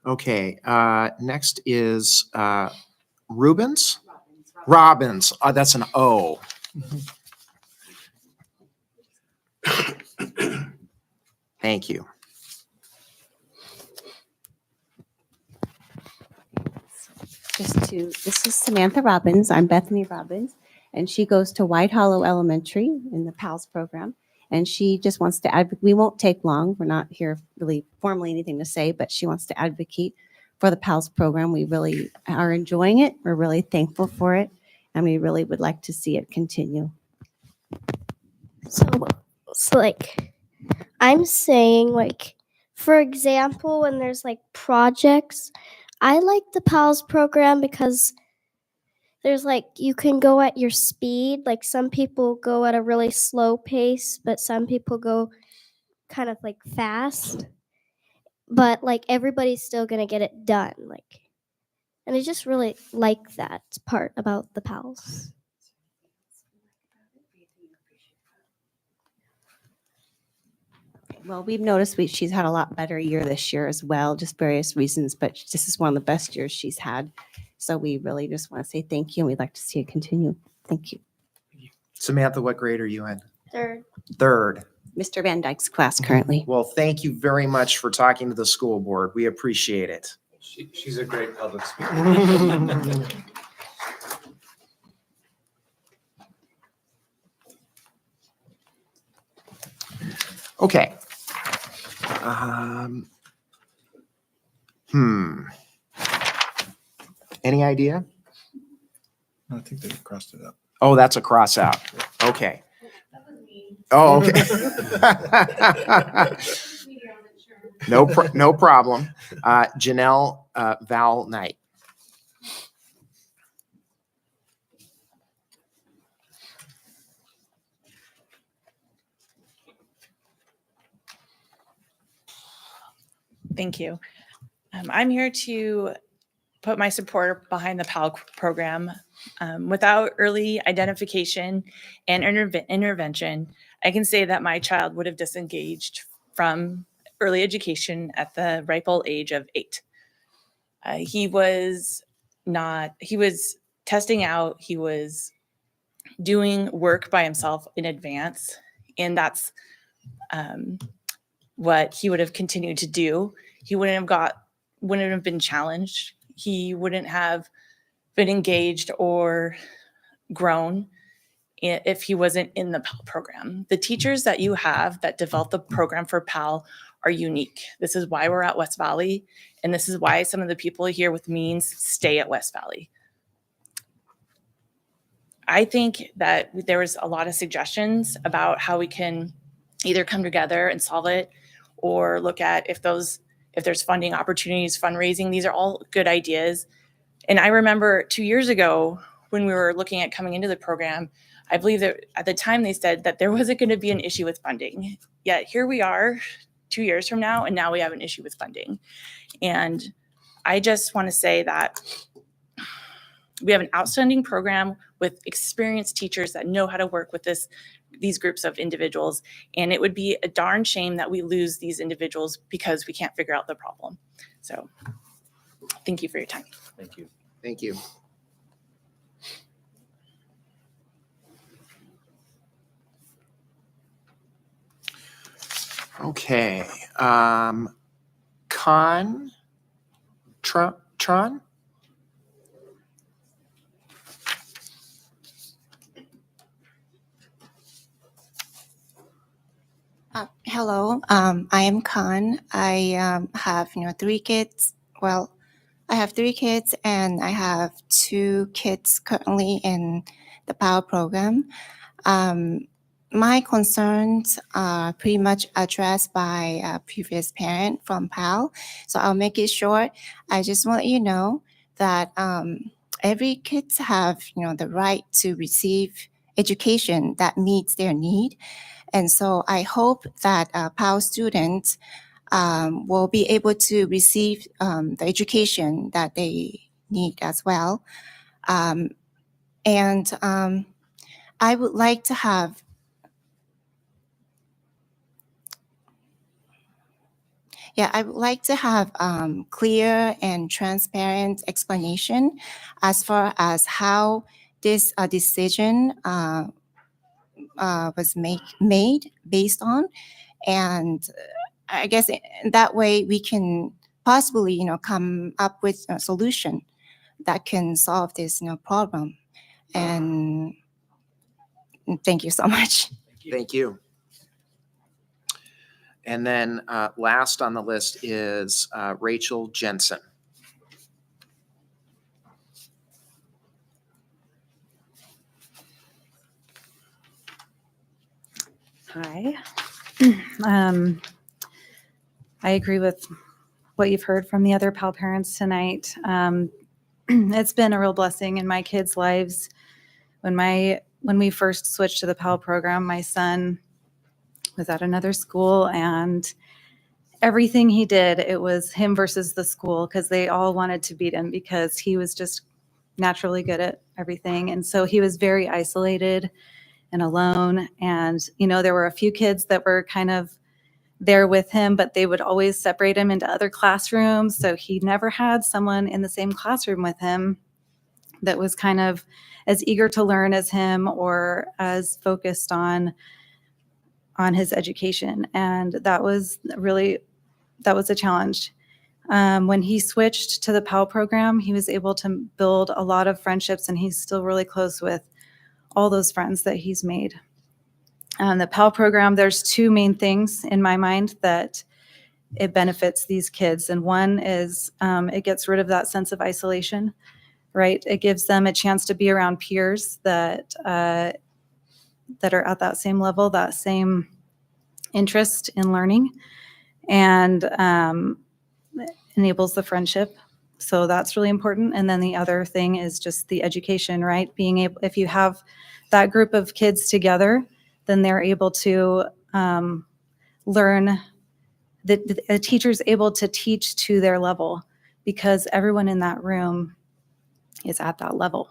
Okay, next is Rubens? Robbins. Oh, that's an O. Thank you. This is Samantha Robbins. I'm Bethany Robbins, and she goes to White Hollow Elementary in the PALS program. And she just wants to advocate. We won't take long. We're not here really formally anything to say, but she wants to advocate for the PALS program. We really are enjoying it. We're really thankful for it, and we really would like to see it continue. So like, I'm saying, like, for example, when there's like projects, I like the PALS program because there's like, you can go at your speed. Like some people go at a really slow pace, but some people go kind of like fast. But like everybody's still gonna get it done. Like, and I just really like that part about the PALS. Well, we've noticed she's had a lot better year this year as well, just various reasons, but this is one of the best years she's had. So we really just want to say thank you, and we'd like to see it continue. Thank you. Samantha, what grade are you in? Third. Third. Mr. Van Dyke's class currently. Well, thank you very much for talking to the school board. We appreciate it. She's a great public speaker. Okay. Any idea? I think they crossed it up. Oh, that's a cross out. Okay. Oh, okay. No problem. Janelle Val Knight. Thank you. I'm here to put my support behind the PAL program. Without early identification and intervention, I can say that my child would have disengaged from early education at the ripe old age of 8. He was testing out, he was doing work by himself in advance, and that's what he would have continued to do. He wouldn't have been challenged. He wouldn't have been engaged or grown if he wasn't in the PAL program. The teachers that you have that developed the program for PAL are unique. This is why we're at West Valley, and this is why some of the people here with means stay at West Valley. I think that there was a lot of suggestions about how we can either come together and solve it, or look at if there's funding opportunities, fundraising. These are all good ideas. And I remember 2 years ago when we were looking at coming into the program, I believe that at the time they said that there wasn't going to be an issue with funding. Yet here we are 2 years from now, and now we have an issue with funding. And I just want to say that we have an outstanding program with experienced teachers that know how to work with these groups of individuals. And it would be a darn shame that we lose these individuals because we can't figure out the problem. So thank you for your time. Thank you. Thank you. Okay. Tron? Hello, I am Khan. I have 3 kids. Well, I have 3 kids, and I have 2 kids currently in the PAL program. My concerns are pretty much addressed by a previous parent from PAL, so I'll make it short. I just want you to know that every kids have the right to receive education that meets their need. And so I hope that PAL students will be able to receive the education that they need as well. I would like to have clear and transparent explanation as far as how this decision was made based on. And I guess that way we can possibly, come up with a solution that can solve this, problem. And thank you so much. Thank you. And then last on the list is Rachel Jensen. Hi. I agree with what you've heard from the other PAL parents tonight. It's been a real blessing in my kids' lives. When we first switched to the PAL program, my son was at another school, and everything he did, it was him versus the school, because they all wanted to beat him because he was just naturally good at everything. And so he was very isolated and alone. And, there were a few kids that were kind of there with him, but they would always separate him into other classrooms. So he never had someone in the same classroom with him. that was kind of as eager to learn as him or as focused on his education. And that was a challenge. When he switched to the PAL program, he was able to build a lot of friendships, and he's still really close with all those friends that he's made. The PAL program, there's two main things in my mind that it benefits these kids. And one is it gets rid of that sense of isolation, right? It gives them a chance to be around peers that are at that same level, that same interest in learning, and enables the friendship. So that's really important. And then the other thing is just the education, right? Being able, if you have that group of kids together, then they're able to learn. The teacher's able to teach to their level because everyone in that room is at that level.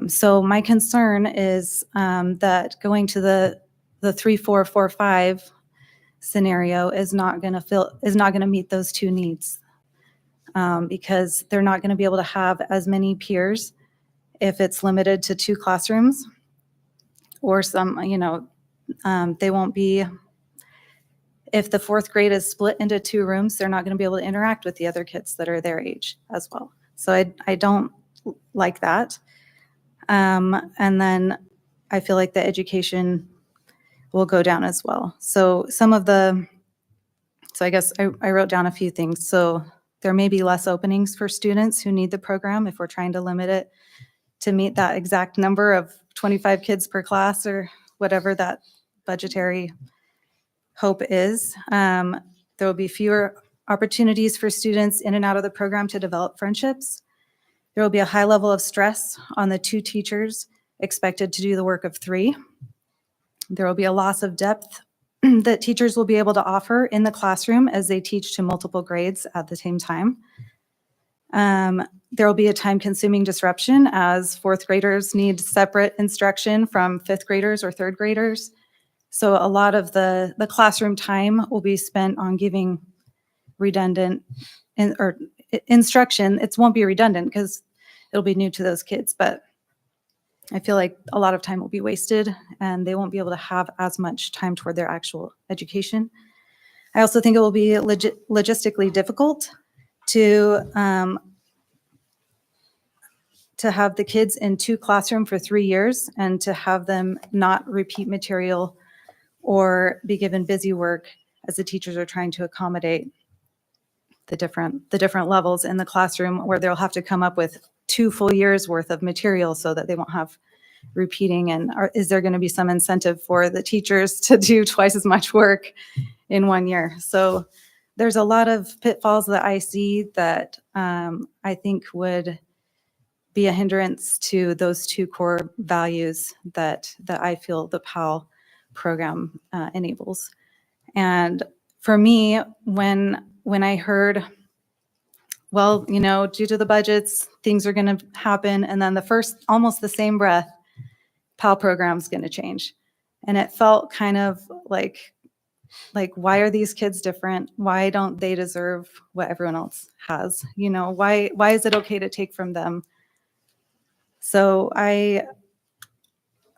So my concern is that going to the 3-4-4-5 scenario is not going to meet those two needs, because they're not going to be able to have as many peers if it's limited to 2 classrooms, or they won't be. If the 4th grade is split into 2 rooms, they're not going to be able to interact with the other kids that are their age as well. So I don't like that. And then I feel like the education will go down as well. So I guess I wrote down a few things. So there may be less openings for students who need the program if we're trying to limit it to meet that exact number of 25 kids per class or whatever that budgetary hope is. There will be fewer opportunities for students in and out of the program to develop friendships. There will be a high level of stress on the 2 teachers expected to do the work of 3. There will be a loss of depth that teachers will be able to offer in the classroom as they teach to multiple grades at the same time. There will be a time-consuming disruption as 4th graders need separate instruction from 5th graders or 3rd graders. So a lot of the classroom time will be spent on giving redundant or instruction. It won't be redundant because it'll be new to those kids, but I feel like a lot of time will be wasted and they won't be able to have as much time toward their actual education. I also think it will be logistically difficult to have the kids in 2 classrooms for 3 years and to have them not repeat material or be given busy work as the teachers are trying to accommodate the different levels in the classroom, where they'll have to come up with 2 full years worth of material so that they won't have repeating. And is there going to be some incentive for the teachers to do twice as much work in 1 year? So there's a lot of pitfalls that I see that I think would be a hindrance to those 2 core values that I feel the PAL program enables. And for me, when I heard, well, due to the budgets, things are going to happen, and then almost the same breath, PAL program's going to change. And it felt kind of like, why are these kids different? Why don't they deserve what everyone else has? Why is it okay to take from them? So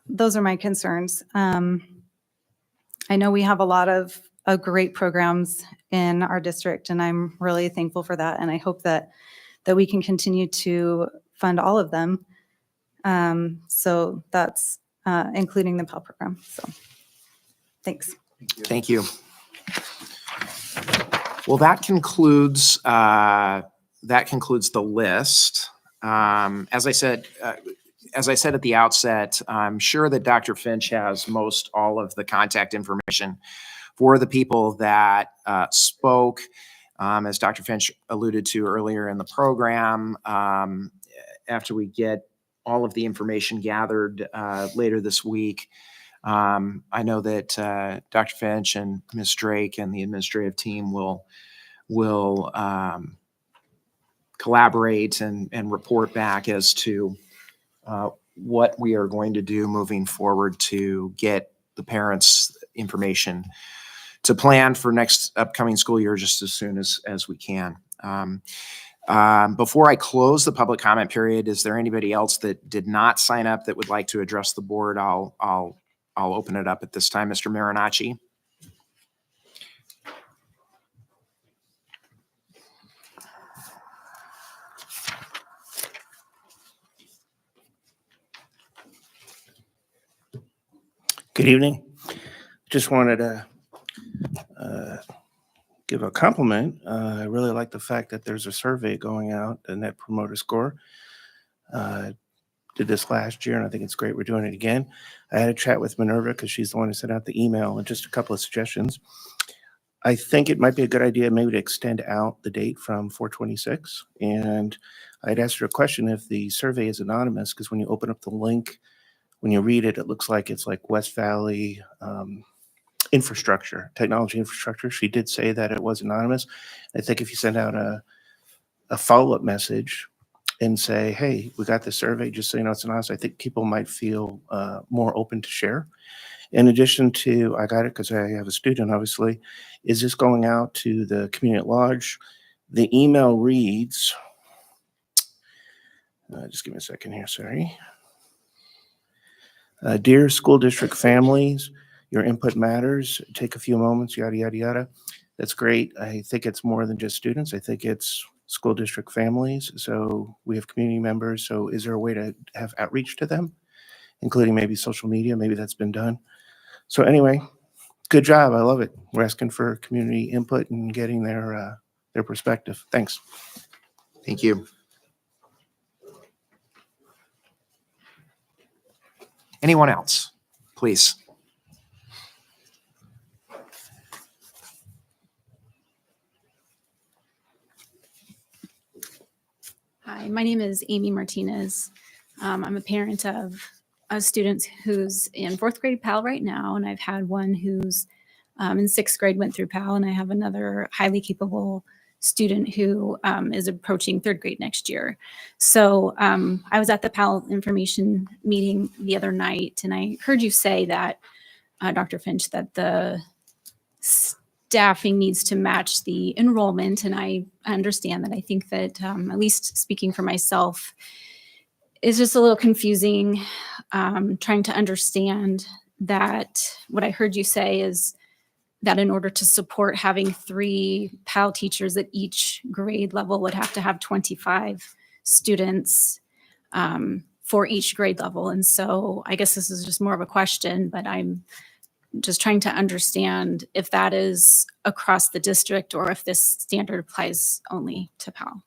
those are my concerns. I know we have a lot of great programs in our district, and I'm really thankful for that. And I hope that we can continue to fund all of them. So that's including the PAL program. So thanks. Thank you. Well, that concludes the list. As I said at the outset, I'm sure that Dr. Finch has most all of the contact information for the people that spoke. As Dr. Finch alluded to earlier in the program, after we get all of the information gathered later this week, I know that Dr. Finch and Ms. Drake and the administrative team will collaborate and report back as to what we are going to do moving forward to get the parents information to plan for next upcoming school year just as soon as we can. Before I close the public comment period, is there anybody else that did not sign up that would like to address the board? I'll open it up at this time. Mr. Marinacci. Good evening. Just wanted to give a compliment. I really like the fact that there's a survey going out, a Net Promoter Score. Did this last year, and I think it's great we're doing it again. I had a chat with Minerva because she's the one who sent out the email, and just a couple of suggestions. I think it might be a good idea maybe to extend out the date from 4/26. And I'd asked her a question if the survey is anonymous, because when you open up the link, when you read it, it looks like it's like West Valley infrastructure, technology infrastructure. She did say that it was anonymous. I think if you send out a follow-up message and say, hey, we got this survey, just so you know it's anonymous, I think people might feel more open to share. In addition to, I got it because I have a student, obviously, is this going out to the community at large? The email reads, just give me a second here, sorry. Dear school district families, your input matters. Take a few moments, yada, yada, yada. That's great. I think it's more than just students. I think it's school district families. So we have community members. So is there a way to have outreach to them, including maybe social media? Maybe that's been done. So anyway, good job. I love it. We're asking for community input and getting their perspective. Thanks. Thank you. Anyone else, please? Hi, my name is Amy Martinez. I'm a parent of a student who's in 4th grade PAL right now, and I've had one who's in 6th grade went through PAL, and I have another highly capable student who is approaching 3rd grade next year. So I was at the PAL information meeting the other night, and I heard you say that, Dr. Finch, that the staffing needs to match the enrollment, and I understand that. I think that, at least speaking for myself, is just a little confusing, trying to understand that what I heard you say is that in order to support having 3 PAL teachers at each grade level would have to have 25 students for each grade level. And so I guess this is just more of a question, but I'm just trying to understand if that is across the district or if this standard applies only to PAL.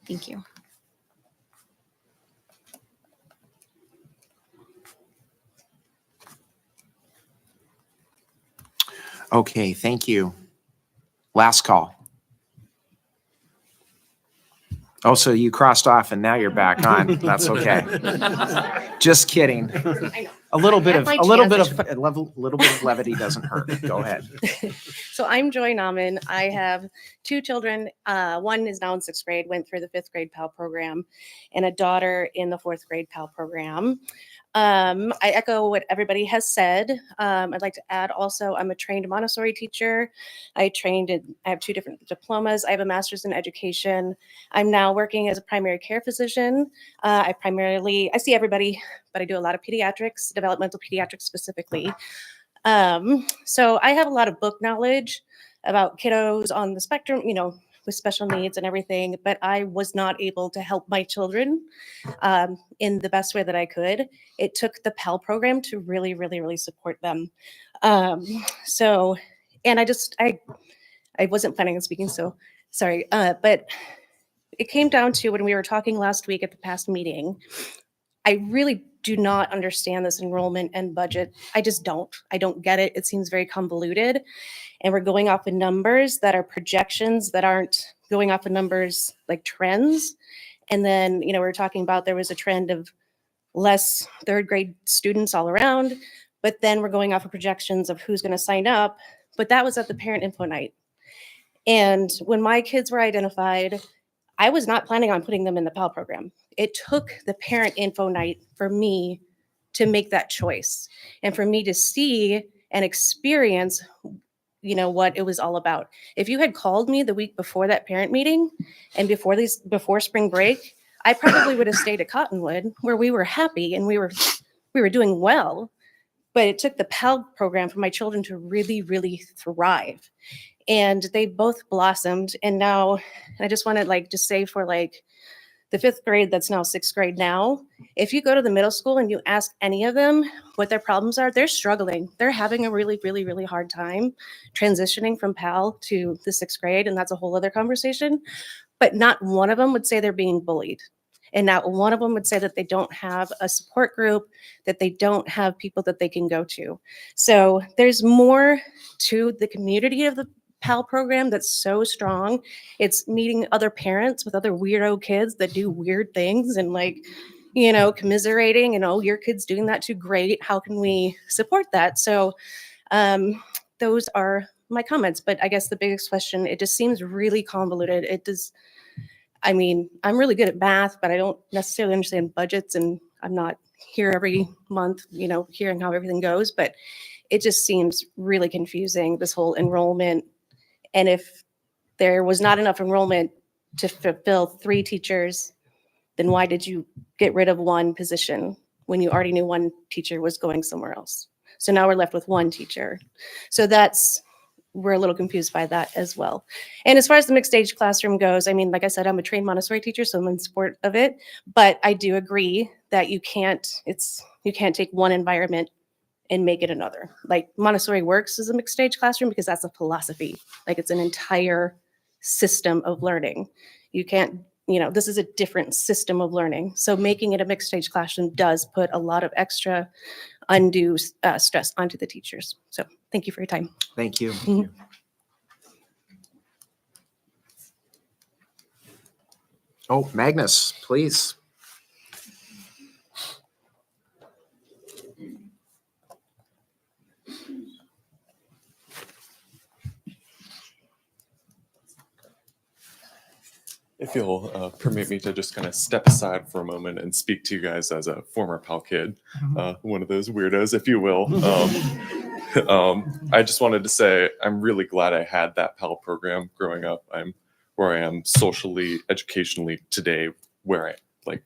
Thank you. Okay, thank you. Last call. Oh, so you crossed off and now you're back on. That's okay. Just kidding. A little bit of levity doesn't hurt. Go ahead. So I'm Joy Nauman. I have 2 children. One is now in 6th grade, went through the 5th grade PAL program, and a daughter in the 4th grade PAL program. I echo what everybody has said. I'd like to add also, I'm a trained Montessori teacher. I have 2 different diplomas. I have a master's in education. I'm now working as a primary care physician. I see everybody, but I do a lot of pediatrics, developmental pediatrics specifically. So I have a lot of book knowledge about kiddos on the spectrum, with special needs and everything, but I was not able to help my children in the best way that I could. It took the PAL program to really, really, really support them. And I wasn't planning on speaking, so sorry. But it came down to when we were talking last week at the past meeting, I really do not understand this enrollment and budget. I just don't. I don't get it. It seems very convoluted. And we're going off of numbers that are projections that aren't going off of numbers like trends. And then, we're talking about there was a trend of less 3rd grade students all around, but then we're going off of projections of who's going to sign up. But that was at the parent info night. And when my kids were identified, I was not planning on putting them in the PAL program. It took the parent info night for me to make that choice and for me to see and experience, what it was all about. If you had called me the week before that parent meeting and before spring break, I probably would have stayed at Cottonwood where we were happy and we were doing well. But it took the Pell program for my children to really, really thrive. And they both blossomed. And now I just want to just say for the fifth grade that's now sixth grade now, if you go to the middle school and you ask any of them what their problems are, they're struggling. They're having a really, really, really hard time transitioning from Pal to the sixth grade. And that's a whole other conversation. But not one of them would say they're being bullied. And not one of them would say that they don't have a support group, that they don't have people that they can go to. So there's more to the community of the PAL program that's so strong. It's meeting other parents with other weirdo kids that do weird things and commiserating and, oh, your kid's doing that too, great. How can we support that? So those are my comments. But I guess the biggest question, it just seems really convoluted. I'm really good at math, but I don't necessarily understand budgets, and I'm not here every month, hearing how everything goes, but it just seems really confusing, this whole enrollment. And if there was not enough enrollment to fulfill 3 teachers, then why did you get rid of 1 position when you already knew 1 teacher was going somewhere else? So now we're left with 1 teacher. So we're a little confused by that as well. And as far as the mixed age classroom goes, like I said, I'm a trained Montessori teacher, so I'm in support of it. But I do agree that you can't take one environment and make it another. Like Montessori works as a mixed age classroom because that's a philosophy. It's an entire system of learning. You can't, this is a different system of learning. So making it a mixed age classroom does put a lot of extra undue stress onto the teachers. So thank you for your time. Thank you. Mhm. Oh, Magnus, please. If you'll permit me to just kind of step aside for a moment and speak to you guys as a former Pal kid, one of those weirdos, if you will. I just wanted to say I'm really glad I had that Pal program growing up. I'm where I am socially, educationally today,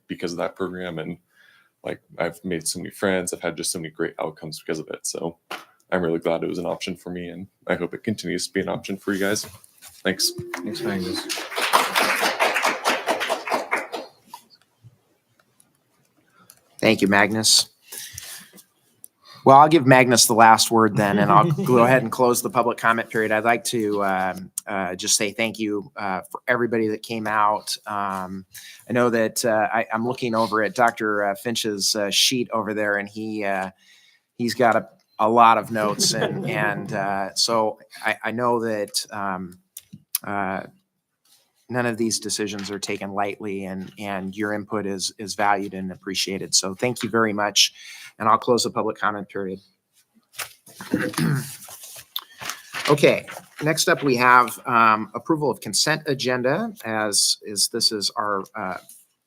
because of that program, and I've made so many friends. I've had just so many great outcomes because of it. So I'm really glad it was an option for me, and I hope it continues to be an option for you guys. Thanks. Thanks, Magnus. Thank you, Magnus. Well, I'll give Magnus the last word then, and I'll go ahead and close the public comment period. I'd like to just say thank you for everybody that came out. I know that I'm looking over at Dr. Finch's sheet over there, and he's got a lot of notes, and so I know that none of these decisions are taken lightly, and your input is valued and appreciated. So thank you very much. And I'll close the public comment period. Okay, next up we have approval of consent agenda. This is our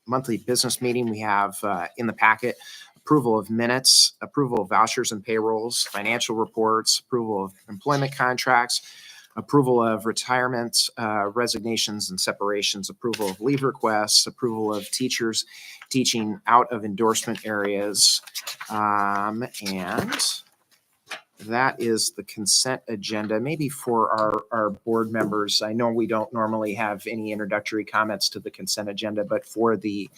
monthly business meeting. We have in the packet approval of minutes, approval of vouchers and payrolls, financial reports, approval of employment contracts, approval of retirements, resignations and separations, approval of leave requests, approval of teachers teaching out of endorsement areas. And that is the consent agenda. Maybe for our board members, I know we don't normally have any introductory comments to the consent agenda, but for the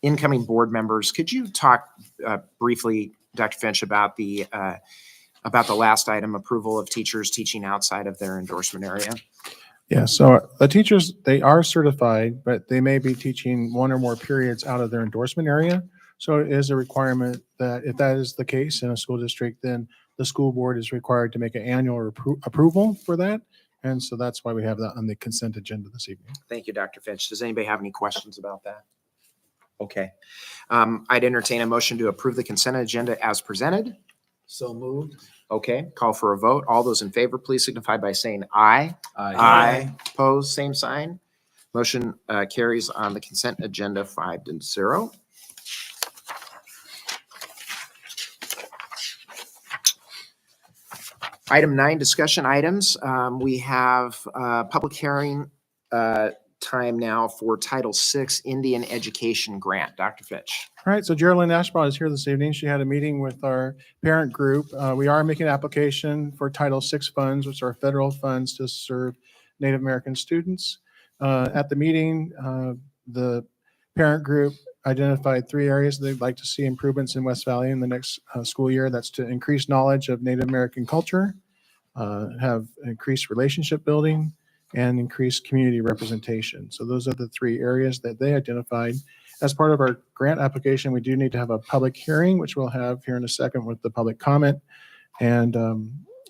incoming board members, could you talk briefly, Dr. Finch, about the last item, approval of teachers teaching outside of their endorsement area? Yeah, so the teachers, they are certified, but they may be teaching 1 or more periods out of their endorsement area. So it is a requirement that if that is the case in a school district, then the school board is required to make an annual approval for that. And so that's why we have that on the consent agenda this evening. Thank you, Dr. Finch. Does anybody have any questions about that? Okay. I'd entertain a motion to approve the consent agenda as presented. So moved. Okay, call for a vote. All those in favor, please signify by saying aye. Aye. Opposed, same sign. Motion carries on the consent agenda 5-0. Item 9, discussion items. We have public hearing time now for Title VI Indian Education Grant. Dr. Fitch. All right, so Geraldine Ashbaugh is here this evening. She had a meeting with our parent group. We are making an application for Title VI funds, which are federal funds to serve Native American students. At the meeting, the parent group identified 3 areas they'd like to see improvements in West Valley in the next school year. That's to increase knowledge of Native American culture, have increased relationship building, and increased community representation. So those are the 3 areas that they identified. As part of our grant application, we do need to have a public hearing, which we'll have here in a second with the public comment. And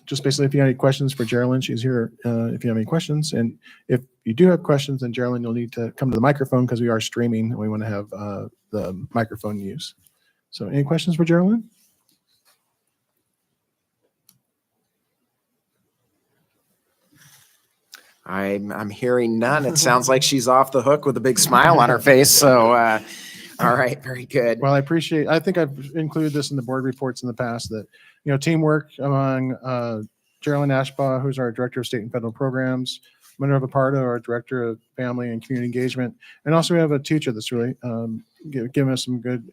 just basically, if you have any questions for Geraldine, she's here if you have any questions. And if you do have questions, then Geraldine, you'll need to come to the microphone because we are streaming and we want to have the microphone use. So any questions for Geraldine? I'm hearing none. It sounds like she's off the hook with a big smile on her face. So, all right, very good. Well, I think I've included this in the board reports in the past that, teamwork among Geraldine Ashbaugh, who's our Director of State and Federal Programs, Minerva Pardo, our Director of Family and Community Engagement, and also we have a teacher that's really given us some good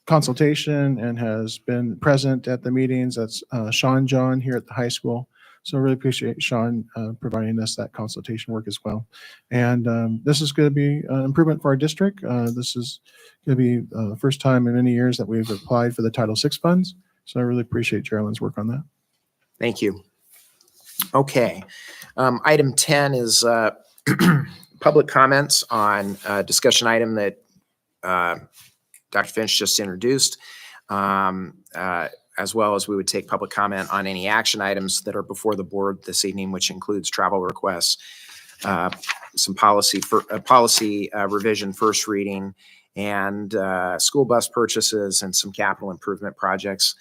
consultation and has been present at the meetings. That's Sean John here at the high school. So I really appreciate Sean providing us that consultation work as well. And this is going to be an improvement for our district. This is going to be the first time in many years that we've applied for the Title VI funds. So I really appreciate Geraldine's work on that. Thank you. Okay. Item 10 is public comments on a discussion item that Dr. Finch just introduced. As well as we would take public comment on any action items that are before the board this evening, which includes travel requests, some policy revision first reading, and school bus purchases and some capital improvement projects.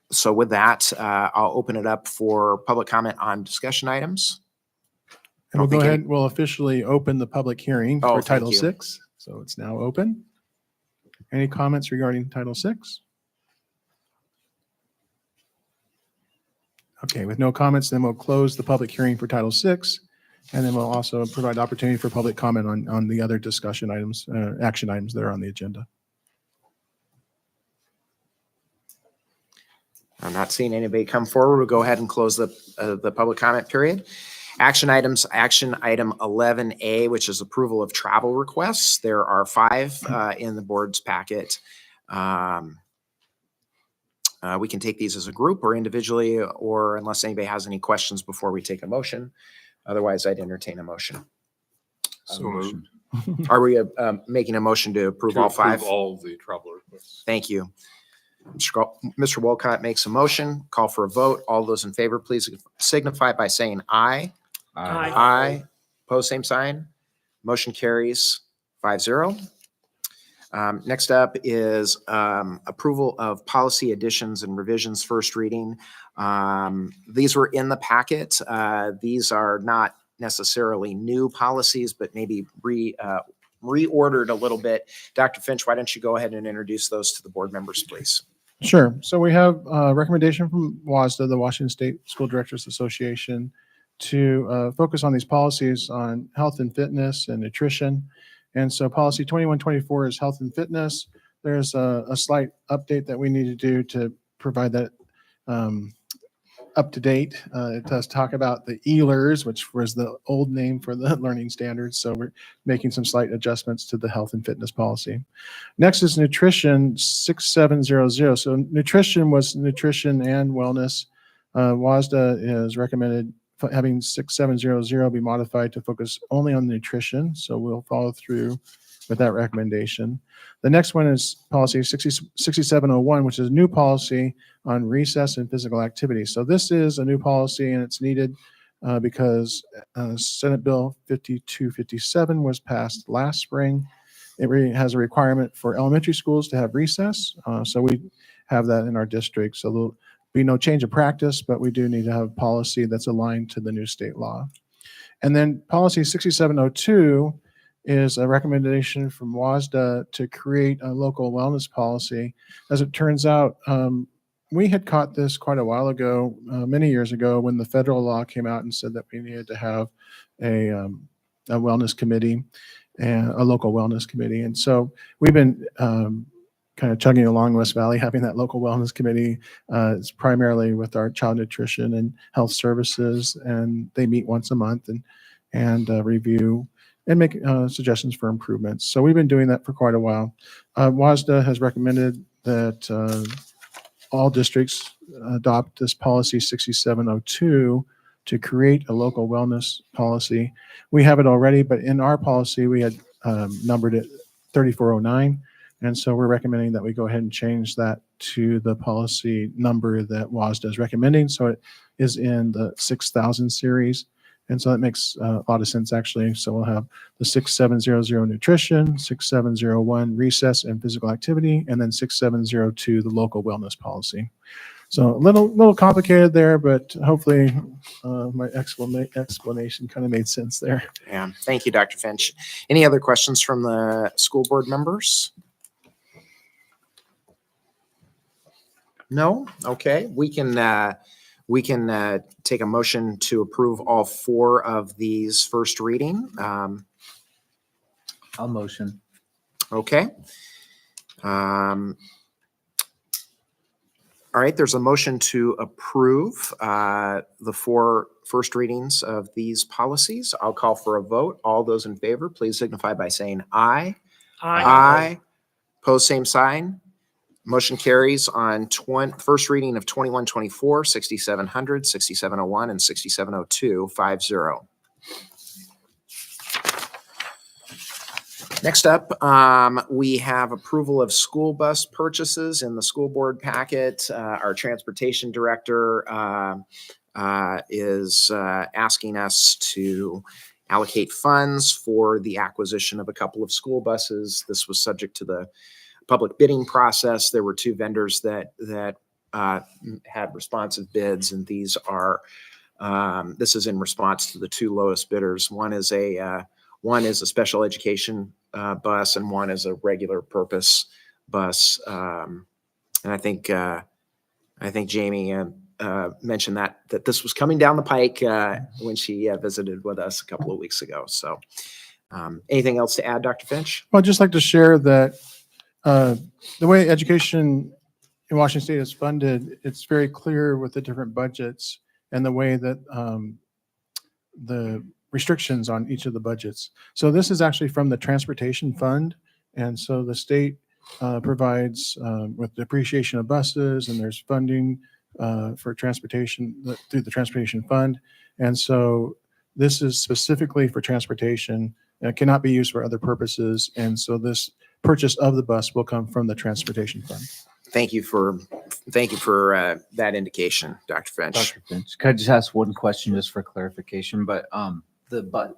So with that, I'll open it up for public comment on discussion items. And we'll go ahead. We'll officially open the public hearing for Title you. VI. So it's now open. Any comments regarding Title VI? Okay, with no comments, then we'll close the public hearing for Title VI, and then we'll also provide opportunity for public comment on the other discussion items, action items that are on the agenda. I'm not seeing anybody come forward. We'll go ahead and close the public comment period. Action items, action item 11A, which is approval of travel requests. There are 5 in the board's packet. We can take these as a group or individually, or unless anybody has any questions before we take a motion. Otherwise, I'd entertain a motion. So moved. Are we making a motion to approve all 5? All the travel requests. Thank you. Mr. Wolcott makes a motion. Call for a vote. All those in favor, please signify by saying aye. Aye. Aye. Pose same sign. Motion carries 5-0. Next up is approval of policy additions and revisions first reading. These were in the packet. These are not necessarily new policies, but maybe reordered a little bit. Dr. Finch, why don't you go ahead and introduce those to the board members, please? Sure. So we have a recommendation from WVSD, the Washington State School Directors Association, to focus on these policies on health and fitness and nutrition. And so policy 2124 is health and fitness. There's a slight update that we need to do to provide that up to date. It does talk about the ELERS, which was the old name for the learning standards. So we're making some slight adjustments to the health and fitness policy. Next is nutrition 6700. So nutrition was nutrition and wellness. WVSD is recommended having 6700 be modified to focus only on nutrition. So we'll follow through with that recommendation. The next one is policy 6701, which is a new policy on recess and physical activity. So this is a new policy and it's needed because Senate Bill 5257 was passed last spring. It has a requirement for elementary schools to have recess. So we have that in our district. So there'll be no change of practice, but we do need to have policy that's aligned to the new state law. And then policy 6702 is a recommendation from WVSD to create a local wellness policy. As it turns out, we had caught this quite a while ago, many years ago, when the federal law came out and said that we needed to have a wellness committee and a local wellness committee. And so we've been kind of chugging along West Valley, having that local wellness committee. It's primarily with our child nutrition and health services, and they meet once a month and review and make suggestions for improvements. So we've been doing that for quite a while. WASDA has recommended that all districts adopt this policy 6702 to create a local wellness policy. We have it already, but in our policy, we had numbered it 3409. And so we're recommending that we go ahead and change that to the policy number that WASDA is recommending. So it is in the 6000 series. And so that makes a lot of sense, actually. So we'll have the 6700 nutrition, 6701 recess and physical activity, and then 6702 the local wellness policy. So a little complicated there, but hopefully my explanation kind of made sense there. Yeah, thank you, Dr. Finch. Any other questions from the school board members? No? Okay, we can take a motion to approve all 4 of these first reading. I'll motion. Okay. All right, there's a motion to approve the 4 first readings of these policies. I'll call for a vote. All those in favor, please signify by saying aye. Aye. Pose same sign. Motion carries on first reading of 2124, 6700, 6701, and 6702, 5-0. Next up, we have approval of school bus purchases in the school board packet. Our transportation director is asking us to allocate funds for the acquisition of a couple of school buses. This was subject to the public bidding process. There were 2 vendors that had responsive bids, and these are this is in response to the 2 lowest bidders. One is a special education bus, and one is a regular purpose bus. And I think Jamie mentioned that this was coming down the pike when she visited with us a couple of weeks ago. So, anything else to add, Dr. Finch? Well, I'd just like to share that the way education in Washington State is funded, it's very clear with the different budgets and the way that the restrictions on each of the budgets. So this is actually from the transportation fund. And so the state provides with depreciation of buses, and there's funding for transportation through the transportation fund. And so this is specifically for transportation. It cannot be used for other purposes. And so this purchase of the bus will come from the transportation fund. Thank you for that indication, Dr. Finch. Dr. Finch, could I just ask one question just for clarification? But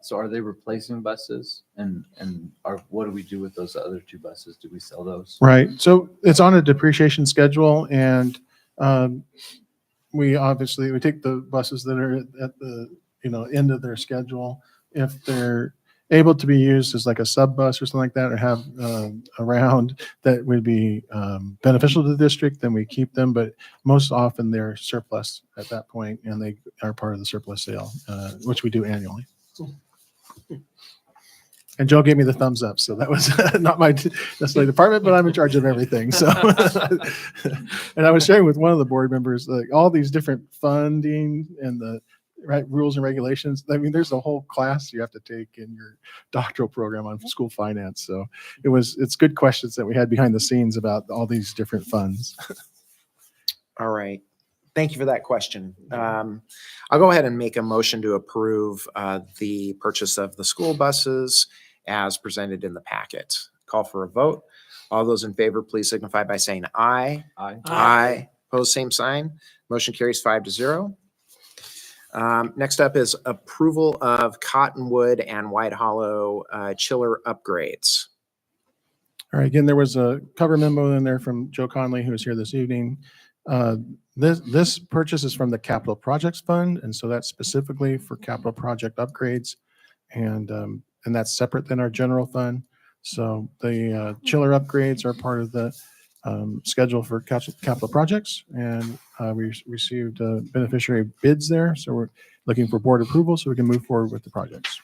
so are they replacing buses? And what do we do with those other 2 buses? Do we sell those? Right. So it's on a depreciation schedule, and we take the buses that are at the end of their schedule. If they're able to be used as like a sub bus or something like that, or have around that would be beneficial to the district, then we keep them. But most often they're surplus at that point, and they are part of the surplus sale, which we do annually. And Joe gave me the thumbs up, so that was not my necessarily department, but I'm in charge of everything. So, and I was sharing with one of the board members, like all these different funding and the rules and regulations. I mean, there's a whole class you have to take in your doctoral program on school finance. So it's good questions that we had behind the scenes about all these different funds. All right. Thank you for that question. I'll go ahead and make a motion to approve the purchase of the school buses as presented in the packet. Call for a vote. All those in favor, please signify by saying aye. Aye. Aye. Pose same sign. Motion carries 5-0. Next up is approval of Cottonwood and White Hollow chiller upgrades. All right. Again, there was a cover memo in there from Joe Conley, who is here this evening. This purchase is from the Capital Projects Fund, and so that's specifically for capital project upgrades, and that's separate than our general fund. So the chiller upgrades are part of the schedule for capital projects, and we received beneficiary bids there. So we're looking for board approval so we can move forward with the projects.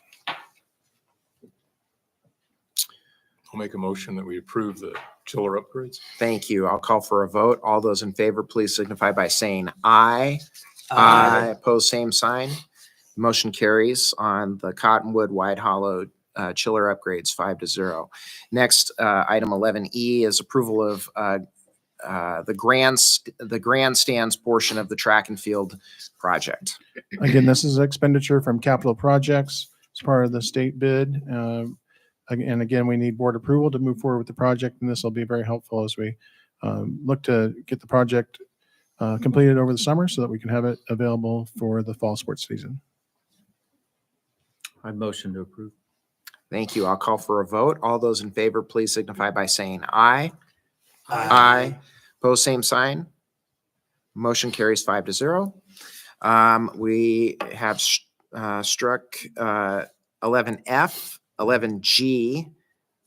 I'll make a motion that we approve the chiller upgrades. Thank you. I'll call for a vote. All those in favor, please signify by saying aye. Opposed, same sign. Motion carries on the Cottonwood Wide Hollow chiller upgrades 5-0. Next, item 11E is approval of the grandstands portion of the track and field project. Again, this is expenditure from capital projects as part of the state bid. And again, we need board approval to move forward with the project, and this will be very helpful as we look to get the project completed over the summer so that we can have it available for the fall sports season. I motion to approve. Thank you. I'll call for a vote. All those in favor, please signify by saying aye. Aye. Opposed, same sign. Motion carries 5-0. We have struck 11F, 11G,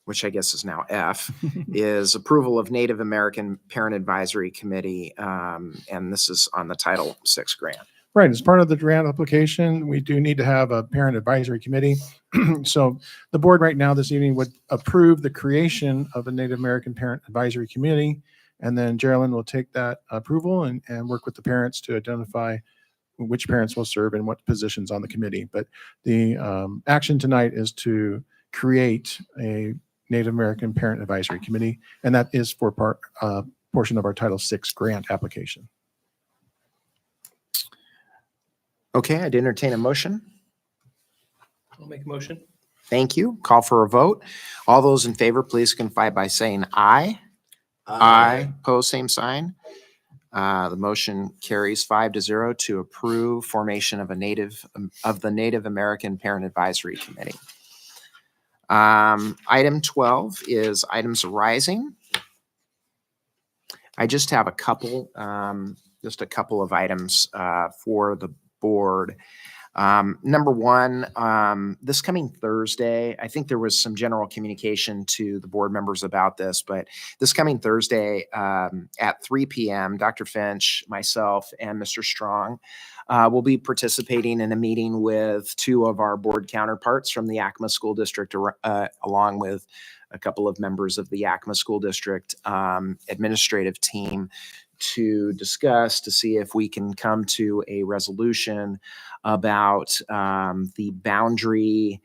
which I guess is now F, is approval of Native American Parent Advisory Committee, and this is on the Title VI grant. Right. As part of the grant application, we do need to have a parent advisory committee. So the board right now this evening would approve the creation of a Native American Parent Advisory Committee. And then Geraldine will take that approval and work with the parents to identify which parents will serve in what positions on the committee. But the action tonight is to create a Native American Parent Advisory Committee, and that is for portion of our Title VI grant application. Okay, I'd entertain a motion. I'll make a motion. Thank you. Call for a vote. All those in favor, please confide by saying aye. Aye. Pose same sign. The motion carries 5-0 to approve formation of the Native American Parent Advisory Committee. Item 12 is items arising. I just have a couple of items for the board. Number one, this coming Thursday, I think there was some general communication to the board members about this, but this coming Thursday at 3 p.m., Dr. Finch, myself, and Mr. Strong will be participating in a meeting with two of our board counterparts from the Yakima School District, along with a couple of members of the Yakima School District administrative team to discuss to see if we can come to a resolution about the boundary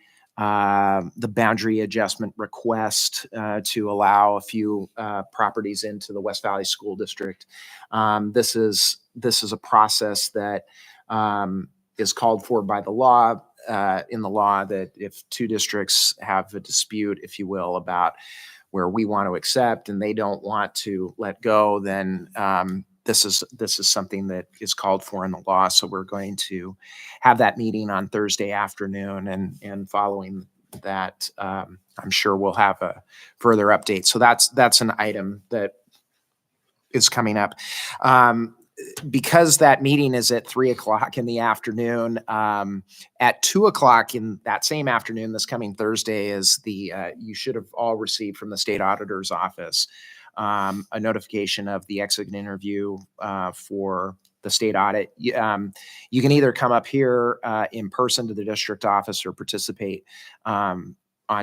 adjustment request to allow a few properties into the West Valley School District. This is a process that is called for by the law, in the law, that if two districts have a dispute, if you will, about where we want to accept and they don't want to let go, then this is something that is called for in the law. So we're going to have that meeting on Thursday afternoon, and following that, I'm sure we'll have a further update. So that's an item that is coming up. Because that meeting is at 3 o'clock in the afternoon, at 2 o'clock in that same afternoon, this coming Thursday, is you should have all received from the state auditor's office a notification of the exit interview for the state audit. You can either come up here in person to the district office or participate on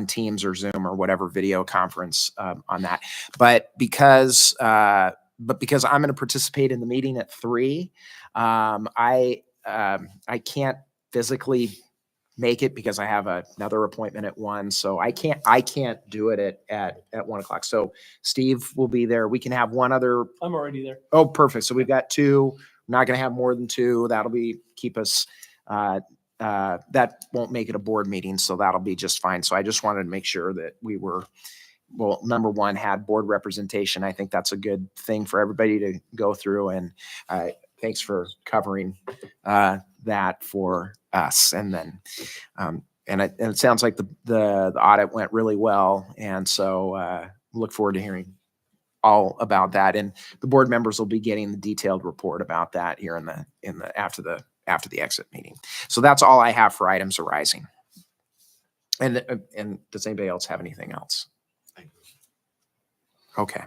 Teams or Zoom or whatever video conference on that. But because I'm going to participate in the meeting at 3, I can't physically make it because I have another appointment at 1. So I can't do it at 1 o'clock. So Steve will be there. We can have one other. I'm already there. Oh, perfect. So we've got 2. I'm not going to have more than 2. That'll keep us. That won't make it a board meeting, so that'll be just fine. So I just wanted to make sure that we were. Well, number one, had board representation. I think that's a good thing for everybody to go through. And thanks for covering that for us. And then, and it sounds like the audit went really well. And so look forward to hearing all about that. And the board members will be getting the detailed report about that here after the exit meeting. So that's all I have for items arising. And does anybody else have anything else? Okay.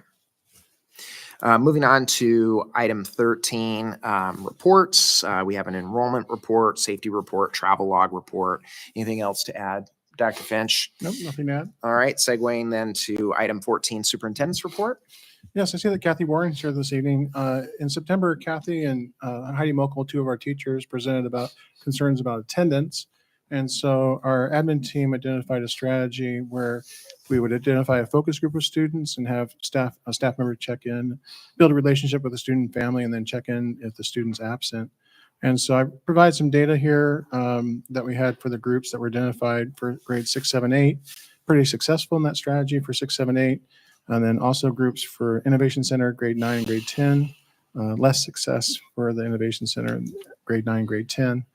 Moving on to item 13, reports. We have an enrollment report, safety report, travel log report. Anything else to add, Dr. Finch? Nope, nothing to add. All right, segueing then to item 14, superintendent's report. Yes, I see that Kathy Warren's here this evening. In September, Kathy and Heidi Mokel, two of our teachers, presented about concerns about attendance. And so our admin team identified a strategy where we would identify a focus group of students and have a staff member check in, build a relationship with the student family, and then check in if the student's absent. And so I provide some data here that we had for the groups that were identified for grades 6, 7, 8. Pretty successful in that strategy for 6, 7, 8. And then also groups for Innovation Center, grade 9 and grade 10. Less success for the Innovation Center, grade 9, grade 10.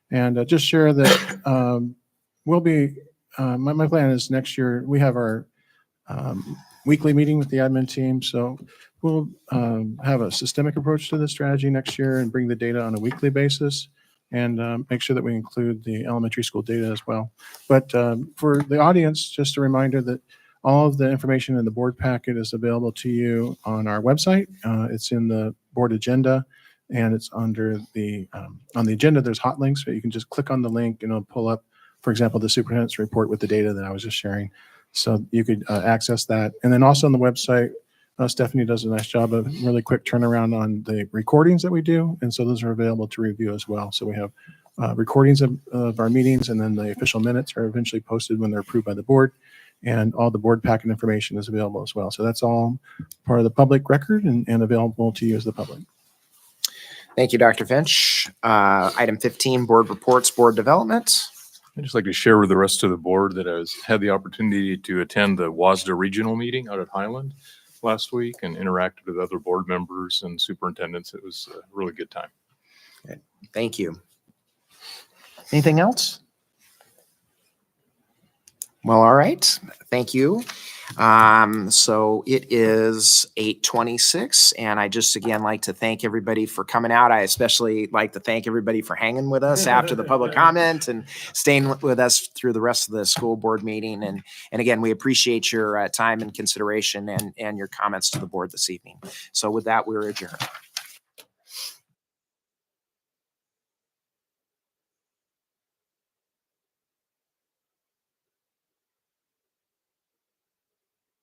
And just share that we'll be, my plan is next year, we have our weekly meeting with the admin team. So we'll have a systemic approach to this strategy next year and bring the data on a weekly basis and make sure that we include the elementary school data as well. But for the audience, just a reminder that all of the information in the board packet is available to you on our website. It's in the board agenda, and it's under the, on the agenda, there's hot links, so you can just click on the link and it'll pull up, for example, the superintendent's report with the data that I was just sharing. So you could access that. And then also on the website, Stephanie does a nice job of really quick turnaround on the recordings that we do. And so those are available to review as well. So we have recordings of our meetings, and then the official minutes are eventually posted when they're approved by the board. And all the board packet information is available as well. So that's all part of the public record and available to you as the public. Thank you, Dr. Finch. Item 15, board reports, board development. I'd just like to share with the rest of the board that I had the opportunity to attend the WVSD regional meeting out at Highland last week and interacted with other board members and superintendents. It was a really good time. Okay. Thank you. Anything else? Well, all right. Thank you. So it is 8:26, and I just again like to thank everybody for coming out. I especially like to thank everybody for hanging with us after the public comment and staying with us through the rest of the school board meeting. And again, we appreciate your time and consideration and your comments to the board this evening. So with that, we're adjourned.